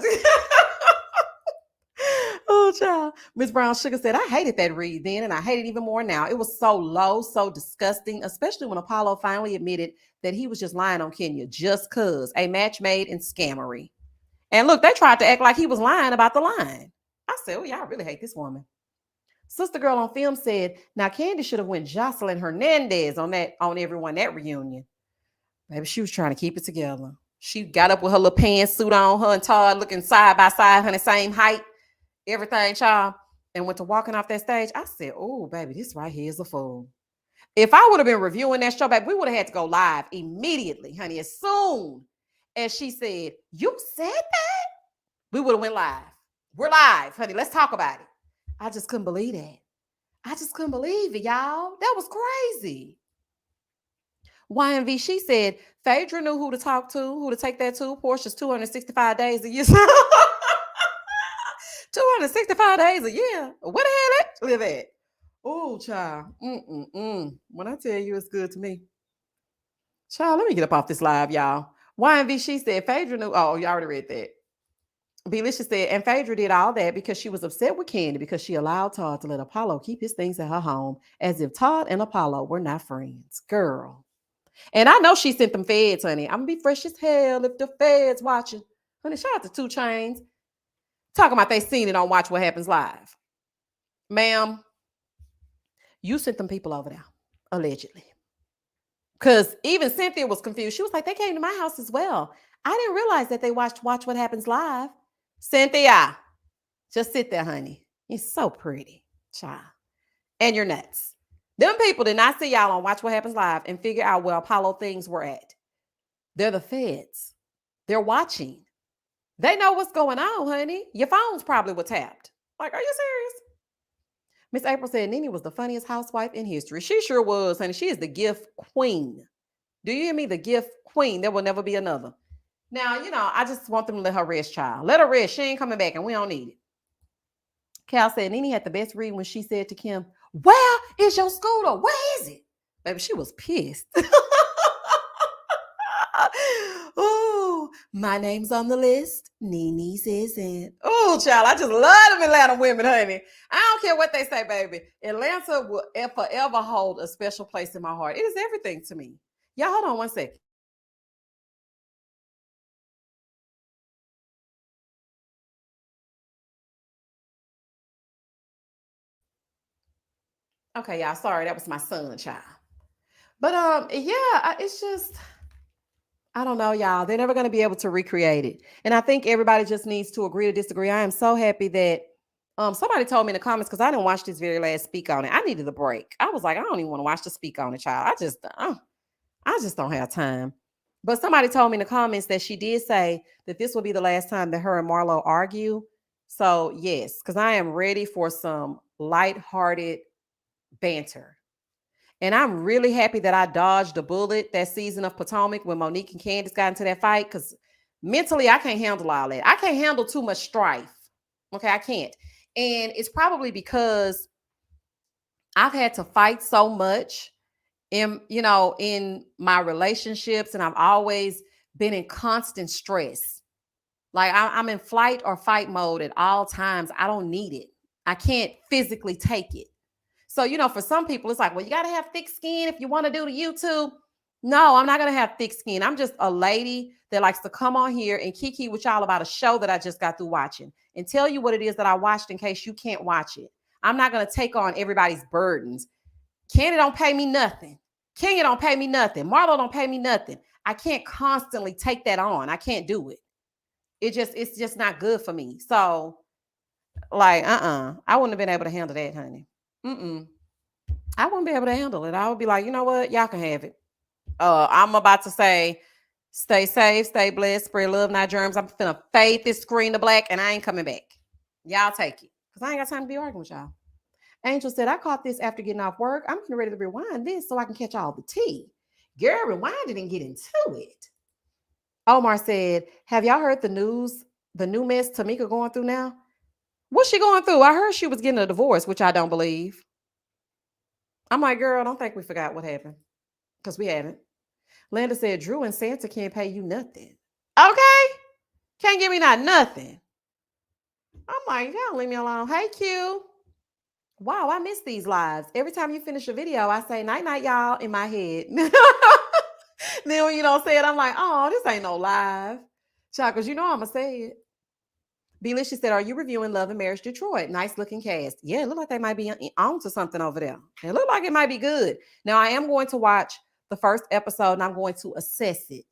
Oh, child. Miss Brown Sugar said, I hated that read then, and I hate it even more now. It was so low, so disgusting, especially when Apollo finally admitted that he was just lying on Kenya just cause a match made in scammery. And look, they tried to act like he was lying about the line. I said, oh, yeah, I really hate this woman. Sister Girl on Film said, now Candy should have went Jocelyn Hernandez on everyone that reunion. Maybe she was trying to keep it together. She got up with her little pantsuit on, her and Todd looking side by side, honey, same height, everything, child, and went to walking off that stage. I said, oh, baby, this right here is a fool. If I would have been reviewing that show, baby, we would have had to go live immediately, honey, as soon as she said, you said that? We would have went live. We're live, honey. Let's talk about it. I just couldn't believe that. I just couldn't believe it, y'all. That was crazy. YMV, she said, Phaedra knew who to talk to, who to take that to. Portia's 265 days a year. 265 days a year. Where the hell that live at? Oh, child. When I tell you it's good to me. Child, let me get up off this live, y'all. YMV, she said, Phaedra knew. Oh, you already read that. Belicious said, and Phaedra did all that because she was upset with Candy because she allowed Todd to let Apollo keep his things at her home as if Todd and Apollo were not friends. Girl. And I know she sent them feds, honey. I'm going to be fresh as hell if the feds watching. Honey, shout out to 2 Chainz. Talking about they seen it on Watch What Happens Live. Ma'am, you sent them people over there, allegedly. Because even Cynthia was confused. She was like, they came to my house as well. I didn't realize that they watched Watch What Happens Live. Cynthia, just sit there, honey. You're so pretty, child. And you're nuts. Them people did not see y'all on Watch What Happens Live and figure out where Apollo things were at. They're the feds. They're watching. They know what's going on, honey. Your phones probably were tapped. Like, are you serious? Miss April said Nene was the funniest housewife in history. She sure was, honey. She is the gift queen. Do you hear me? The gift queen. There will never be another. Now, I just want them to let her rest, child. Let her rest. She ain't coming back, and we don't need it. Cal said Nene had the best read when she said to Kim, where is your scooter? Where is it? Baby, she was pissed. Oh, my name's on the list. Nene's isn't. Oh, child, I just love them Atlanta women, honey. I don't care what they say, baby. Atlanta will forever hold a special place in my heart. It is everything to me. Y'all, hold on one second. Okay, y'all, sorry, that was my son, child. But yeah, it's just, I don't know, y'all. They're never going to be able to recreate it. And I think everybody just needs to agree to disagree. I am so happy that somebody told me in the comments, because I didn't watch this very last speak on it. I needed a break. I was like, I don't even want to watch the speak on it, child. I just don't have time. But somebody told me in the comments that she did say that this will be the last time that her and Marlo argue. So yes, because I am ready for some lighthearted banter. And I'm really happy that I dodged a bullet that season of Potomac when Monique and Candace got into that fight, because mentally I can't handle all that. I can't handle too much strife. Okay, I can't. And it's probably because I've had to fight so much in my relationships, and I've always been in constant stress. Like I'm in flight or fight mode at all times. I don't need it. I can't physically take it. So, for some people, it's like, well, you got to have thick skin if you want to do the YouTube. No, I'm not going to have thick skin. I'm just a lady that likes to come on here and kiki with y'all about a show that I just got through watching and tell you what it is that I watched in case you can't watch it. I'm not going to take on everybody's burdens. Candy don't pay me nothing. Kenya don't pay me nothing. Marlo don't pay me nothing. I can't constantly take that on. I can't do it. It's just not good for me. So, like, I wouldn't have been able to handle that, honey. I wouldn't be able to handle it. I would be like, you know what? Y'all can have it. I'm about to say, stay safe, stay blessed, spread love, not germs. I'm finna fade this screen to black, and I ain't coming back. Y'all take it. Because I ain't got time to be arguing with y'all. Angel said, I caught this after getting off work. I'm ready to rewind this so I can catch all the tea. Girl, rewind it and get into it. Omar said, have y'all heard the news, the new mess Tamika going through now? What's she going through? I heard she was getting a divorce, which I don't believe. I'm like, girl, I don't think we forgot what happened. Because we haven't. Linda said, Drew and Santa can't pay you nothing. Okay? Can't give me nothing. I'm like, y'all leave me alone. Hey, Q. Wow, I miss these lives. Every time you finish a video, I say, night, night, y'all, in my head. Then when you don't say it, I'm like, oh, this ain't no live. Child, because I'm going to say it. Belicious said, are you reviewing Love and Marriage Detroit? Nice looking cast. Yeah, it looked like they might be on to something over there. It looked like it might be good. Now, I am going to watch the first episode and I'm going to assess it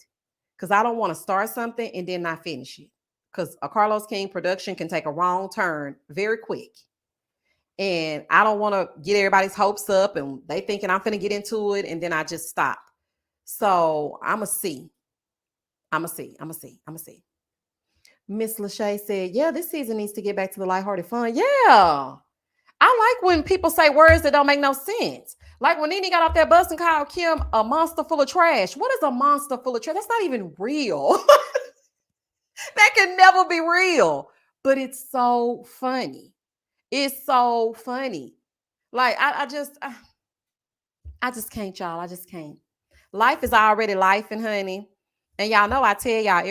because I don't want to start something and then not finish it, because a Carlos King production can take a wrong turn very quick. And I don't want to get everybody's hopes up and they thinking I'm going to get into it and then I just stop. So I'm going to see. Miss Lachey said, yeah, this season needs to get back to the lighthearted fun. Yeah. I like when people say words that don't make no sense. Like when Nene got off that bus and called Kim a monster full of trash. What is a monster full of trash? That's not even real. That can never be real. But it's so funny. It's so funny. Like, I just can't, y'all. I just can't. Life is already life, and honey. And y'all know I tell y'all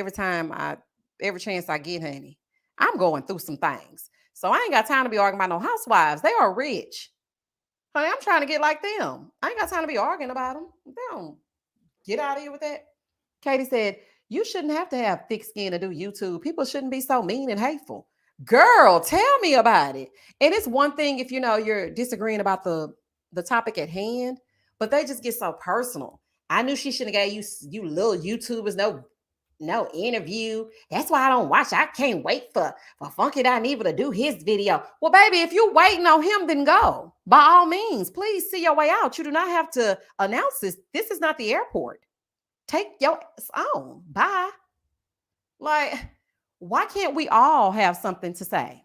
every chance I get, honey, I'm going through some things. So I ain't got time to be arguing about no housewives. They are rich. Honey, I'm trying to get like them. I ain't got time to be arguing about them. They don't get out of here with that. Katie said, you shouldn't have to have thick skin to do YouTube. People shouldn't be so mean and hateful. Girl, tell me about it. And it's one thing if you're disagreeing about the topic at hand, but they just get so personal. I knew she shouldn't have gave you little YouTubers no interview. That's why I don't watch. I can't wait for Funky Dineva to do his video. Well, baby, if you're waiting on him, then go. By all means, please see your way out. You do not have to announce this. This is not the airport. Take your own. Bye. Like, why can't we all have something to say?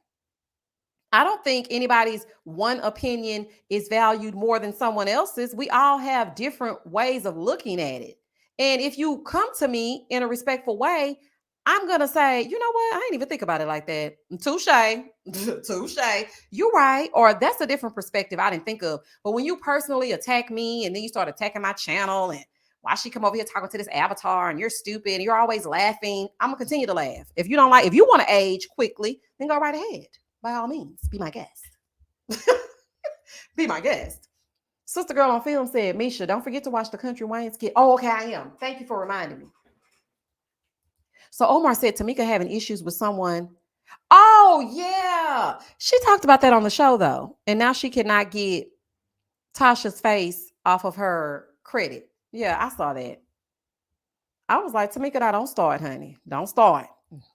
I don't think anybody's one opinion is valued more than someone else's. We all have different ways of looking at it. And if you come to me in a respectful way, I'm going to say, you know what? I didn't even think about it like that. Touche. Touche. You're right. Or that's a different perspective I didn't think of. But when you personally attack me and then you start attacking my channel and why she come over here talking to this avatar and you're stupid and you're always laughing, I'm going to continue to laugh. If you want to age quickly, then go right ahead. By all means, be my guest. Be my guest. Sister Girl on Film said, Misha, don't forget to watch the Country Wayne skit. Oh, okay, I am. Thank you for reminding me. So Omar said Tamika having issues with someone. Oh, yeah. She talked about that on the show, though. And now she cannot get Tasha's face off of her credit. Yeah, I saw that. I was like, Tamika, don't start, honey. Don't start.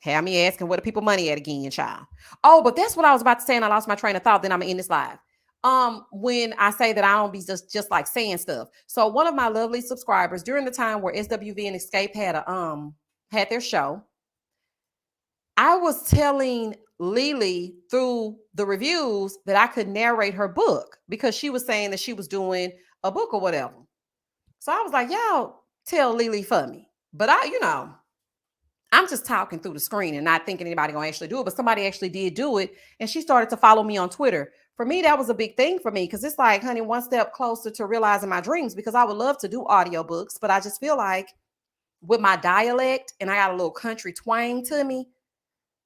Have me asking where the people money at again, child. Oh, but that's what I was about to say, and I lost my train of thought. Then I'm gonna end this live. When I say that I don't be just like saying stuff. So one of my lovely subscribers during the time where SWV and Escape had their show, I was telling Lily through the reviews that I could narrate her book because she was saying that she was doing a book or whatever. So I was like, y'all tell Lily for me. But I'm just talking through the screen and not thinking anybody gonna actually do it. But somebody actually did do it, and she started to follow me on Twitter. For me, that was a big thing for me because it's like, honey, one step closer to realizing my dreams, because I would love to do audiobooks, but I just feel like with my dialect and I got a little country twang to me,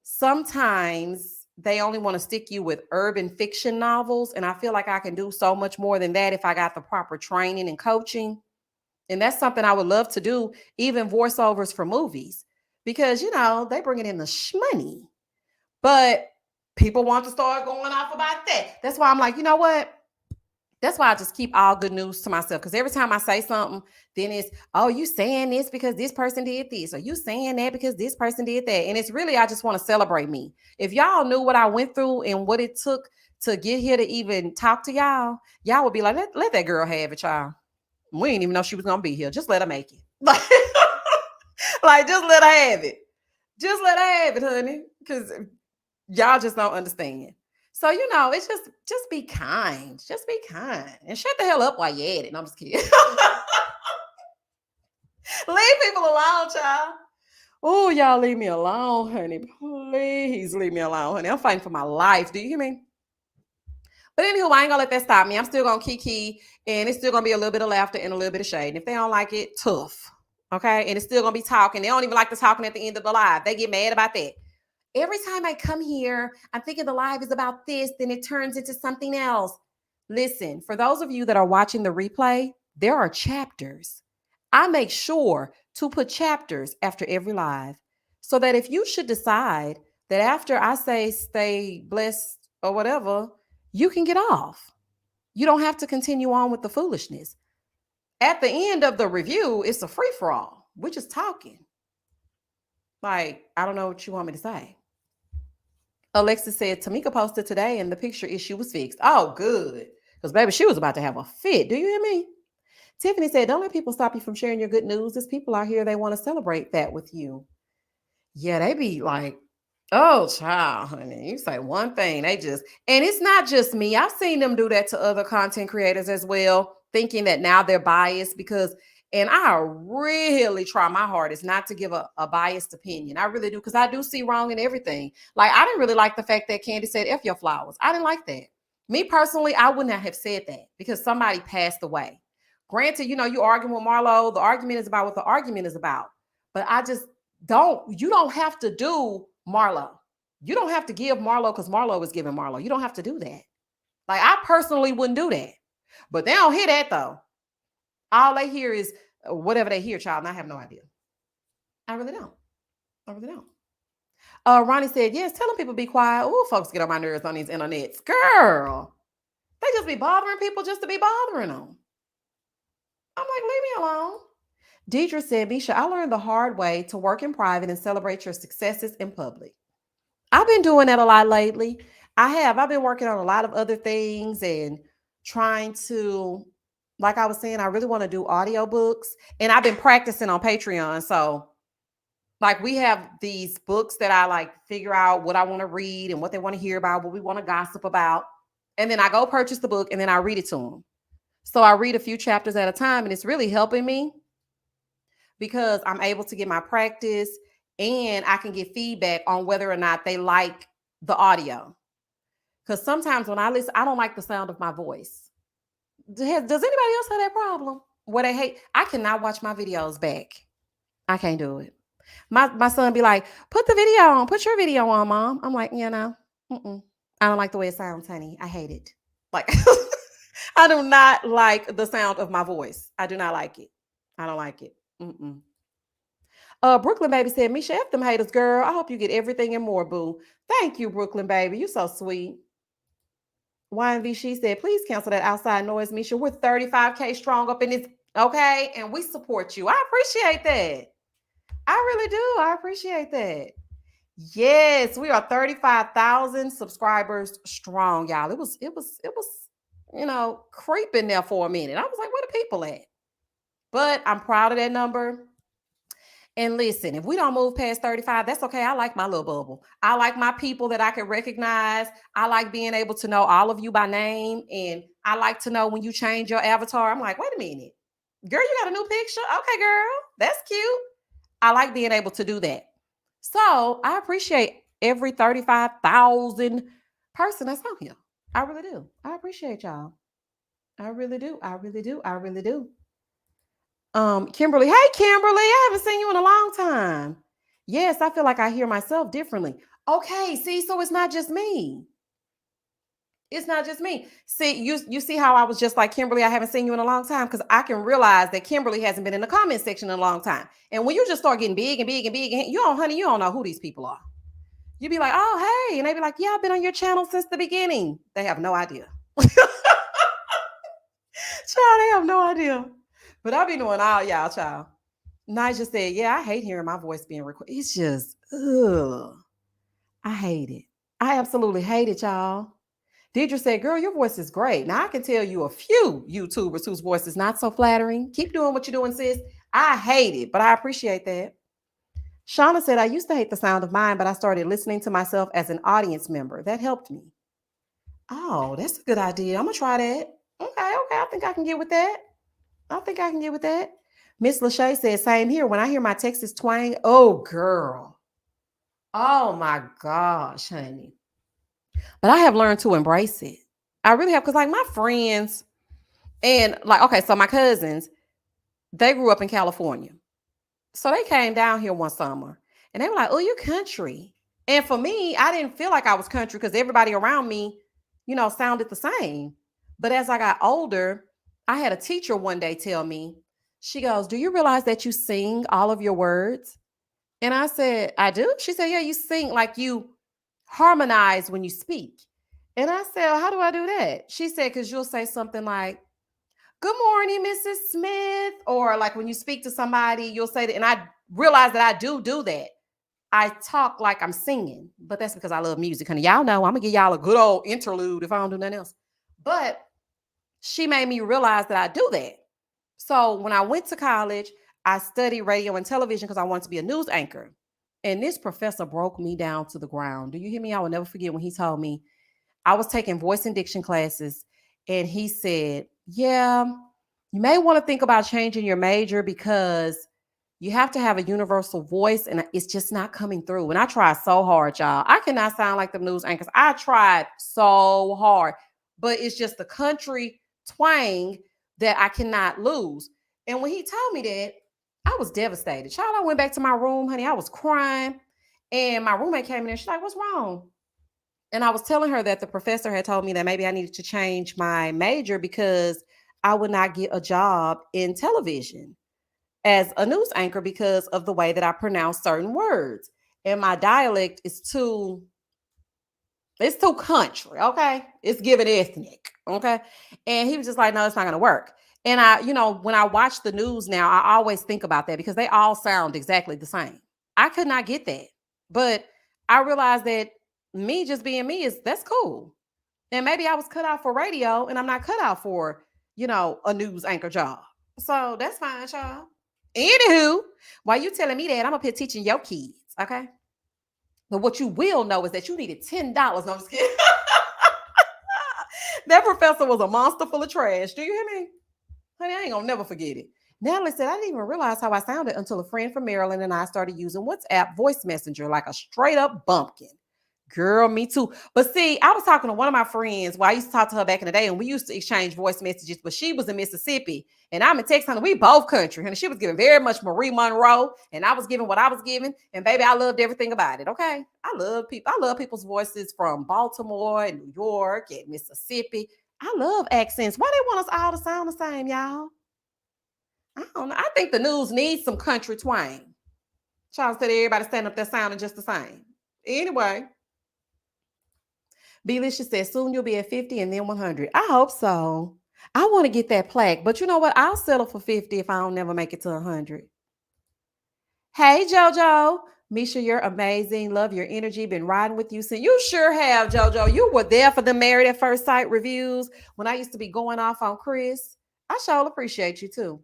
sometimes they only want to stick you with urban fiction novels. And I feel like I can do so much more than that if I got the proper training and coaching. And that's something I would love to do, even voiceovers for movies, because, they bring it in the shmoney. But people want to start going off about that. That's why I'm like, you know what? That's why I just keep all good news to myself. Because every time I say something, then it's, oh, you saying this because this person did this, or you saying that because this person did that. And it's really, I just want to celebrate me. If y'all knew what I went through and what it took to get here to even talk to y'all would be like, let that girl have it, y'all. We didn't even know she was going to be here. Just let her make it. Like, just let her have it. Just let her have it, honey. Because y'all just don't understand. So, it's just be kind. Just be kind. And shut the hell up while you're at it. No, I'm just kidding. Leave people alone, child. Oh, y'all leave me alone, honey. Please leave me alone, honey. I'm fighting for my life. Do you hear me? But anywho, I ain't gonna let that stop me. I'm still gonna kiki, and it's still gonna be a little bit of laughter and a little bit of shade. And if they don't like it, tough. Okay. And it's still gonna be talking. They don't even like the talking at the end of the live. They get mad about that. Every time I come here, I'm thinking the live is about this, then it turns into something else. Listen, for those of you that are watching the replay, there are chapters. I make sure to put chapters after every live so that if you should decide that after I say stay blessed or whatever, you can get off. You don't have to continue on with the foolishness. At the end of the review, it's a free for all. We're just talking. Like, I don't know what you want me to say. Alexis said, Tamika posted today and the picture issue was fixed. Oh, good. Because, baby, she was about to have a fit. Do you hear me? Tiffany said, don't let people stop you from sharing your good news. There's people out here, they want to celebrate that with you. Yeah, they be like, oh, child, honey. You say one thing, and it's not just me. I've seen them do that to other content creators as well, thinking that now they're biased and I really try my hardest not to give a biased opinion. I really do, because I do see wrong in everything. Like, I didn't really like the fact that Candy said, F your flowers. I didn't like that. Me personally, I would not have said that because somebody passed away. Granted, you arguing with Marlo. The argument is about what the argument is about. But you don't have to do Marlo. You don't have to give Marlo because Marlo is giving Marlo. You don't have to do that. Like, I personally wouldn't do that. But they don't hear that, though. All they hear is whatever they hear, child, and I have no idea. I really don't. Ronnie said, yes, telling people be quiet. Oh, folks get on my nerves on these internets. Girl, they just be bothering people just to be bothering them. I'm like, leave me alone. Deidre said, Misha, I learned the hard way to work in private and celebrate your successes in public. I've been doing that a lot lately. I've been working on a lot of other things and trying to, like I was saying, I really want to do audiobooks, and I've been practicing on Patreon. So like, we have these books that I like figure out what I want to read and what they want to hear about, what we want to gossip about. And then I go purchase the book and then I read it to them. So I read a few chapters at a time, and it's really helping me because I'm able to get my practice and I can get feedback on whether or not they like the audio. Because sometimes when I listen, I don't like the sound of my voice. Does anybody else have that problem? Where they hate, I cannot watch my videos back. I can't do it. My son be like, put the video on, put your video on, Mom. I'm like, I don't like the way it sounds, honey. I hate it. Like, I do not like the sound of my voice. I do not like it. I don't like it. Brooklyn Baby said, Misha, F them haters, girl. I hope you get everything and more, boo. Thank you, Brooklyn Baby. You so sweet. YNV, she said, please cancel that outside noise, Misha. We're 35K strong up in this, okay? And we support you. I appreciate that. I really do. I appreciate that. Yes, we are 35,000 subscribers strong, y'all. It was, creeping there for a minute. I was like, where the people at? But I'm proud of that number. And listen, if we don't move past 35, that's okay. I like my little bubble. I like my people that I can recognize. I like being able to know all of you by name. And I like to know when you change your avatar. I'm like, wait a minute. Girl, you got a new picture? Okay, girl. That's cute. I like being able to do that. So I appreciate every 35,000 person that's on here. I really do. I appreciate y'all. I really do. I really do. I really do. Kimberly. Hey, Kimberly. I haven't seen you in a long time. Yes, I feel like I hear myself differently. Okay, see, so it's not just me. It's not just me. See, you see how I was just like Kimberly, I haven't seen you in a long time because I can realize that Kimberly hasn't been in the comment section in a long time. And when you just start getting big and big and big, and you don't, honey, you don't know who these people are. You be like, oh, hey, and they be like, yeah, I've been on your channel since the beginning. They have no idea. Child, they have no idea. But I be knowing all y'all, child. Nigel said, yeah, I hate hearing my voice being recorded. It's just, ugh. I hate it. I absolutely hate it, y'all. Deidre said, girl, your voice is great. Now I can tell you a few YouTubers whose voice is not so flattering. Keep doing what you're doing, sis. I hate it, but I appreciate that. Shauna said, I used to hate the sound of mine, but I started listening to myself as an audience member. That helped me. Oh, that's a good idea. I'm going to try that. Okay. I think I can get with that. Miss Lachey said, same here. When I hear my Texas twang, oh, girl. Oh, my gosh, honey. But I have learned to embrace it. I really have, because like my friends and like, okay, so my cousins, they grew up in California. So they came down here one summer and they were like, oh, you country. And for me, I didn't feel like I was country because everybody around me, sounded the same. But as I got older, I had a teacher one day tell me, she goes, do you realize that you sing all of your words? And I said, I do. She said, yeah, you sing like you harmonize when you speak. And I said, well, how do I do that? She said, because you'll say something like, good morning, Mrs. Smith. Or like when you speak to somebody, you'll say that. And I realized that I do that. I talk like I'm singing, but that's because I love music, honey. Y'all know I'm going to give y'all a good old interlude if I don't do nothing else. But she made me realize that I do that. So when I went to college, I studied radio and television because I wanted to be a news anchor. And this professor broke me down to the ground. Do you hear me? I will never forget when he told me I was taking voice and diction classes. And he said, yeah, you may want to think about changing your major because you have to have a universal voice and it's just not coming through. And I tried so hard, y'all. I cannot sound like the news anchors. I tried so hard, but it's just the country twang that I cannot lose. And when he told me that, I was devastated. Child, I went back to my room, honey. I was crying. And my roommate came in and she's like, what's wrong? And I was telling her that the professor had told me that maybe I needed to change my major because I would not get a job in television as a news anchor because of the way that I pronounce certain words. And my dialect is too country, okay? It's giving ethnic, okay? And he was just like, no, it's not gonna work. And I, when I watch the news now, I always think about that because they all sound exactly the same. I could not get that. But I realized that me just being me that's cool. And maybe I was cut out for radio and I'm not cut out for, a news anchor job. So that's fine, y'all. Anywho, while you telling me that, I'm up here teaching your kids, okay? But what you will know is that you needed $10. No, I'm just kidding. That professor was a monster full of trash. Do you hear me? Honey, I ain't gonna never forget it. Natalie said, I didn't even realize how I sounded until a friend from Maryland and I started using WhatsApp voice messenger like a straight up bumpkin. Girl, me too. But see, I was talking to one of my friends. Well, I used to talk to her back in the day, and we used to exchange voice messages, but she was in Mississippi, and I'm in Texas. We both country. And she was giving very much Marie Monroe, and I was giving what I was giving. And baby, I loved everything about it, okay? I love people. I love people's voices from Baltimore and New York and Mississippi. I love accents. Why they want us all to sound the same, y'all? I don't know. I think the news needs some country twang. Charles said everybody stand up there sounding just the same. Anyway. Belicious says, soon you'll be at 50 and then 100. I hope so. I want to get that plaque. But you know what? I'll settle for 50 if I don't never make it to 100. Hey, JoJo. Misha, you're amazing. Love your energy. Been riding with you since. You sure have, JoJo. You were there for the Married at First Sight reviews when I used to be going off on Chris. I sure appreciate you too.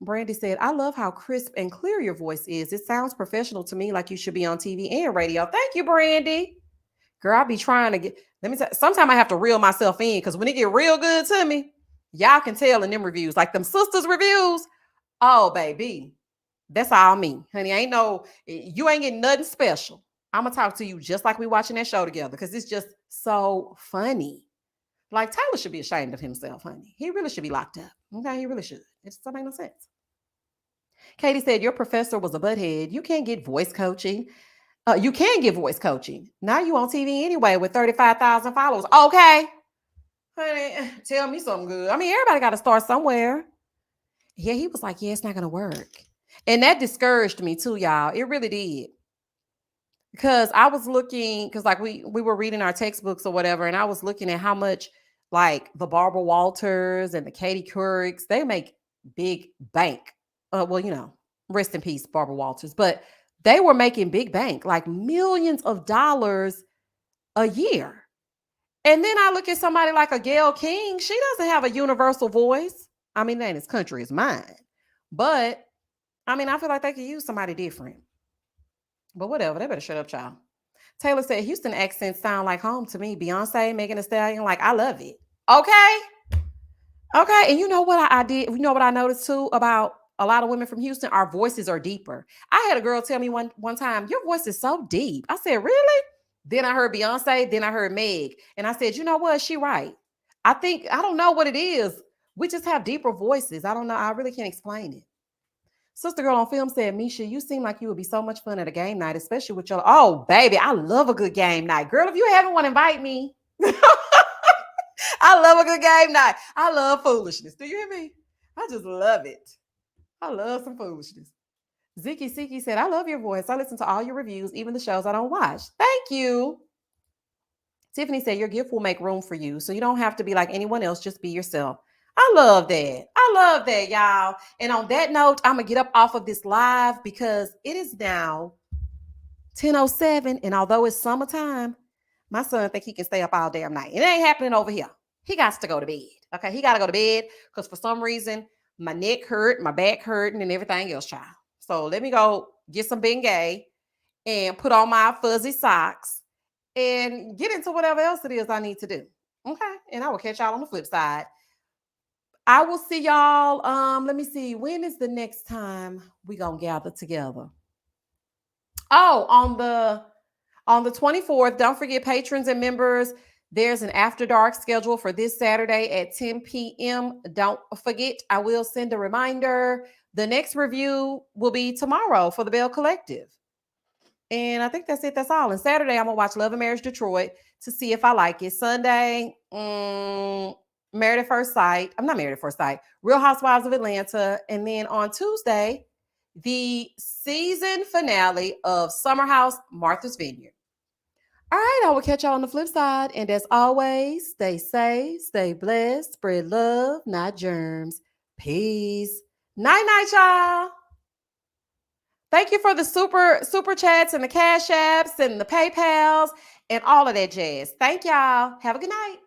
Brandy said, I love how crisp and clear your voice is. It sounds professional to me, like you should be on TV and radio. Thank you, Brandy. Girl, I be trying to get, let me tell you, sometimes I have to reel myself in because when it get real good to me, y'all can tell in them reviews, like them sisters reviews. Oh, baby, that's all me. Honey, you ain't getting nothing special. I'm going to talk to you just like we watching that show together because it's just so funny. Like Taylor should be ashamed of himself, honey. He really should be locked up. Okay, he really should. It just don't make no sense. Katie said, your professor was a butthead. You can't get voice coaching. You can get voice coaching. Now you on TV anyway with 35,000 followers. Okay. Honey, tell me something good. I mean, everybody got to start somewhere. Yeah, he was like, yeah, it's not going to work. And that discouraged me too, y'all. It really did. Because I was looking, because like we were reading our textbooks or whatever, and I was looking at how much like the Barbara Walters and the Katie Courics, they make big bank. Well, rest in peace, Barbara Walters. But they were making big bank, like millions of dollars a year. And then I look at somebody like a Gayle King. She doesn't have a universal voice. I mean, that his country is mine. But, I mean, I feel like they could use somebody different. But whatever, they better shut up, child. Taylor said, Houston accents sound like home to me. Beyonce, Megan Thee Stallion, like, I love it. Okay. And you know what I did? You know what I noticed too about a lot of women from Houston? Our voices are deeper. I had a girl tell me one time, your voice is so deep. I said, really? Then I heard Beyonce, then I heard Meg. And I said, you know what? She right. I don't know what it is. We just have deeper voices. I don't know. I really can't explain it. Sister Girl on Film said, Misha, you seem like you would be so much fun at a game night, especially with your, oh, baby, I love a good game night. Girl, if you haven't want to invite me. I love a good game night. I love foolishness. Do you hear me? I just love it. I love some foolishness. Ziki Siki said, I love your voice. I listen to all your reviews, even the shows I don't watch. Thank you. Tiffany said, your gift will make room for you, so you don't have to be like anyone else. Just be yourself. I love that, y'all. And on that note, I'm going to get up off of this live because it is now 10:07. And although it's summertime, my son think he can stay up all damn night. It ain't happening over here. He got to go to bed. Okay, he got to go to bed because for some reason, my neck hurt, my back hurting, and everything else, child. So let me go get some Bengay and put on my fuzzy socks and get into whatever else it is I need to do. Okay, and I will catch y'all on the flip side. I will see y'all. Let me see. When is the next time we gonna gather together? Oh, on the 24th. Don't forget, patrons and members, there's an after dark schedule for this Saturday at 10 p.m. Don't forget, I will send a reminder. The next review will be tomorrow for the Bell Collective. And I think that's it. That's all. And Saturday, I'm going to watch Love and Marriage Detroit to see if I like it. Sunday, Married at First Sight. I'm not Married at First Sight. Real Housewives of Atlanta. And then on Tuesday, the season finale of Summer House, Martha's Vineyard. All right, I will catch y'all on the flip side. And as always, stay safe, stay blessed, spread love, not germs. Peace. Night, y'all. Thank you for the super chats and the Cash Apps and the PayPals and all of that jazz. Thank y'all. Have a good night.